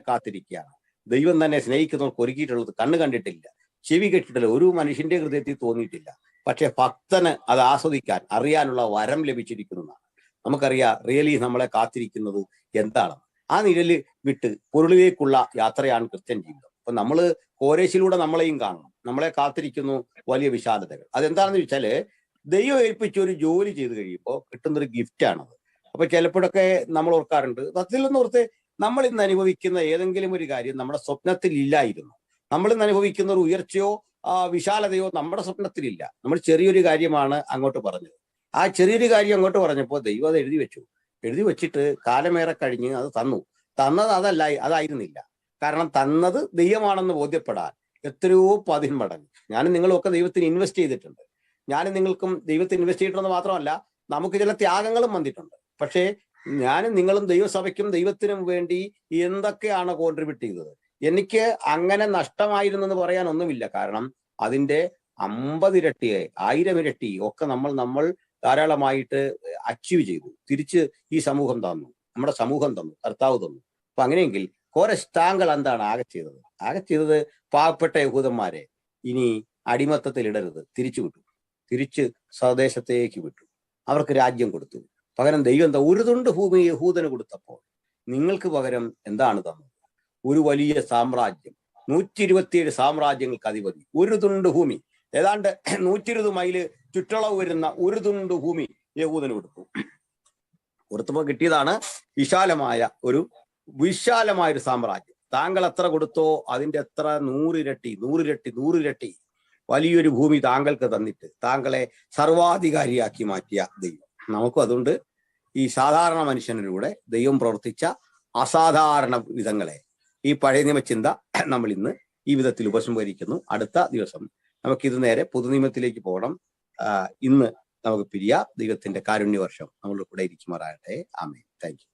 കാത്തിരിക്കുകയാണ്. ദൈവം തന്നെ സ്നേഹിക്കുന്നവർക്ക് ഒരുക്കിയിട്ടുള്ളത് കണ്ണ് കണ്ടിട്ടില്ല, ചെവി കേട്ടിട്ടില്ല, ഒരു മനുഷ്യന്റെ ഹൃദയത്തിൽ തോന്നിയിട്ടില്ല. പക്ഷെ ഭക്തന് അത് ആസ്വദിക്കാൻ അറിയാനുള്ള വരം ലഭിച്ചിരിക്കുന്നതാണ്. നമുക്കറിയാം റിയലി നമ്മളെ കാത്തിരിക്കുന്നത് എന്താണ്. ആ നിഴല് വിട്ട് പൊരുളിലേക്കുള്ള യാത്രയാണ് ക്രിസ്ത്യൻ ജീവിതം. അപ്പൊ നമ്മള് കോരേശിലൂടെ നമ്മളെയും കാണണം. നമ്മളെ കാത്തിരിക്കുന്നു വലിയ വിശാലതകൾ. അതെന്താണെന്ന് വെച്ചാല്, ദൈവം ഏൽപ്പിച്ച ഒരു ജോലി ചെയ്ത് കഴിയുമ്പോൾ കിട്ടുന്നൊരു ഗിഫ്റ്റാണത്. അപ്പൊ ചിലപ്പോഴൊക്കെ നമ്മൾ ഓർക്കാറുണ്ട്, സത്യത്തിലൊന്നും ഓർത്ത് നമ്മൾ ഇന്ന് അനുഭവിക്കുന്ന ഏതെങ്കിലും ഒരു കാര്യം നമ്മുടെ സ്വപ്നത്തിൽ ഇല്ലായിരുന്നു. നമ്മൾ ഇന്ന് അനുഭവിക്കുന്ന ഒരു ഉയർച്ചയോ വിശാലതയോ നമ്മുടെ സ്വപ്നത്തിലില്ല. നമ്മൾ ചെറിയൊരു കാര്യമാണ് അങ്ങോട്ട് പറഞ്ഞത്. ആ ചെറിയൊരു കാര്യം അങ്ങോട്ട് പറഞ്ഞപ്പോൾ ദൈവം അത് എഴുതി വെച്ചിട്ട് കാലമേറെ കഴിഞ്ഞ് അത് തന്നത് അതായിരുന്നില്ല. കാരണം തന്നത് ദൈവമാണെന്ന് ബോധ്യപ്പെടാൻ എത്രയോ 10 മടങ്ങ് ഞാനും നിങ്ങളും ഒക്കെ ദൈവത്തിന് ഇൻവെസ്റ്റ് ചെയ്തിട്ടുണ്ട്. ഞാനും നിങ്ങൾക്കും ദൈവത്തിന് ഇൻവെസ്റ്റ് ചെയ്തിട്ടുണ്ടെന്ന് മാത്രമല്ല, നമുക്ക് ചില ത്യാഗങ്ങളും വന്നിട്ടുണ്ട്. പക്ഷേ ഞാനും നിങ്ങളും ദൈവസഭയ്ക്കും ദൈവത്തിനും വേണ്ടി എന്തൊക്കെയാണ് കോൺട്രിബ്യൂട്ട് ചെയ്തത്? എനിക്ക് അങ്ങനെ നഷ്ടമായിരുന്നു എന്ന് പറയാൻ ഒന്നുമില്ല. കാരണം അതിന്റെ 50 ഇരട്ടിയെ 1000 ഇരട്ടി ഒക്കെ നമ്മൾ ധാരാളമായിട്ട് അച്ചീവ് ചെയ്തു. തിരിച്ച് ഈ സമൂഹം തന്നു, നമ്മുടെ സമൂഹം തന്നു, കർത്താവ് തന്നു. അപ്പൊ അങ്ങനെയെങ്കിൽ കോരസ് താങ്കൾ എന്താണ് ആകെ ചെയ്തത്? പാവപ്പെട്ട യഹൂദന്മാരെ ഇനി അടിമത്തത്തിൽ ഇടരുത്, തിരിച്ച് സ്വദേശത്തേക്ക് വിട്ടു. അവർക്ക് രാജ്യം കൊടുത്തു. പകരം ദൈവം എന്താ, ഒരു തുണ്ട് ഭൂമി യഹൂദന് കൊടുത്തപ്പോൾ നിങ്ങൾക്ക് പകരം എന്താണ് തന്നത്? ഒരു വലിയ സാമ്രാജ്യം, 127 സാമ്രാജ്യങ്ങൾക്ക് അധിപതി, ഒരു തുണ്ട് ഭൂമി, ഏതാണ്ട് 120 മൈല് ചുറ്റളവ് വരുന്ന ഒരു തുണ്ട് ഭൂമി യഹൂദന് കൊടുത്തപ്പോൾ കിട്ടിയതാണ് വിശാലമായ ഒരു സാമ്രാജ്യം. താങ്കൾ എത്ര കൊടുത്തോ അതിന്റെ എത്ര 100 ഇരട്ടി വലിയൊരു ഭൂമി താങ്കൾക്ക് തന്നിട്ട് താങ്കളെ സർവാധികാരിയാക്കി മാറ്റിയ ദൈവം. നമുക്കും അതുകൊണ്ട് ഈ സാധാരണ മനുഷ്യനിലൂടെ ദൈവം പ്രവർത്തിച്ച അസാധാരണ വിധങ്ങളെ, ഈ പഴയ നിയമ ചിന്ത നമ്മൾ ഇന്ന് ഈ വിധത്തിൽ ഉപസംഹരിക്കുന്നു. അടുത്ത ദിവസം നമുക്കിത് നേരെ പുതുനിയമത്തിലേക്ക് പോകണം. ഇന്ന് നമുക്ക് പിരിയാം. ദൈവത്തിന്റെ കാരുണ്യവർഷം നമ്മളുടെ കൂടെ ഇരിക്കുമാറാകട്ടെ. ആമേൻ. Thank you.